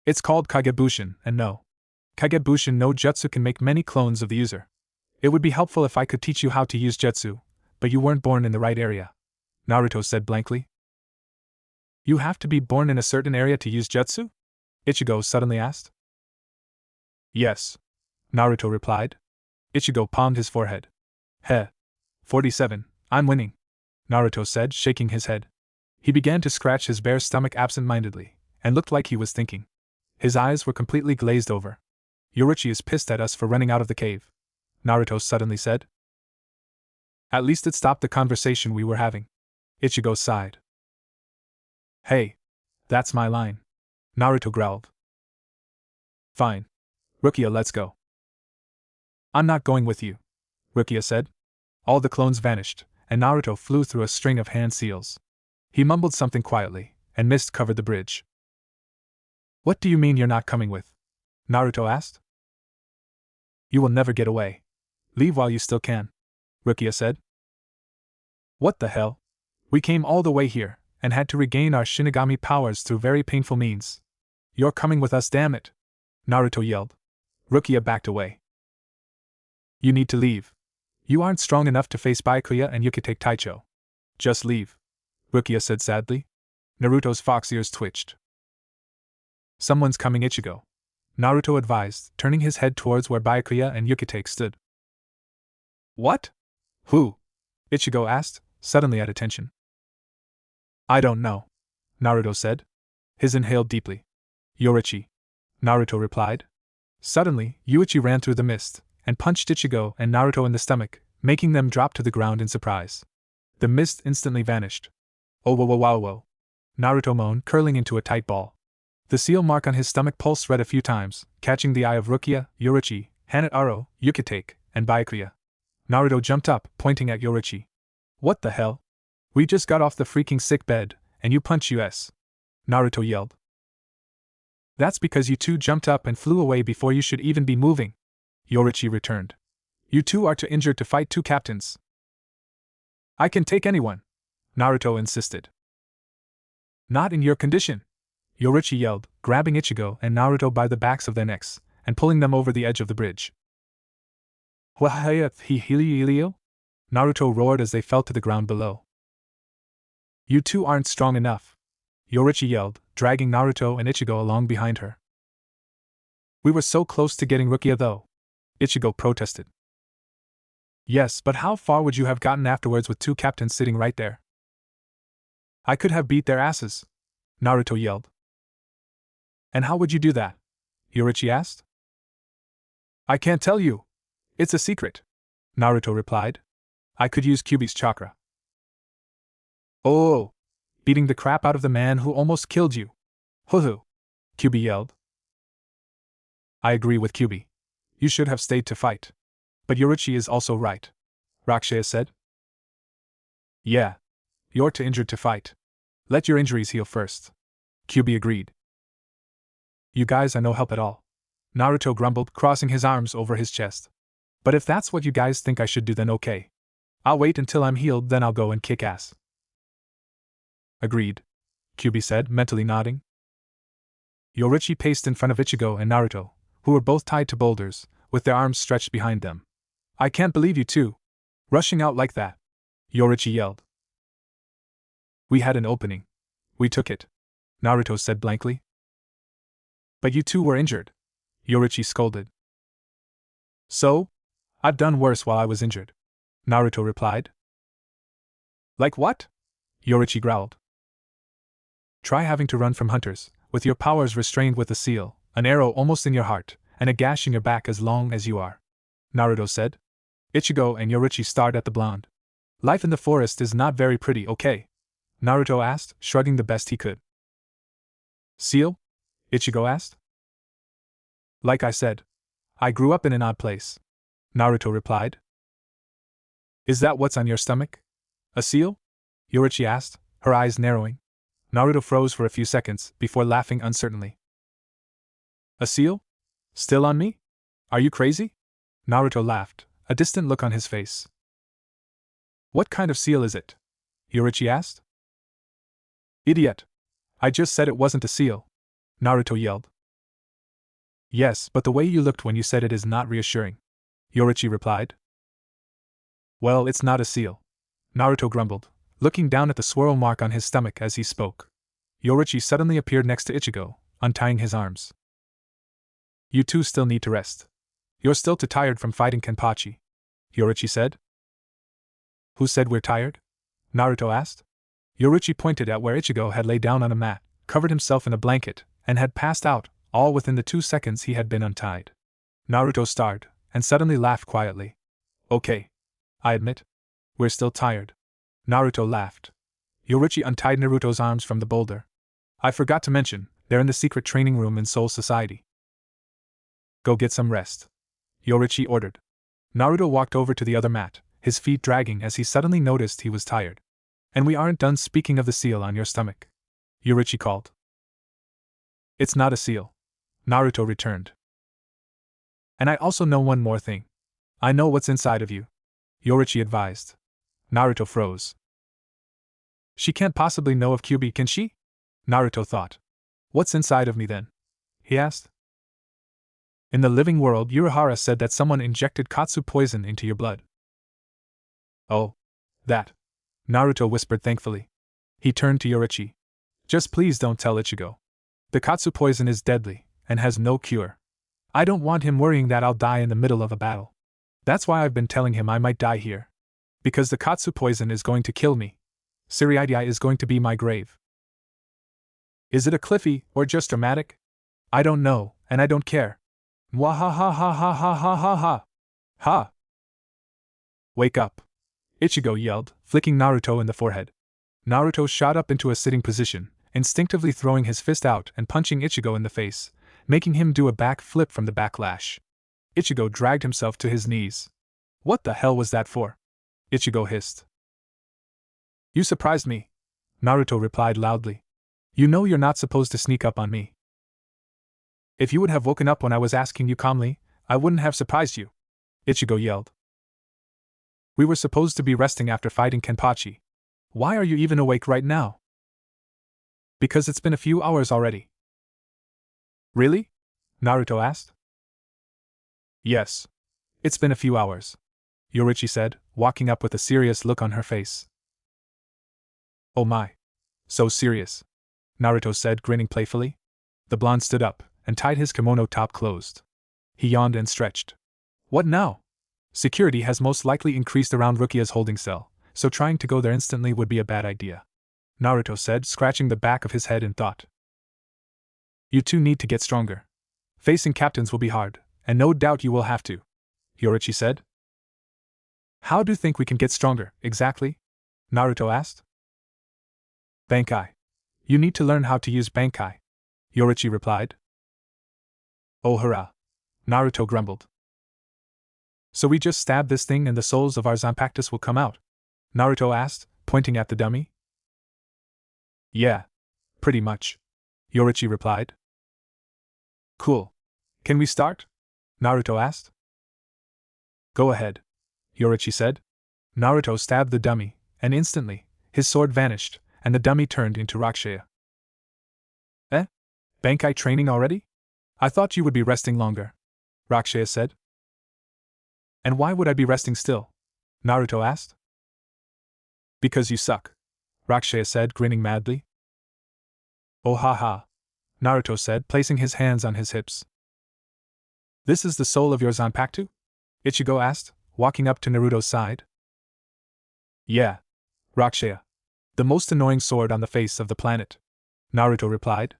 It's called Kagebushin, and no. Kagebushin no jutsu can make many clones of the user. It would be helpful if I could teach you how to use jutsu, but you weren't born in the right area, Naruto said blankly. You have to be born in a certain area to use jutsu? Ichigo suddenly asked. Yes, Naruto replied. Ichigo palmed his forehead. Heh. 47, I'm winning, Naruto said, shaking his head. He began to scratch his bare stomach absent-mindedly, and looked like he was thinking. His eyes were completely glazed over. Yoruichi is pissed at us for running out of the cave, Naruto suddenly said. At least it stopped the conversation we were having. Ichigo sighed. Hey, that's my line, Naruto growled. Fine. Rukia, let's go. I'm not going with you, Rukia said. All the clones vanished, and Naruto flew through a string of hand seals. He mumbled something quietly, and mist covered the bridge. What do you mean you're not coming with? Naruto asked. You will never get away. Leave while you still can, Rukia said. What the hell? We came all the way here, and had to regain our Shinigami powers through very painful means. You're coming with us, damn it! Naruto yelled. Rukia backed away. You need to leave. You aren't strong enough to face Byakuya and Yukitake Taicho. Just leave, Rukia said sadly. Naruto's fox ears twitched. Someone's coming, Ichigo, Naruto advised, turning his head towards where Byakuya and Yukitake stood. What? Who? Ichigo asked, suddenly at attention. I don't know, Naruto said. His inhaled deeply. Yoruichi, Naruto replied. Suddenly, Yuichi ran through the mist, and punched Ichigo and Naruto in the stomach, making them drop to the ground in surprise. The mist instantly vanished. Oh whoa whoa wow whoa, Naruto moaned, curling into a tight ball. The seal mark on his stomach pulsed red a few times, catching the eye of Rukia, Yoruichi, Hanetaro, Yukitake, and Byakuya. Naruto jumped up, pointing at Yoruichi. What the hell? We just got off the freaking sick bed, and you punch us, Naruto yelled. That's because you two jumped up and flew away before you should even be moving, Yoruichi returned. You two are too injured to fight two captains. I can take anyone, Naruto insisted. Not in your condition, Yorichi yelled, grabbing Ichigo and Naruto by the backs of their necks and pulling them over the edge of the bridge. Wahaya-he-hilio? Naruto roared as they fell to the ground below. You two aren't strong enough, Yorichi yelled, dragging Naruto and Ichigo along behind her. We were so close to getting Rukia though, Ichigo protested. Yes, but how far would you have gotten afterwards with two captains sitting right there? I could have beat their asses, Naruto yelled. And how would you do that? Yorichi asked. I can't tell you. It's a secret, Naruto replied. I could use Kyuubi's chakra. Oh! Beating the crap out of the man who almost killed you. Hoo-hoo! Kyuubi yelled. I agree with Kyuubi. You should have stayed to fight. But Yorichi is also right, Rakshaya said. Yeah. You're too injured to fight. Let your injuries heal first. Kyuubi agreed. You guys are no help at all, Naruto grumbled, crossing his arms over his chest. But if that's what you guys think I should do, then okay. I'll wait until I'm healed, then I'll go and kick ass. Agreed, Kyuubi said, mentally nodding. Yorichi paced in front of Ichigo and Naruto, who were both tied to boulders, with their arms stretched behind them. I can't believe you two. Rushing out like that, Yorichi yelled. We had an opening. We took it, Naruto said blankly. But you two were injured, Yorichi scolded. So? I've done worse while I was injured, Naruto replied. Like what? Yorichi growled. Try having to run from hunters, with your powers restrained with a seal, an arrow almost in your heart, and a gash in your back as long as you are, Naruto said. Ichigo and Yorichi stared at the blonde. Life in the forest is not very pretty, okay? Naruto asked, shrugging the best he could. Seal? Ichigo asked. Like I said, I grew up in an odd place, Naruto replied. Is that what's on your stomach? A seal? Yorichi asked, her eyes narrowing. Naruto froze for a few seconds, before laughing uncertainly. A seal? Still on me? Are you crazy? Naruto laughed, a distant look on his face. What kind of seal is it? Yorichi asked. Idiot! I just said it wasn't a seal, Naruto yelled. Yes, but the way you looked when you said it is not reassuring, Yorichi replied. Well, it's not a seal, Naruto grumbled, looking down at the swirl mark on his stomach as he spoke. Yorichi suddenly appeared next to Ichigo, untying his arms. You two still need to rest. You're still too tired from fighting Kenpachi, Yorichi said. Who said we're tired? Naruto asked. Yorichi pointed at where Ichigo had laid down on a mat, covered himself in a blanket, and had passed out, all within the 2 seconds he had been untied. Naruto stared, and suddenly laughed quietly. Okay. I admit. We're still tired. Naruto laughed. Yorichi untied Naruto's arms from the boulder. I forgot to mention, they're in the secret training room in Soul Society. Go get some rest, Yorichi ordered. Naruto walked over to the other mat, his feet dragging as he suddenly noticed he was tired. And we aren't done speaking of the seal on your stomach, Yorichi called. It's not a seal, Naruto returned. And I also know one more thing. I know what's inside of you, Yorichi advised. Naruto froze. She can't possibly know of Kyuubi, can she? Naruto thought. What's inside of me then? He asked. In the living world, Urahara said that someone injected Katsu poison into your blood. Oh. That. Naruto whispered thankfully. He turned to Yorichi. Just please don't tell Ichigo. The Katsu poison is deadly, and has no cure. I don't want him worrying that I'll die in the middle of a battle. That's why I've been telling him I might die here. Because the Katsu poison is going to kill me. Siriidia is going to be my grave. Is it a Cliffy, or just dramatic? I don't know, and I don't care. Mwahahahahahahaha. Ha! Wake up! Ichigo yelled, flicking Naruto in the forehead. Naruto shot up into a sitting position, instinctively throwing his fist out and punching Ichigo in the face, making him do a back flip from the backlash. Ichigo dragged himself to his knees. What the hell was that for? Ichigo hissed. You surprised me, Naruto replied loudly. You know you're not supposed to sneak up on me. If you would have woken up when I was asking you calmly, I wouldn't have surprised you, Ichigo yelled. We were supposed to be resting after fighting Kenpachi. Why are you even awake right now? Because it's been a few hours already. Really? Naruto asked. Yes. It's been a few hours, Yorichi said, walking up with a serious look on her face. Oh my. So serious, Naruto said, grinning playfully. The blonde stood up and tied his kimono top closed. He yawned and stretched. What now? Security has most likely increased around Rukia's holding cell, so trying to go there instantly would be a bad idea, Naruto said, scratching the back of his head in thought. You two need to get stronger. Facing captains will be hard, and no doubt you will have to, Yorichi said. How do you think we can get stronger, exactly? Naruto asked. Bankai. You need to learn how to use Bankai, Yorichi replied. Oh hurrah, Naruto grumbled. So we just stab this thing and the souls of our Zanpakutos will come out? Naruto asked, pointing at the dummy. Yeah. Pretty much, Yorichi replied. Cool. Can we start? Naruto asked. Go ahead, Yorichi said. Naruto stabbed the dummy, and instantly, his sword vanished, and the dummy turned into Rakshaya. Eh? Bankai training already? I thought you would be resting longer, Rakshaya said. And why would I be resting still? Naruto asked. Because you suck, Rakshaya said, grinning madly. Oh ha ha, Naruto said, placing his hands on his hips. This is the soul of your Zanpakuto? Ichigo asked, walking up to Naruto's side. Yeah, Rakshaya. The most annoying sword on the face of the planet, Naruto replied.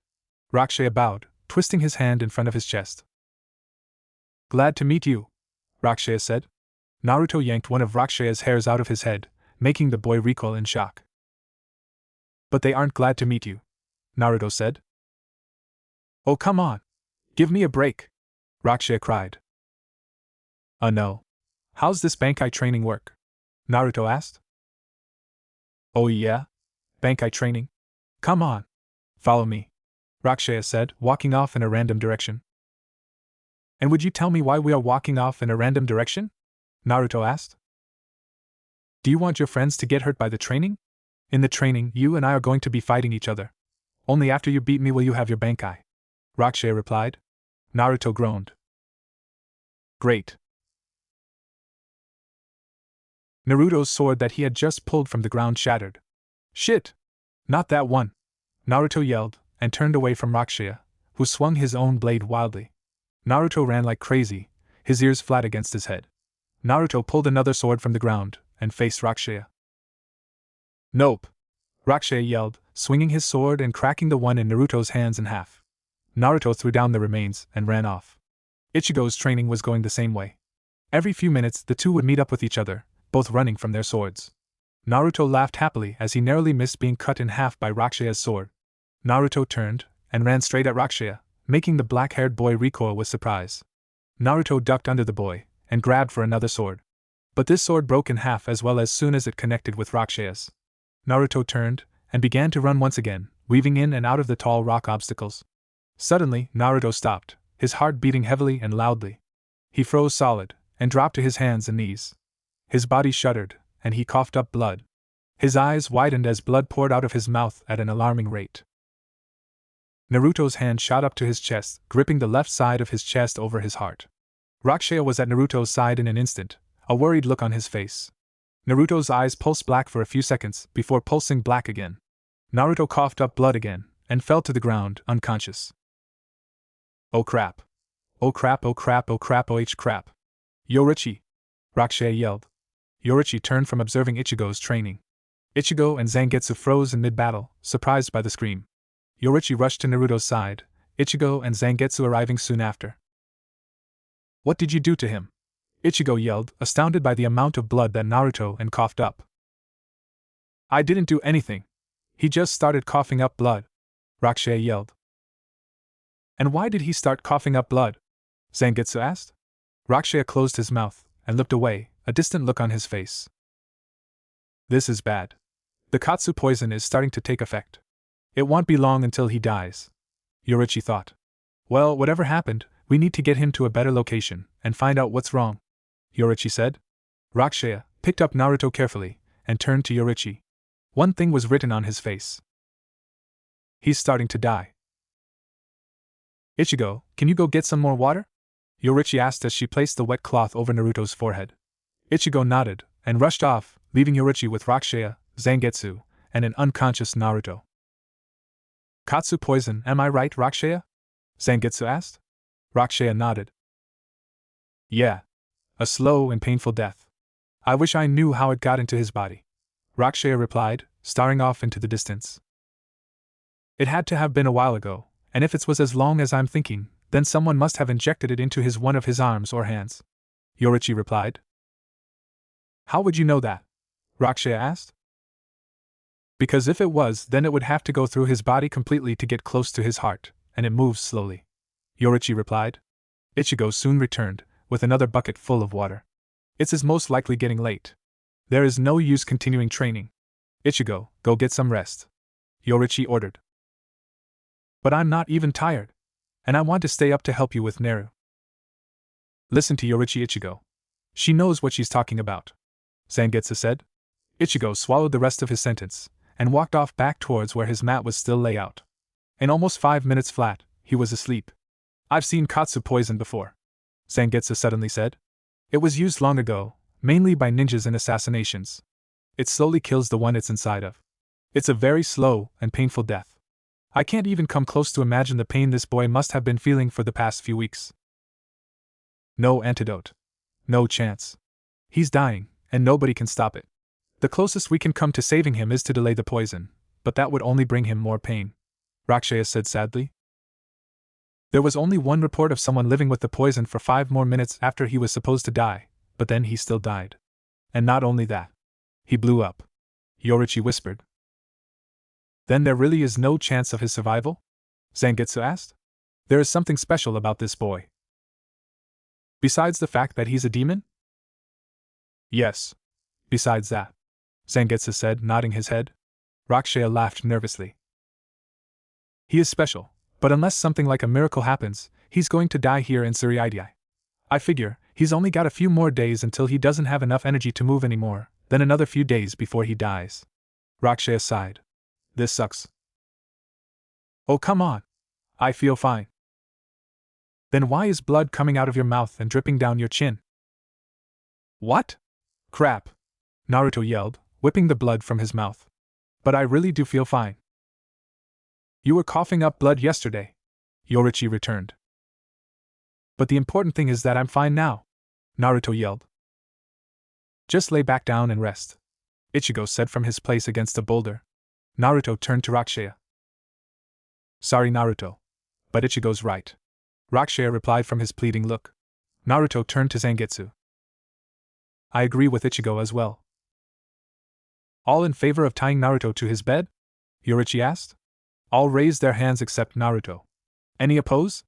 Rakshaya bowed, twisting his hand in front of his chest. Glad to meet you, Rakshaya said. Naruto yanked one of Rakshaya's hairs out of his head, making the boy recoil in shock. But they aren't glad to meet you, Naruto said. Oh come on! Give me a break! Rakshaya cried. No. How's this Bankai training work? Naruto asked. Oh yeah? Bankai training? Come on! Follow me, Rakshaya said, walking off in a random direction. And would you tell me why we are walking off in a random direction? Naruto asked. Do you want your friends to get hurt by the training? In the training, you and I are going to be fighting each other. Only after you beat me will you have your Bankai, Rakshaya replied. Naruto groaned. Great. Naruto's sword that he had just pulled from the ground shattered. Shit! Not that one! Naruto yelled, and turned away from Rakshaya, who swung his own blade wildly. Naruto ran like crazy, his ears flat against his head. Naruto pulled another sword from the ground, and faced Rakshaya. Nope! Rakshaya yelled, swinging his sword and cracking the one in Naruto's hands in half. Naruto threw down the remains and ran off. Ichigo's training was going the same way. Every few minutes the two would meet up with each other, both running from their swords. Naruto laughed happily as he narrowly missed being cut in half by Rakshaya's sword. Naruto turned and ran straight at Rakshaya, making the black-haired boy recoil with surprise. Naruto ducked under the boy and grabbed for another sword. But this sword broke in half as well as soon as it connected with Rakshaya's. Naruto turned and began to run once again, weaving in and out of the tall rock obstacles. Suddenly, Naruto stopped, his heart beating heavily and loudly. He froze solid and dropped to his hands and knees. His body shuddered, and he coughed up blood. His eyes widened as blood poured out of his mouth at an alarming rate. Naruto's hand shot up to his chest, gripping the left side of his chest over his heart. Rakshaya was at Naruto's side in an instant, a worried look on his face. Naruto's eyes pulsed black for a few seconds before pulsing black again. Naruto coughed up blood again and fell to the ground, unconscious. Oh crap! Oh crap! Oh crap! Oh crap! Oh crap! Yorichi! Rakshaya yelled. Yorichi turned from observing Ichigo's training. Ichigo and Zangetsu froze in mid-battle, surprised by the scream. Yorichi rushed to Naruto's side, Ichigo and Zangetsu arriving soon after. What did you do to him? Ichigo yelled, astounded by the amount of blood that Naruto and coughed up. I didn't do anything. He just started coughing up blood, Rakshaya yelled. And why did he start coughing up blood? Zangetsu asked. Rakshaya closed his mouth and looked away, a distant look on his face. This is bad. The Katsu poison is starting to take effect. It won't be long until he dies, Yorichi thought. Well, whatever happened, we need to get him to a better location and find out what's wrong, Yorichi said. Rakshaya, picked up Naruto carefully and turned to Yorichi. One thing was written on his face. He's starting to die. Ichigo, can you go get some more water? Yorichi asked as she placed the wet cloth over Naruto's forehead. Ichigo nodded and rushed off, leaving Yorichi with Rakushea, Zangetsu, and an unconscious Naruto. Katsu poison, am I right, Rakushea? Zangetsu asked. Rakushea nodded. Yeah. A slow and painful death. I wish I knew how it got into his body. Rakushea replied, staring off into the distance. It had to have been a while ago, and if it was as long as I'm thinking, then someone must have injected it into one of his arms or hands. Yorichi replied. How would you know that? Rakushea asked. Because if it was, then it would have to go through his body completely to get close to his heart, and it moves slowly. Yorichi replied. Ichigo soon returned, with another bucket full of water. It's most likely getting late. There is no use continuing training. Ichigo, go get some rest. Yorichi ordered. But I'm not even tired. And I want to stay up to help you with Naru. Listen to Yorichi, Ichigo. She knows what she's talking about. Zangetsu said. Ichigo swallowed the rest of his sentence, and walked off back towards where his mat was still lay out. In almost 5 minutes flat, he was asleep. I've seen Katsu poison before, Zangetsu suddenly said. It was used long ago, mainly by ninjas in assassinations. It slowly kills the one it's inside of. It's a very slow and painful death. I can't even come close to imagine the pain this boy must have been feeling for the past few weeks. No antidote. No chance. He's dying, and nobody can stop it. The closest we can come to saving him is to delay the poison, but that would only bring him more pain, Rakushea said sadly. There was only one report of someone living with the poison for 5 more minutes after he was supposed to die, but then he still died. And not only that. He blew up. Yorichi whispered. Then there really is no chance of his survival? Zangetsu asked. There is something special about this boy. Besides the fact that he's a demon? Yes. Besides that, Zangetsu said, nodding his head. Rakushea laughed nervously. He is special, but unless something like a miracle happens, he's going to die here in Tsuruyaidai. I figure, he's only got a few more days until he doesn't have enough energy to move anymore, then another few days before he dies. Rakushea sighed. This sucks. Oh, come on. I feel fine. Then why is blood coming out of your mouth and dripping down your chin? What? Crap! Naruto yelled, whipping the blood from his mouth. But I really do feel fine. You were coughing up blood yesterday, Yorichi returned. But the important thing is that I'm fine now, Naruto yelled. Just lay back down and rest, Ichigo said from his place against a boulder. Naruto turned to Rakushea. Sorry, Naruto. But Ichigo's right. Rakushea replied from his pleading look. Naruto turned to Zangetsu. I agree with Ichigo as well. All in favor of tying Naruto to his bed? Yorichi asked. All raised their hands except Naruto. Any oppose?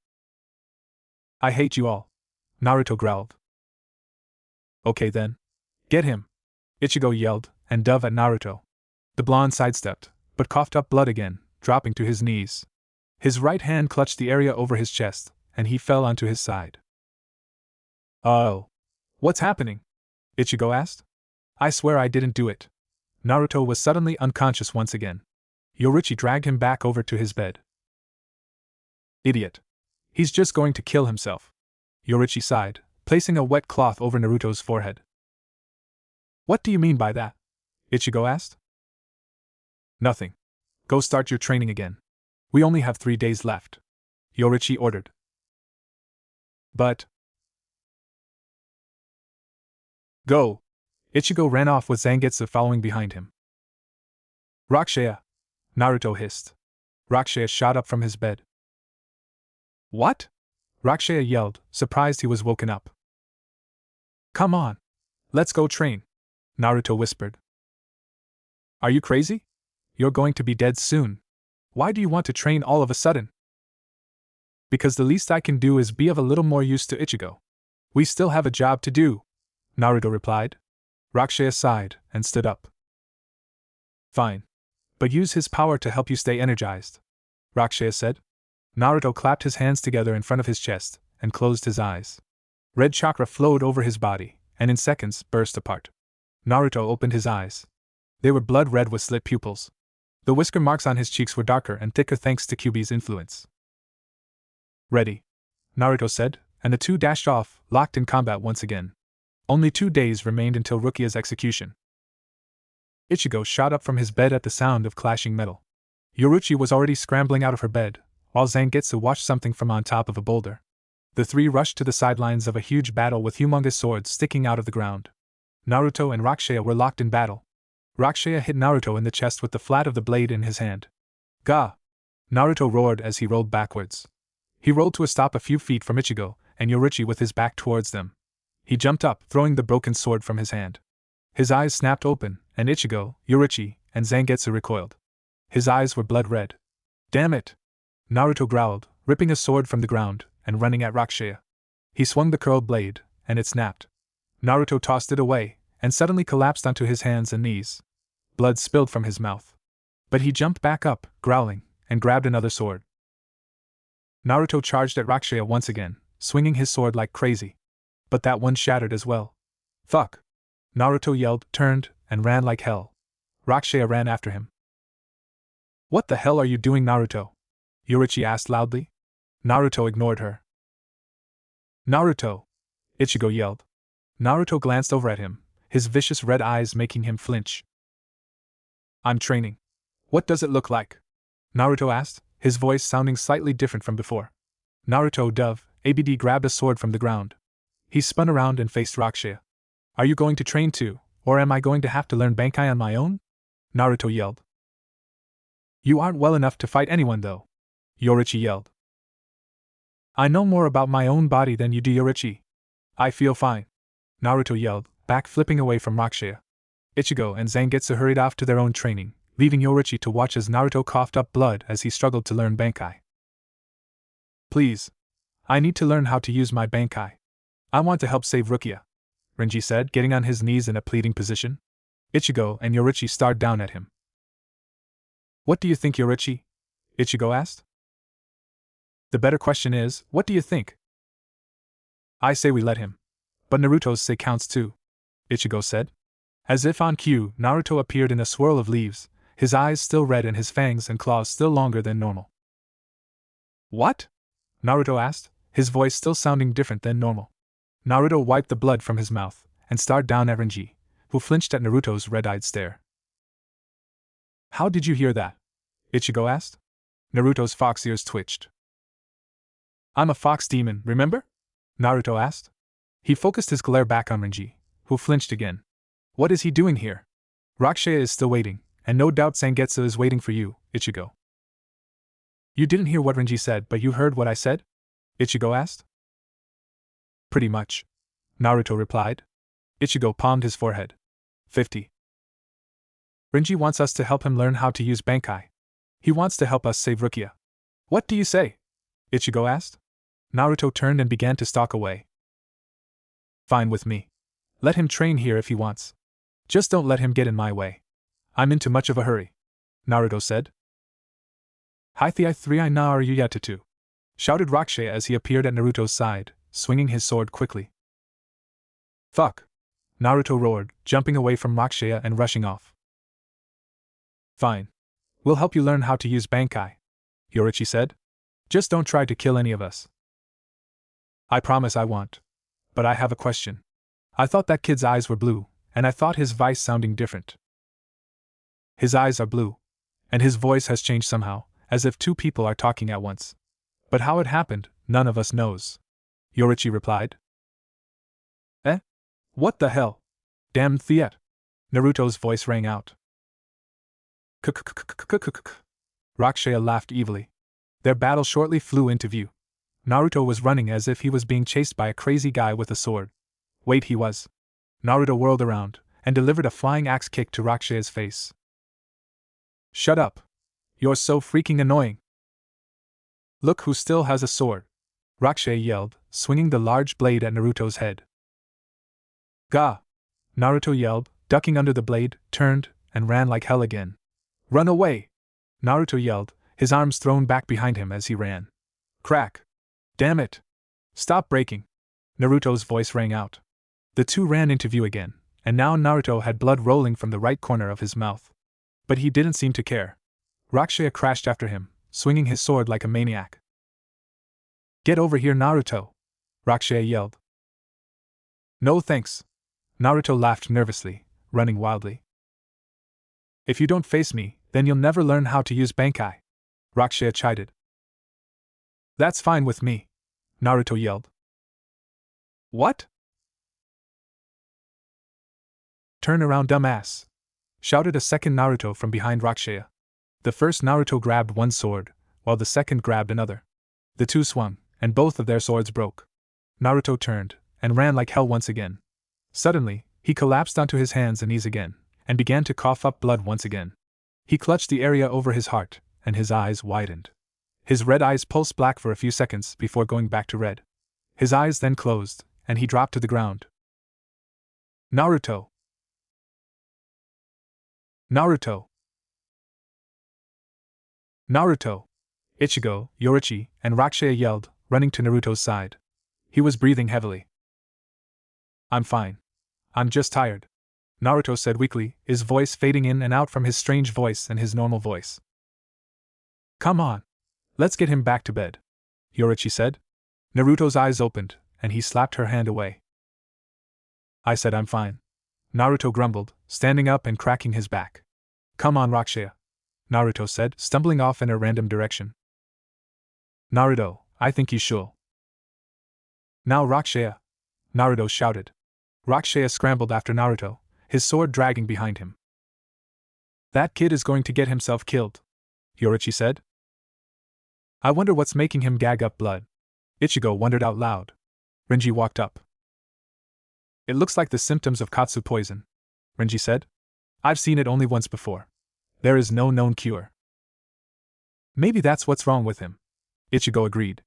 I hate you all, Naruto growled. Okay then. Get him! Ichigo yelled, and dove at Naruto. The blonde sidestepped, but coughed up blood again, dropping to his knees. His right hand clutched the area over his chest, and he fell onto his side. Oh. What's happening? Ichigo asked. I swear I didn't do it. Naruto was suddenly unconscious once again. Yorichi dragged him back over to his bed. Idiot. He's just going to kill himself. Yorichi sighed, placing a wet cloth over Naruto's forehead. What do you mean by that? Ichigo asked. Nothing. Go start your training again. We only have 3 days left, Yorichi ordered. But... Go! Ichigo ran off with Zangetsu following behind him. Rakushea! Naruto hissed. Rakushea shot up from his bed. What? Rakushea yelled, surprised he was woken up. Come on. Let's go train, Naruto whispered. Are you crazy? You're going to be dead soon. Why do you want to train all of a sudden? Because the least I can do is be of a little more use to Ichigo. We still have a job to do, Naruto replied. Rakushea sighed and stood up. Fine. But use his power to help you stay energized, Rakushea said. Naruto clapped his hands together in front of his chest and closed his eyes. Red chakra flowed over his body, and in seconds burst apart. Naruto opened his eyes. They were blood red with slit pupils. The whisker marks on his cheeks were darker and thicker thanks to Kyuubi's influence. Ready, Naruto said, and the two dashed off, locked in combat once again. Only 2 days remained until Rukia's execution. Ichigo shot up from his bed at the sound of clashing metal. Yoruichi was already scrambling out of her bed, while Zangetsu watched something from on top of a boulder. The three rushed to the sidelines of a huge battle with humongous swords sticking out of the ground. Naruto and Rakushea were locked in battle. Rakushea hit Naruto in the chest with the flat of the blade in his hand. Ga! Naruto roared as he rolled backwards. He rolled to a stop a few feet from Ichigo and Yoruichi with his back towards them. He jumped up, throwing the broken sword from his hand. His eyes snapped open, and Ichigo, Yoruichi, and Zangetsu recoiled. His eyes were blood red. Damn it! Naruto growled, ripping a sword from the ground and running at Rakushea. He swung the curled blade, and it snapped. Naruto tossed it away, and suddenly collapsed onto his hands and knees. Blood spilled from his mouth. But he jumped back up, growling, and grabbed another sword. Naruto charged at Rakushea once again, swinging his sword like crazy. But that one shattered as well. Fuck! Naruto yelled, turned, and ran like hell. Rakushea ran after him. What the hell are you doing, Naruto? Yoruichi asked loudly. Naruto ignored her. Naruto! Ichigo yelled. Naruto glanced over at him, his vicious red eyes making him flinch. I'm training. What does it look like? Naruto asked, his voice sounding slightly different from before. Naruto ABD grabbed a sword from the ground. He spun around and faced Rakushea. Are you going to train too, or am I going to have to learn Bankai on my own? Naruto yelled. You aren't well enough to fight anyone though. Yoruichi yelled. I know more about my own body than you do, Yoruichi. I feel fine. Naruto yelled, back flipping away from Rakushea. Ichigo and Zangetsu hurried off to their own training, leaving Yoruichi to watch as Naruto coughed up blood as he struggled to learn Bankai. Please. I need to learn how to use my Bankai. I want to help save Rukia, Renji said, getting on his knees in a pleading position. Ichigo and Yoruichi stared down at him. What do you think, Yoruichi? Ichigo asked. The better question is, what do you think? I say we let him. But Naruto's say counts too, Ichigo said. As if on cue, Naruto appeared in a swirl of leaves, his eyes still red and his fangs and claws still longer than normal. What? Naruto asked, his voice still sounding different than normal. Naruto wiped the blood from his mouth and stared down at Renji, who flinched at Naruto's red-eyed stare. How did you hear that? Ichigo asked. Naruto's fox ears twitched. I'm a fox demon, remember? Naruto asked. He focused his glare back on Renji, who flinched again. What is he doing here? Rakushea is still waiting, and no doubt Zangetsu is waiting for you, Ichigo. You didn't hear what Renji said, but you heard what I said? Ichigo asked. Pretty much, Naruto replied. Ichigo palmed his forehead. 50. Renji wants us to help him learn how to use Bankai. He wants to help us save Rukia. What do you say? Ichigo asked. Naruto turned and began to stalk away. Fine with me. Let him train here if he wants. Just don't let him get in my way. I'm in too much of a hurry, Naruto said. Hi-thi 3 na are you yatatu? Shouted Rakushea as he appeared at Naruto's side, swinging his sword quickly. Fuck! Naruto roared, jumping away from Rakushea and rushing off. Fine. We'll help you learn how to use Bankai, Yoruichi said. Just don't try to kill any of us. I promise I won't. But I have a question. I thought that kid's eyes were blue, and I thought his voice sounding different. His eyes are blue, and his voice has changed somehow, as if two people are talking at once. But how it happened, none of us knows, Yoruichi replied. Eh? What the hell? Damned Theet! Naruto's voice rang out. Rakushea laughed evilly. Their battle shortly flew into view. Naruto was running as if he was being chased by a crazy guy with a sword. Wait, he was. Naruto whirled around and delivered a flying axe kick to Rakushea's face. Shut up. You're so freaking annoying. Look who still has a sword, Rakushea yelled, swinging the large blade at Naruto's head. Ga! Naruto yelled, ducking under the blade, turned, and ran like hell again. Run away! Naruto yelled, his arms thrown back behind him as he ran. Crack! Damn it! Stop breaking! Naruto's voice rang out. The two ran into view again, and now Naruto had blood rolling from the right corner of his mouth. But he didn't seem to care. Rakshaya crashed after him, swinging his sword like a maniac. "Get over here, Naruto!" Rakshaya yelled. "No thanks." Naruto laughed nervously, running wildly. "If you don't face me, then you'll never learn how to use Bankai," Rakshaya chided. "That's fine with me," Naruto yelled. "What?" "Turn around, dumbass!" shouted a second Naruto from behind Rakshaya. The first Naruto grabbed one sword, while the second grabbed another. The two swung, and both of their swords broke. Naruto turned, and ran like hell once again. Suddenly, he collapsed onto his hands and knees again, and began to cough up blood once again. He clutched the area over his heart, and his eyes widened. His red eyes pulsed black for a few seconds before going back to red. His eyes then closed, and he dropped to the ground. "Naruto! Naruto! Naruto!" Ichigo, Yorichi, and Rakshaya yelled, running to Naruto's side. He was breathing heavily. "I'm fine. I'm just tired," Naruto said weakly, his voice fading in and out from his strange voice and his normal voice. "Come on. Let's get him back to bed," Yorichi said. Naruto's eyes opened, and he slapped her hand away. "I said I'm fine," Naruto grumbled, standing up and cracking his back. "Come on, Rakshaya," Naruto said, stumbling off in a random direction. "Naruto, I think you should." "Now, Rakshaya!" Naruto shouted. Rakshaya scrambled after Naruto, his sword dragging behind him. "That kid is going to get himself killed," Yorichi said. "I wonder what's making him gag up blood." Ichigo wondered out loud. Renji walked up. "It looks like the symptoms of Katsu poison," Renji said. "I've seen it only once before. There is no known cure." "Maybe that's what's wrong with him," Ichigo agreed.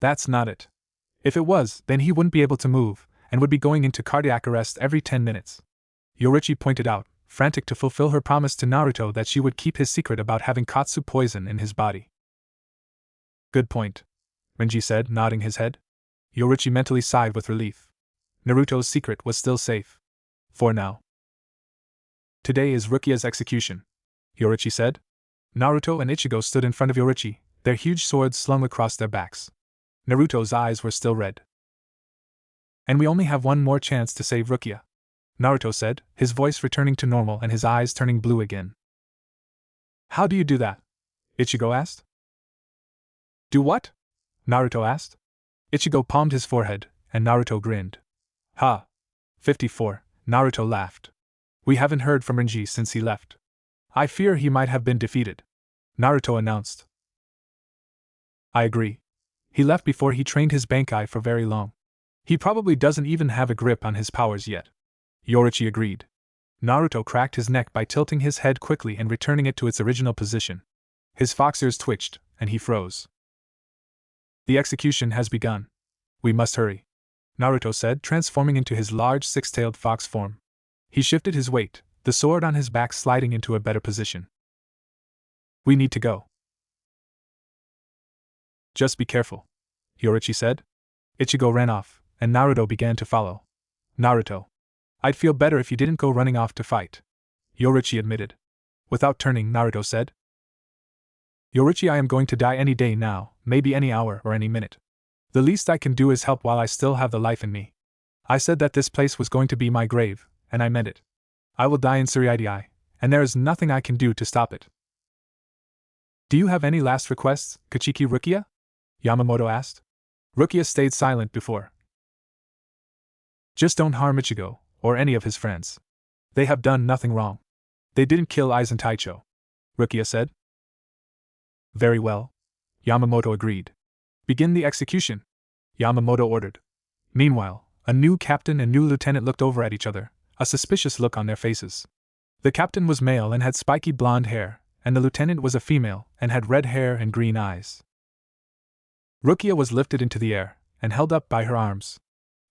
"That's not it. If it was, then he wouldn't be able to move, and would be going into cardiac arrest every 10 minutes. Yorichi pointed out, frantic to fulfill her promise to Naruto that she would keep his secret about having Katsu poison in his body. "Good point," Renji said, nodding his head. Yorichi mentally sighed with relief. Naruto's secret was still safe. For now. "Today is Rukia's execution," Yorichi said. Naruto and Ichigo stood in front of Yorichi, their huge swords slung across their backs. Naruto's eyes were still red. "And we only have one more chance to save Rukia," Naruto said, his voice returning to normal and his eyes turning blue again. "How do you do that?" Ichigo asked. "Do what?" Naruto asked. Ichigo palmed his forehead, and Naruto grinned. "Ha! 54, Naruto laughed. "We haven't heard from Renji since he left. I fear he might have been defeated," Naruto announced. "I agree. He left before he trained his Bankai for very long. He probably doesn't even have a grip on his powers yet," Yorichi agreed. Naruto cracked his neck by tilting his head quickly and returning it to its original position. His fox ears twitched, and he froze. "The execution has begun. We must hurry," Naruto said, transforming into his large six-tailed fox form. He shifted his weight, the sword on his back sliding into a better position. "We need to go." "Just be careful," Yorichi said. Ichigo ran off, and Naruto began to follow. "Naruto, I'd feel better if you didn't go running off to fight," Yorichi admitted. Without turning, Naruto said. "Yorichi, I am going to die any day now, maybe any hour or any minute. The least I can do is help while I still have the life in me. I said that this place was going to be my grave, and I meant it. I will die in Tsuruyaidai, and there is nothing I can do to stop it." "Do you have any last requests, Kachiki Rukia?" Yamamoto asked. Rukia stayed silent before. "Just don't harm Ichigo, or any of his friends. They have done nothing wrong. They didn't kill Aizen Taicho," Rukia said. "Very well," Yamamoto agreed. "Begin the execution," Yamamoto ordered. Meanwhile, a new captain and new lieutenant looked over at each other, a suspicious look on their faces. The captain was male and had spiky blonde hair, and the lieutenant was a female and had red hair and green eyes. Rukia was lifted into the air and held up by her arms.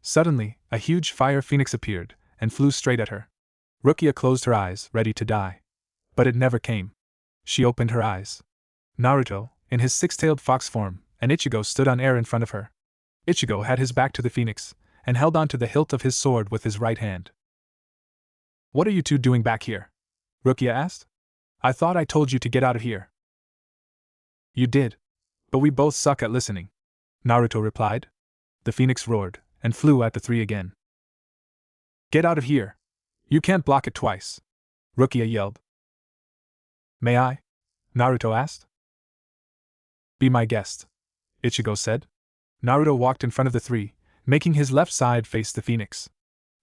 Suddenly, a huge fire phoenix appeared and flew straight at her. Rukia closed her eyes, ready to die. But it never came. She opened her eyes. Naruto, in his six-tailed fox form, and Ichigo stood on air in front of her. Ichigo had his back to the phoenix, and held onto the hilt of his sword with his right hand. "What are you two doing back here?" Rukia asked. "I thought I told you to get out of here." "You did. But we both suck at listening," Naruto replied. The phoenix roared, and flew at the three again. "Get out of here! You can't block it twice!" Rukia yelled. "May I?" Naruto asked. "Be my guest," Ichigo said. Naruto walked in front of the three, making his left side face the phoenix.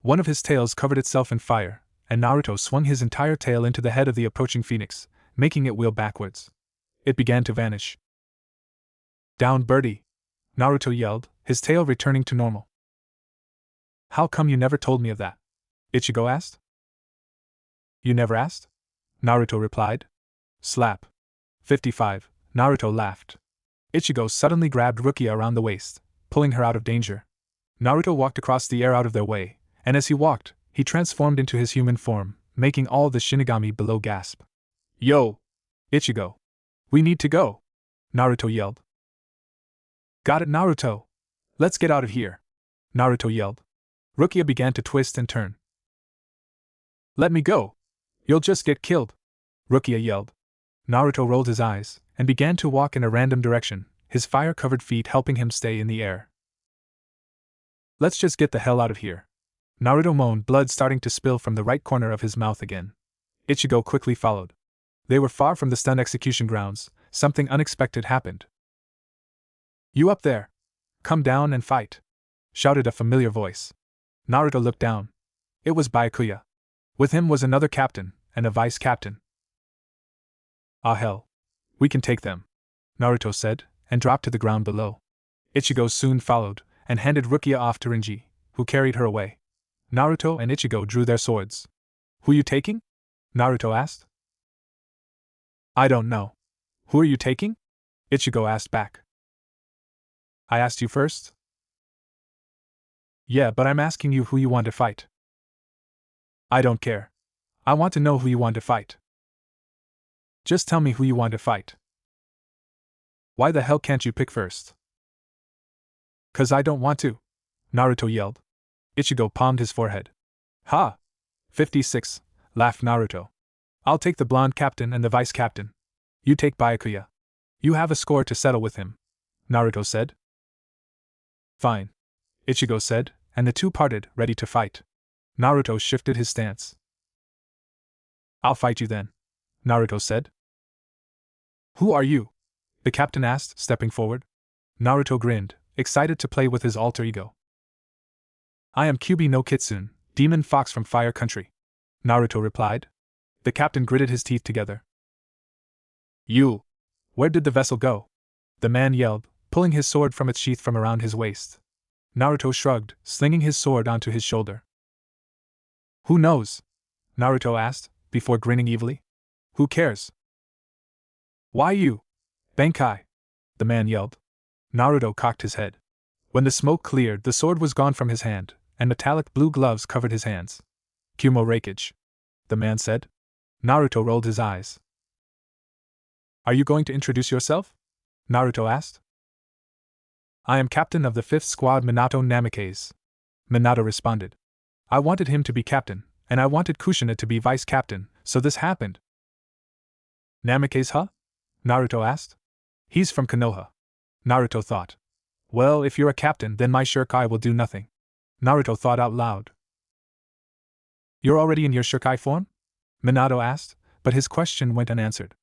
One of his tails covered itself in fire, and Naruto swung his entire tail into the head of the approaching phoenix, making it wheel backwards. It began to vanish. "Down, birdie!" Naruto yelled, his tail returning to normal. "How come you never told me of that?" Ichigo asked. "You never asked?" Naruto replied. Slap. 55. Naruto laughed. Ichigo suddenly grabbed Rukia around the waist, pulling her out of danger. Naruto walked across the air out of their way, and as he walked, he transformed into his human form, making all the Shinigami below gasp. "Yo! Ichigo! We need to go!" Naruto yelled. "Got it, Naruto! Let's get out of here!" Naruto yelled. Rukia began to twist and turn. "Let me go! You'll just get killed!" Rukia yelled. Naruto rolled his eyes, and began to walk in a random direction, his fire-covered feet helping him stay in the air. "Let's just get the hell out of here!" Naruto moaned, blood starting to spill from the right corner of his mouth again. Ichigo quickly followed. They were far from the stun execution grounds. Something unexpected happened. "You up there! Come down and fight!" shouted a familiar voice. Naruto looked down. It was Byakuya. With him was another captain, and a vice-captain. "Ah hell. We can take them," Naruto said, and dropped to the ground below. Ichigo soon followed, and handed Rukia off to Rinji, who carried her away. Naruto and Ichigo drew their swords. "Who you taking?" Naruto asked. "I don't know. Who are you taking?" Ichigo asked back. "I asked you first?" "Yeah, but I'm asking you who you want to fight." "I don't care. I want to know who you want to fight." "Just tell me who you want to fight." "Why the hell can't you pick first?" "'Cause I don't want to," Naruto yelled. Ichigo palmed his forehead. "Ha! 56, laughed Naruto. "I'll take the blonde captain and the vice-captain. You take Byakuya. You have a score to settle with him," Naruto said. "Fine," Ichigo said, and the two parted, ready to fight. Naruto shifted his stance. "I'll fight you then," Naruto said. "Who are you?" the captain asked, stepping forward. Naruto grinned, excited to play with his alter ego. "I am Kyubi no Kitsune, Demon Fox from Fire Country," Naruto replied. The captain gritted his teeth together. "You! Where did the vessel go?" the man yelled, pulling his sword from its sheath from around his waist. Naruto shrugged, slinging his sword onto his shoulder. "Who knows?" Naruto asked, before grinning evilly. "Who cares?" "Why you? Bankai!" the man yelled. Naruto cocked his head. When the smoke cleared, the sword was gone from his hand, and metallic blue gloves covered his hands. "Kumo Reikage," the man said. Naruto rolled his eyes. "Are you going to introduce yourself?" Naruto asked. "I am captain of the 5th Squad, Minato Namikaze," Minato responded. "I wanted him to be captain, and I wanted Kushina to be vice-captain, so this happened." "Namikaze, huh?" Naruto asked. "He's from Konoha," Naruto thought. "Well, if you're a captain, then my Shirkai will do nothing." Naruto thought out loud. "You're already in your Shirkai form?" Minato asked, but his question went unanswered.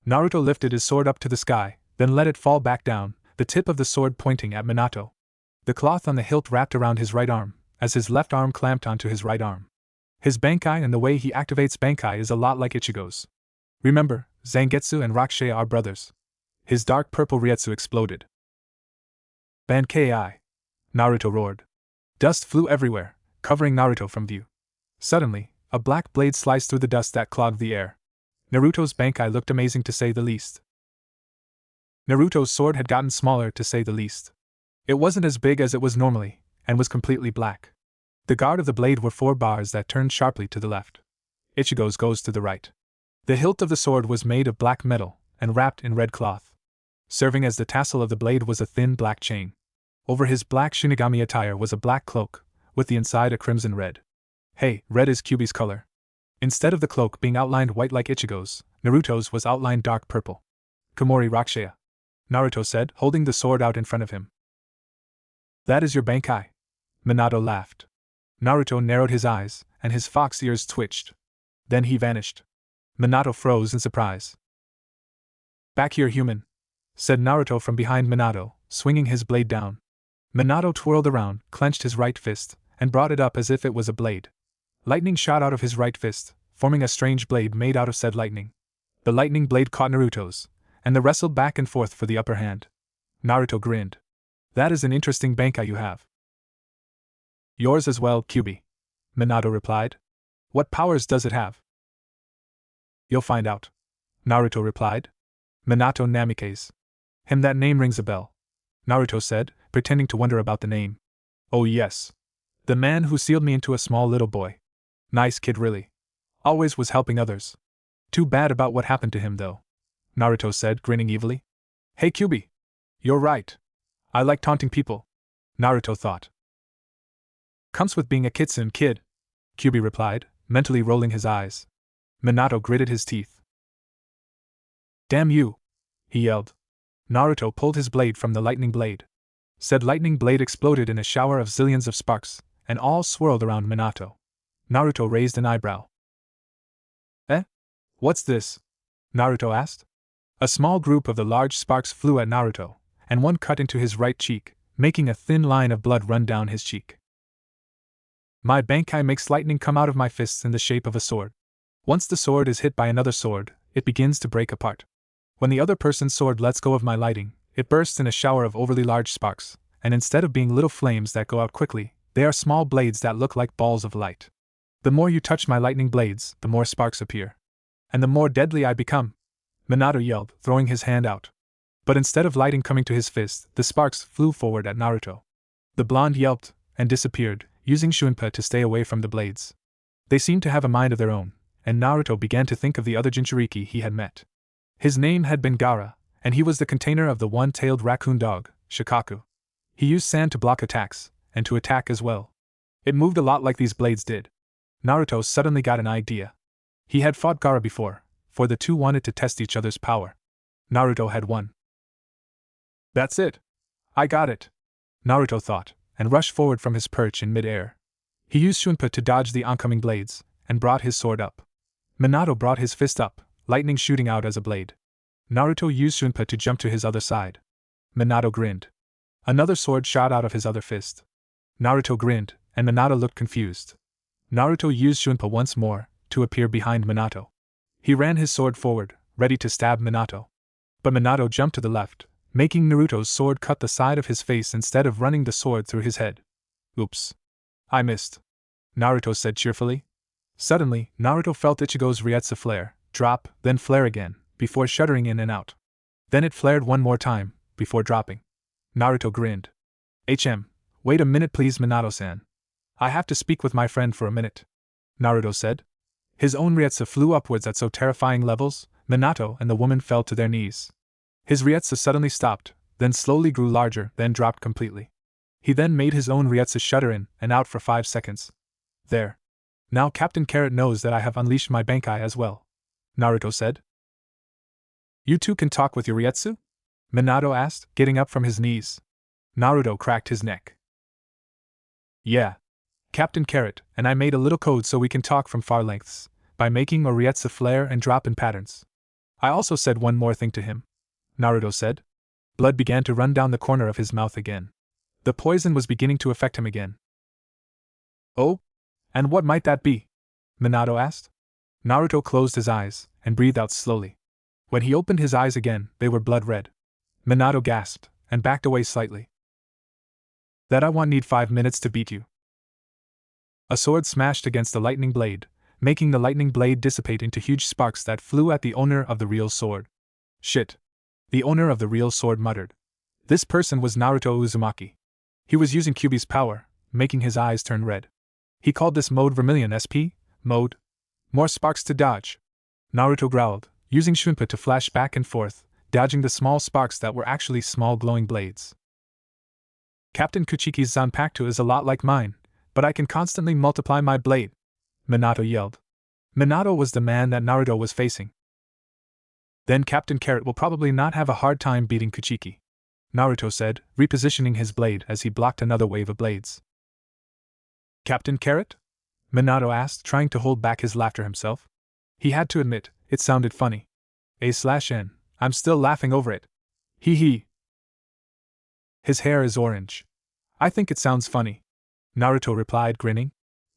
Naruto lifted his sword up to the sky, then let it fall back down, the tip of the sword pointing at Minato. The cloth on the hilt wrapped around his right arm, as his left arm clamped onto his right arm. His Bankai and the way he activates Bankai is a lot like Ichigo's. Remember, Zangetsu and Rakushaya are brothers. His dark purple Ryetsu exploded. "Bankai!" Naruto roared. Dust flew everywhere, covering Naruto from view. Suddenly, a black blade sliced through the dust that clogged the air. Naruto's Bankai looked amazing to say the least. Naruto's sword had gotten smaller to say the least. It wasn't as big as it was normally, and was completely black. The guard of the blade were 4 bars that turned sharply to the left. Ichigo's goes to the right. The hilt of the sword was made of black metal, and wrapped in red cloth. Serving as the tassel of the blade was a thin black chain. Over his black Shinigami attire was a black cloak, with the inside a crimson red. Hey, red is Kyuubi's color. Instead of the cloak being outlined white like Ichigo's, Naruto's was outlined dark purple. Komori Rakshaya, Naruto said, holding the sword out in front of him. That is your Bankai? Minato laughed. Naruto narrowed his eyes, and his fox ears twitched. Then he vanished. Minato froze in surprise. Back here, human, said Naruto from behind Minato, swinging his blade down. Minato twirled around, clenched his right fist, and brought it up as if it was a blade. Lightning shot out of his right fist, forming a strange blade made out of said lightning. The lightning blade caught Naruto's, and they wrestled back and forth for the upper hand. Naruto grinned. That is an interesting Bankai you have. Yours as well, Kyuubi, Minato replied. What powers does it have? You'll find out, Naruto replied. Minato Namikaze. That name rings a bell, Naruto said, pretending to wonder about the name. Oh yes. The man who sealed me into a small little boy. Nice kid really. Always was helping others. Too bad about what happened to him though, Naruto said, grinning evilly. Hey Kyuubi. You're right. I like taunting people, Naruto thought. Comes with being a kitsune kid, Kyuubi replied, mentally rolling his eyes. Minato gritted his teeth. Damn you! He yelled. Naruto pulled his blade from the lightning blade. Said lightning blade exploded in a shower of zillions of sparks, and all swirled around Minato. Naruto raised an eyebrow. Eh? What's this? Naruto asked. A small group of the large sparks flew at Naruto, and one cut into his right cheek, making a thin line of blood run down his cheek. My Bankai makes lightning come out of my fists in the shape of a sword. Once the sword is hit by another sword, it begins to break apart. When the other person's sword lets go of my lighting, it bursts in a shower of overly large sparks, and instead of being little flames that go out quickly, they are small blades that look like balls of light. The more you touch my lightning blades, the more sparks appear. And the more deadly I become, Minato yelled, throwing his hand out. But instead of lighting coming to his fist, the sparks flew forward at Naruto. The blonde yelped and disappeared, using Shunpa to stay away from the blades. They seemed to have a mind of their own, and Naruto began to think of the other Jinchuriki he had met. His name had been Gaara, and he was the container of the one-tailed raccoon dog, Shikaku. He used sand to block attacks, and to attack as well. It moved a lot like these blades did. Naruto suddenly got an idea. He had fought Gaara before, for the two wanted to test each other's power. Naruto had won. That's it. I got it, Naruto thought, and rushed forward from his perch in mid-air. He used Shunpa to dodge the oncoming blades, and brought his sword up. Minato brought his fist up, lightning shooting out as a blade. Naruto used Shunpa to jump to his other side. Minato grinned. Another sword shot out of his other fist. Naruto grinned, and Minato looked confused. Naruto used Shunpa once more, to appear behind Minato. He ran his sword forward, ready to stab Minato. But Minato jumped to the left, making Naruto's sword cut the side of his face instead of running the sword through his head. Oops. I missed, Naruto said cheerfully. Suddenly, Naruto felt Ichigo's Ryetsu flare, drop, then flare again, before shuddering in and out. Then it flared one more time, before dropping. Naruto grinned. Wait a minute please Minato-san. I have to speak with my friend for a minute, Naruto said. His own Ryetsu flew upwards at so terrifying levels, Minato and the woman fell to their knees. His Ryetsu suddenly stopped, then slowly grew larger, then dropped completely. He then made his own Ryetsu shudder in and out for 5 seconds. There. Now Captain Carrot knows that I have unleashed my Bankai as well, Naruto said. You two can talk with your Ryetsu? Minato asked, getting up from his knees. Naruto cracked his neck. Yeah. Captain Carrot and I made a little code so we can talk from far lengths, by making our Ryetsu flare and drop in patterns. I also said one more thing to him, Naruto said. Blood began to run down the corner of his mouth again. The poison was beginning to affect him again. Oh? And what might that be? Minato asked. Naruto closed his eyes, and breathed out slowly. When he opened his eyes again, they were blood red. Minato gasped, and backed away slightly. That I need 5 minutes to beat you. A sword smashed against the lightning blade, making the lightning blade dissipate into huge sparks that flew at the owner of the real sword. Shit. The owner of the real sword muttered. This person was Naruto Uzumaki. He was using Kyuubi's power, making his eyes turn red. He called this mode Vermilion SP, mode. More sparks to dodge. Naruto growled, using Shunpa to flash back and forth, dodging the small sparks that were actually small glowing blades. Captain Kuchiki's Zanpakuto is a lot like mine, But I can constantly multiply my blade, Minato yelled. Minato was the man that Naruto was facing. Then Captain Carrot will probably not have a hard time beating Kuchiki, Naruto said, repositioning his blade as he blocked another wave of blades. Captain Carrot? Minato asked, trying to hold back his laughter himself. He had to admit, it sounded funny. A/N, I'm still laughing over it. Hee hee. His hair is orange. I think it sounds funny, Naruto replied, grinning.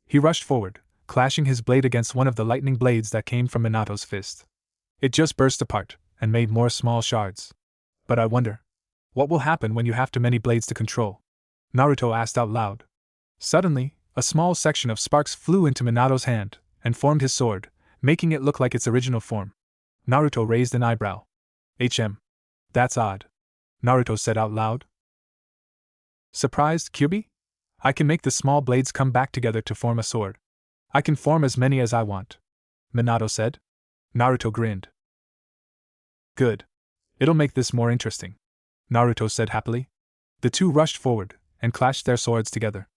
He rushed forward, clashing his blade against one of the lightning blades that came from Minato's fist. It just burst apart, and made more small shards. But I wonder, what will happen when you have too many blades to control? Naruto asked out loud. Suddenly, a small section of sparks flew into Minato's hand, and formed his sword, making it look like its original form. Naruto raised an eyebrow. That's odd, Naruto said out loud. Surprised, Kyuubi? I can make the small blades come back together to form a sword. I can form as many as I want, Minato said. Naruto grinned. Good. It'll make this more interesting, Naruto said happily. The two rushed forward, and clashed their swords together.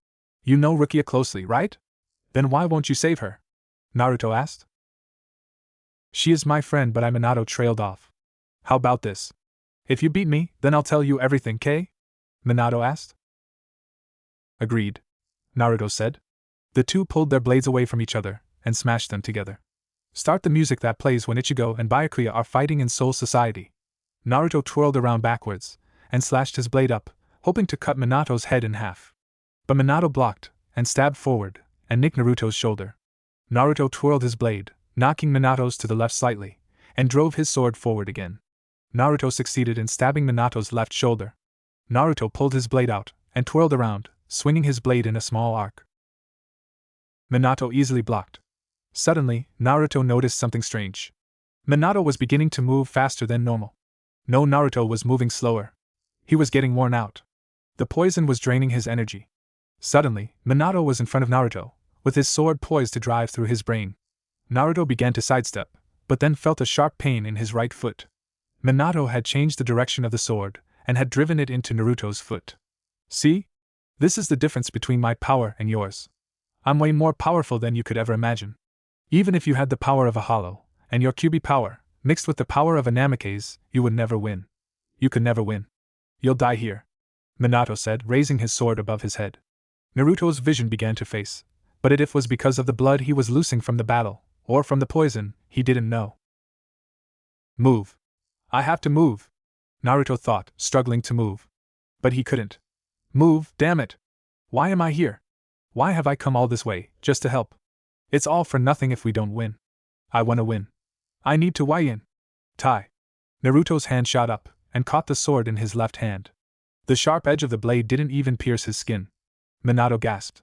You know Rukia closely, right? Then why won't you save her? Naruto asked. She is my friend, but Minato trailed off. How about this? If you beat me, then I'll tell you everything, K? Minato asked. Agreed, Naruto said. The two pulled their blades away from each other, and smashed them together. Start the music that plays when Ichigo and Byakuya are fighting in Soul Society. Naruto twirled around backwards, and slashed his blade up, hoping to cut Minato's head in half. But Minato blocked, and stabbed forward, and nicked Naruto's shoulder. Naruto twirled his blade, knocking Minato's to the left slightly, and drove his sword forward again. Naruto succeeded in stabbing Minato's left shoulder. Naruto pulled his blade out, and twirled around, swinging his blade in a small arc. Minato easily blocked. Suddenly, Naruto noticed something strange. Minato was beginning to move faster than normal. No, Naruto was moving slower. He was getting worn out. The poison was draining his energy. Suddenly, Minato was in front of Naruto, with his sword poised to drive through his brain. Naruto began to sidestep, but then felt a sharp pain in his right foot. Minato had changed the direction of the sword, and had driven it into Naruto's foot. See? This is the difference between my power and yours. I'm way more powerful than you could ever imagine. Even if you had the power of a hollow, and your Kyuubi power, mixed with the power of a Namikaze, you would never win. You could never win. You'll die here, Minato said, raising his sword above his head. Naruto's vision began to face, but it was because of the blood he was losing from the battle, or from the poison, he didn't know. Move. I have to move, Naruto thought, struggling to move. But he couldn't. Move, damn it! Why am I here? Why have I come all this way, just to help? It's all for nothing if we don't win. I want to win. I need to win. Tai. Naruto's hand shot up, and caught the sword in his left hand. The sharp edge of the blade didn't even pierce his skin. Minato gasped.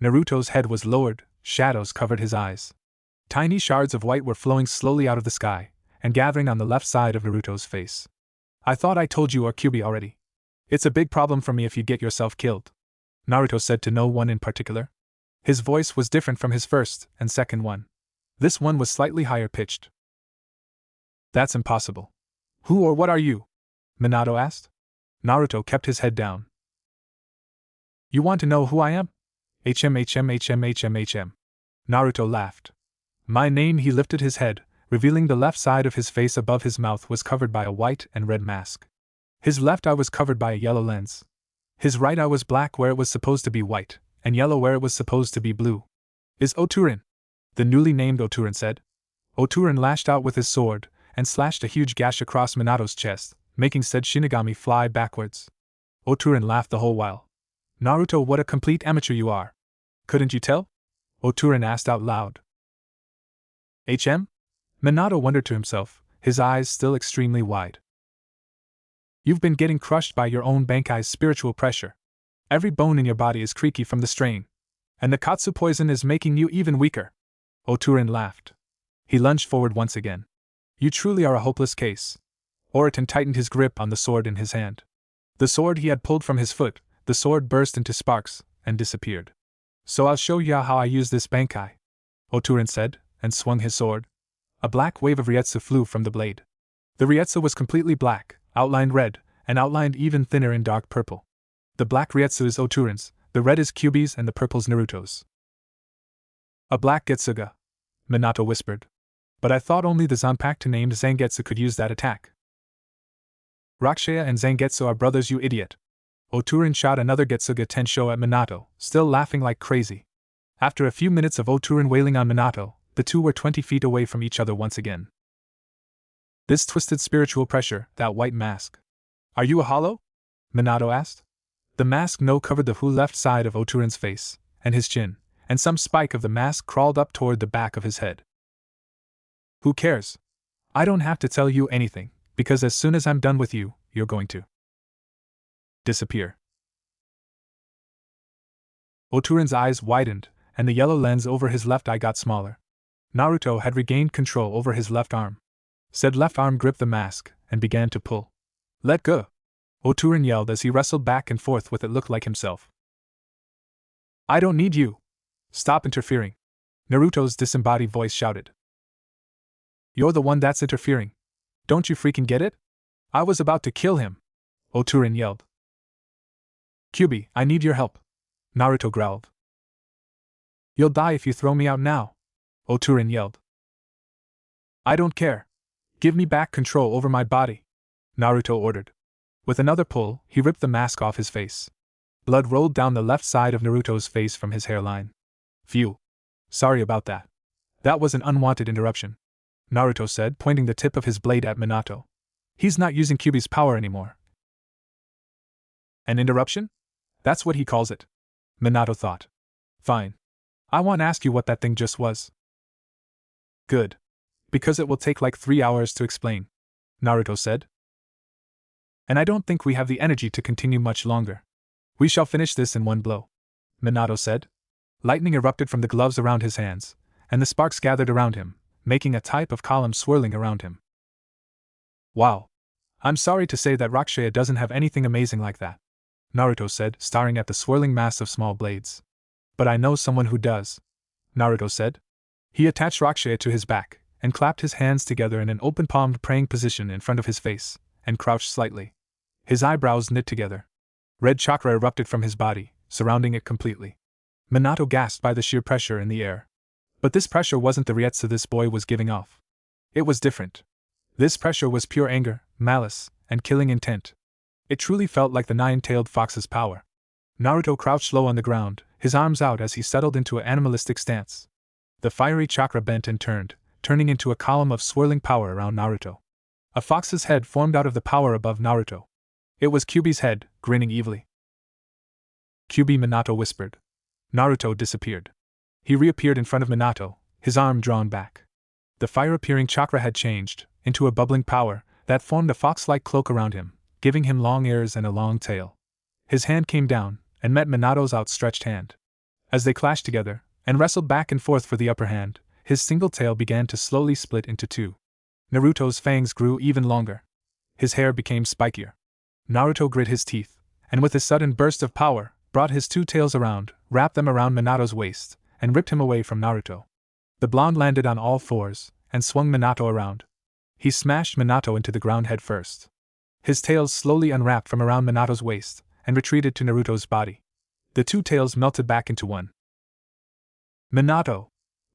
Naruto's head was lowered, shadows covered his eyes. Tiny shards of white were flowing slowly out of the sky, and gathering on the left side of Naruto's face. I thought I told you or Kyuubi already. It's a big problem for me if you get yourself killed, Naruto said to no one in particular. His voice was different from his first and second one. This one was slightly higher pitched. That's impossible. Who or what are you? Minato asked. Naruto kept his head down. You want to know who I am? Naruto laughed. My name. He lifted his head, revealing the left side of his face above his mouth was covered by a white and red mask. His left eye was covered by a yellow lens. His right eye was black where it was supposed to be white, and yellow where it was supposed to be blue. Is Oturin? The newly named Oturin said. Oturin lashed out with his sword, and slashed a huge gash across Minato's chest, making said Shinigami fly backwards. Oturin laughed the whole while. Naruto, what a complete amateur you are. Couldn't you tell? Oturin asked out loud. Minato wondered to himself, his eyes still extremely wide. You've been getting crushed by your own Bankai's spiritual pressure. Every bone in your body is creaky from the strain. And the Katsu poison is making you even weaker. Oturin laughed. He lunged forward once again. You truly are a hopeless case. Oriton tightened his grip on the sword in his hand. The sword he had pulled from his foot, the sword burst into sparks, and disappeared. So I'll show ya how I use this Bankai, Oturin said, and swung his sword. A black wave of Ryetsu flew from the blade. The Ryetsu was completely black, outlined red, and outlined even thinner in dark purple. The black Ryetsu is Oturin's, The red is Kyuubi's and the purple's Naruto's. A black Getsuga, Minato whispered. But I thought only the Zanpakuto named Zangetsu could use that attack. Rakushaya and Zangetsu are brothers, you idiot. Oturin shot another Getsuga Tensho at Minato, still laughing like crazy. After a few minutes of Oturin wailing on Minato, the two were 20 feet away from each other once again. This twisted spiritual pressure, that white mask. Are you a hollow? Minato asked. The mask no covered the whole left side of Oturin's face, and his chin, and some spike of the mask crawled up toward the back of his head. Who cares? I don't have to tell you anything, because as soon as I'm done with you, you're going to disappear. Oturin's eyes widened, and the yellow lens over his left eye got smaller. Naruto had regained control over his left arm. Said left arm gripped the mask, and began to pull. Let go! Oturin yelled as he wrestled back and forth with it looked like himself. I don't need you! Stop interfering! Naruto's disembodied voice shouted. You're the one that's interfering. Don't you freaking get it? I was about to kill him! Oturin yelled. Kyuubi, I need your help! Naruto growled. You'll die if you throw me out now! Oturin yelled. I don't care. Give me back control over my body! Naruto ordered. With another pull, he ripped the mask off his face. Blood rolled down the left side of Naruto's face from his hairline. Phew. Sorry about that. That was an unwanted interruption, Naruto said, pointing the tip of his blade at Minato. He's not using Kyuubi's power anymore. An interruption? That's what he calls it, Minato thought. Fine. I want to ask you what that thing just was. Good. Because it will take like 3 hours to explain, Naruto said. And I don't think we have the energy to continue much longer. We shall finish this in one blow, Minato said. Lightning erupted from the gloves around his hands, and the sparks gathered around him, making a type of column swirling around him. Wow. I'm sorry to say that Rakushaya doesn't have anything amazing like that, Naruto said, staring at the swirling mass of small blades. But I know someone who does, Naruto said. He attached Rakushaya to his back, and clapped his hands together in an open-palmed praying position in front of his face, and crouched slightly. His eyebrows knit together. Red chakra erupted from his body, surrounding it completely. Minato gasped by the sheer pressure in the air. But this pressure wasn't the ryetsu this boy was giving off. It was different. This pressure was pure anger, malice, and killing intent. It truly felt like the nine-tailed fox's power. Naruto crouched low on the ground, his arms out as he settled into an animalistic stance. The fiery chakra bent and turned, turning into a column of swirling power around Naruto. A fox's head formed out of the power above Naruto. It was Kyuubi's head, grinning evilly. Kyuubi, Minato whispered. Naruto disappeared. He reappeared in front of Minato, his arm drawn back. The fire-appearing chakra had changed into a bubbling power that formed a fox-like cloak around him, giving him long ears and a long tail. His hand came down and met Minato's outstretched hand. As they clashed together and wrestled back and forth for the upper hand, his single tail began to slowly split into two. Naruto's fangs grew even longer. His hair became spikier. Naruto grit his teeth, and with a sudden burst of power, brought his two tails around, wrapped them around Minato's waist, and ripped him away from Naruto. The blonde landed on all fours, and swung Minato around. He smashed Minato into the ground head first. His tails slowly unwrapped from around Minato's waist, and retreated to Naruto's body. The two tails melted back into one. Minato!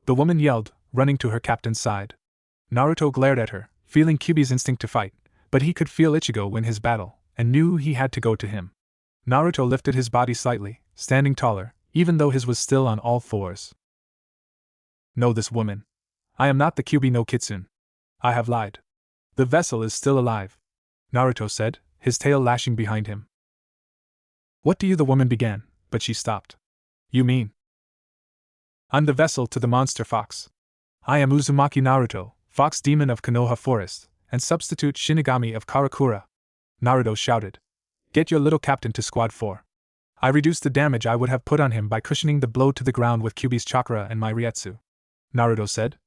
The woman yelled, running to her captain's side. Naruto glared at her, feeling Kyuubi's instinct to fight, but he could feel Ichigo win his battle, and knew he had to go to him. Naruto lifted his body slightly, standing taller, even though his was still on all fours. Know this woman. I am not the Kyuubi no Kitsune. I have lied. The vessel is still alive, Naruto said, his tail lashing behind him. What do you? The woman began, but she stopped. You mean? I'm the vessel to the monster fox. I am Uzumaki Naruto, fox demon of Konoha Forest, and substitute Shinigami of Karakura. Naruto shouted. Get your little captain to Squad 4. I reduced the damage I would have put on him by cushioning the blow to the ground with Kyuubi's chakra and my ryetsu, Naruto said.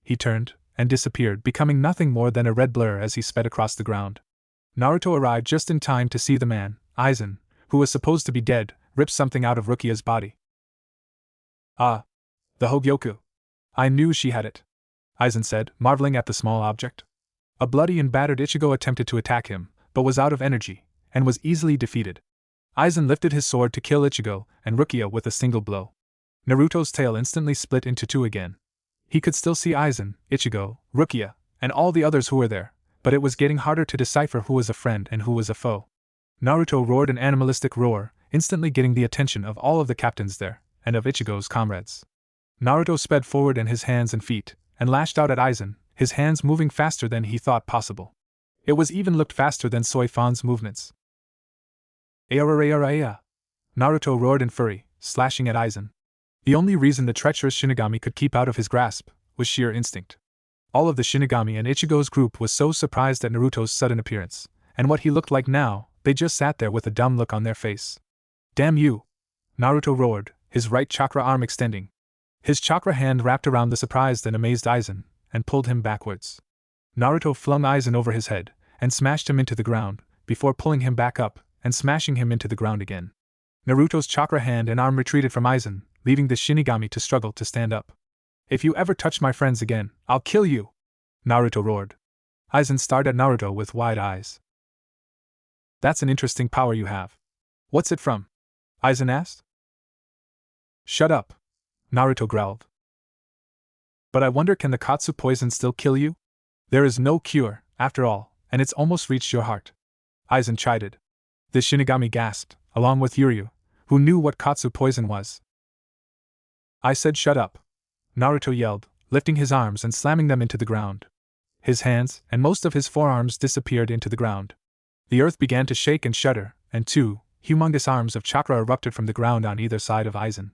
He turned and disappeared, becoming nothing more than a red blur as he sped across the ground. Naruto arrived just in time to see the man, Aizen, who was supposed to be dead, rip something out of Rukia's body. Ah! The Hogyoku. I knew she had it, Aizen said, marveling at the small object. A bloody and battered Ichigo attempted to attack him, but was out of energy, and was easily defeated. Aizen lifted his sword to kill Ichigo and Rukia with a single blow. Naruto's tail instantly split into two again. He could still see Aizen, Ichigo, Rukia, and all the others who were there, but it was getting harder to decipher who was a friend and who was a foe. Naruto roared an animalistic roar, instantly getting the attention of all of the captains there, and of Ichigo's comrades. Naruto sped forward in his hands and feet, and lashed out at Aizen, his hands moving faster than he thought possible. It was even looked faster than Soifan's movements. Ayararayaraya! Naruto roared in fury, slashing at Aizen. The only reason the treacherous Shinigami could keep out of his grasp was sheer instinct. All of the Shinigami and Ichigo's group was so surprised at Naruto's sudden appearance, and what he looked like now, they just sat there with a dumb look on their face. Damn you! Naruto roared, his right chakra arm extending. His chakra hand wrapped around the surprised and amazed Aizen, and pulled him backwards. Naruto flung Aizen over his head, and smashed him into the ground, before pulling him back up, and smashing him into the ground again. Naruto's chakra hand and arm retreated from Aizen, leaving the Shinigami to struggle to stand up. If you ever touch my friends again, I'll kill you! Naruto roared. Aizen stared at Naruto with wide eyes. That's an interesting power you have. What's it from? Aizen asked. Shut up, Naruto growled. But I wonder, can the Katsu poison still kill you? There is no cure, after all, and it's almost reached your heart. Aizen chided. The Shinigami gasped, along with Yuryu, who knew what Katsu poison was. I said shut up, Naruto yelled, lifting his arms and slamming them into the ground. His hands and most of his forearms disappeared into the ground. The earth began to shake and shudder, and two humongous arms of chakra erupted from the ground on either side of Aizen.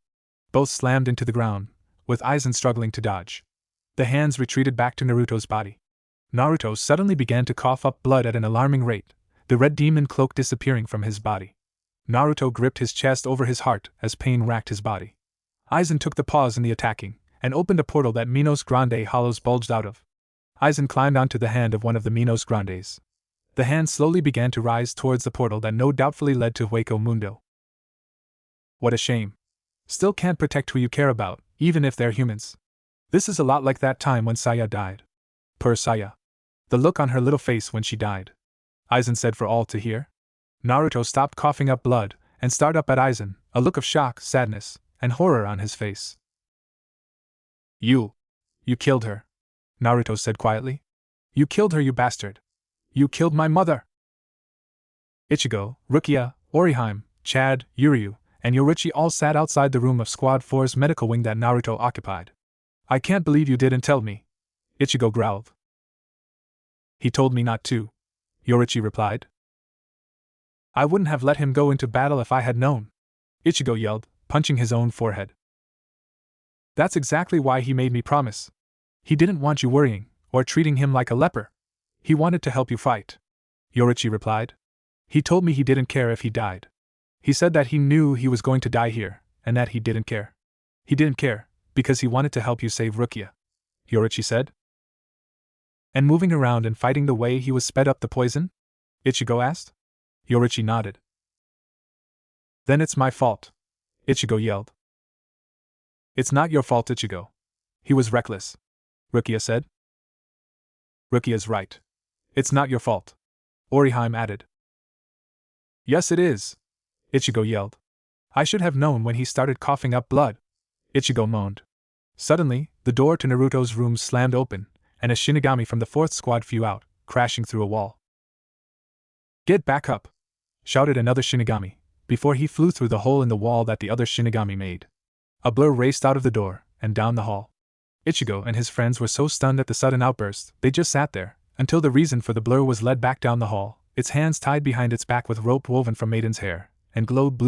Both slammed into the ground, with Aizen struggling to dodge. The hands retreated back to Naruto's body. Naruto suddenly began to cough up blood at an alarming rate, the red demon cloak disappearing from his body. Naruto gripped his chest over his heart as pain racked his body. Aizen took the pause in the attacking, and opened a portal that Minos Grande hollows bulged out of. Aizen climbed onto the hand of one of the Minos Grandes. The hand slowly began to rise towards the portal that no doubtfully led to Hueco Mundo. What a shame. Still can't protect who you care about, even if they're humans. This is a lot like that time when Saya died. Poor Saya. The look on her little face when she died. Aizen said for all to hear. Naruto stopped coughing up blood, and stared up at Aizen, a look of shock, sadness, and horror on his face. You killed her, Naruto said quietly. You killed her, you bastard. You killed my mother. Ichigo, Rukia, Orihime, Chad, Yuryu, and Yoruichi all sat outside the room of Squad 4's medical wing that Naruto occupied. I can't believe you didn't tell me, Ichigo growled. He told me not to, Yoruichi replied. I wouldn't have let him go into battle if I had known, Ichigo yelled, punching his own forehead. That's exactly why he made me promise. He didn't want you worrying, or treating him like a leper. He wanted to help you fight, Yoruichi replied. He told me he didn't care if he died. He said that he knew he was going to die here, and that he didn't care. He didn't care, because he wanted to help you save Rukia, Yoruichi said. And moving around and fighting the way he was sped up the poison? Ichigo asked. Yoruichi nodded. Then it's my fault, Ichigo yelled. It's not your fault, Ichigo. He was reckless, Rukia said. Rukia's right. It's not your fault, Orihime added. Yes it is, Ichigo yelled. I should have known when he started coughing up blood, Ichigo moaned. Suddenly, the door to Naruto's room slammed open, and a Shinigami from the 4th squad flew out, crashing through a wall. Get back up, shouted another Shinigami, before he flew through the hole in the wall that the other Shinigami made. A blur raced out of the door, and down the hall. Ichigo and his friends were so stunned at the sudden outburst, they just sat there, until the reason for the blur was led back down the hall, its hands tied behind its back with rope woven from Maiden's hair, and glowed blue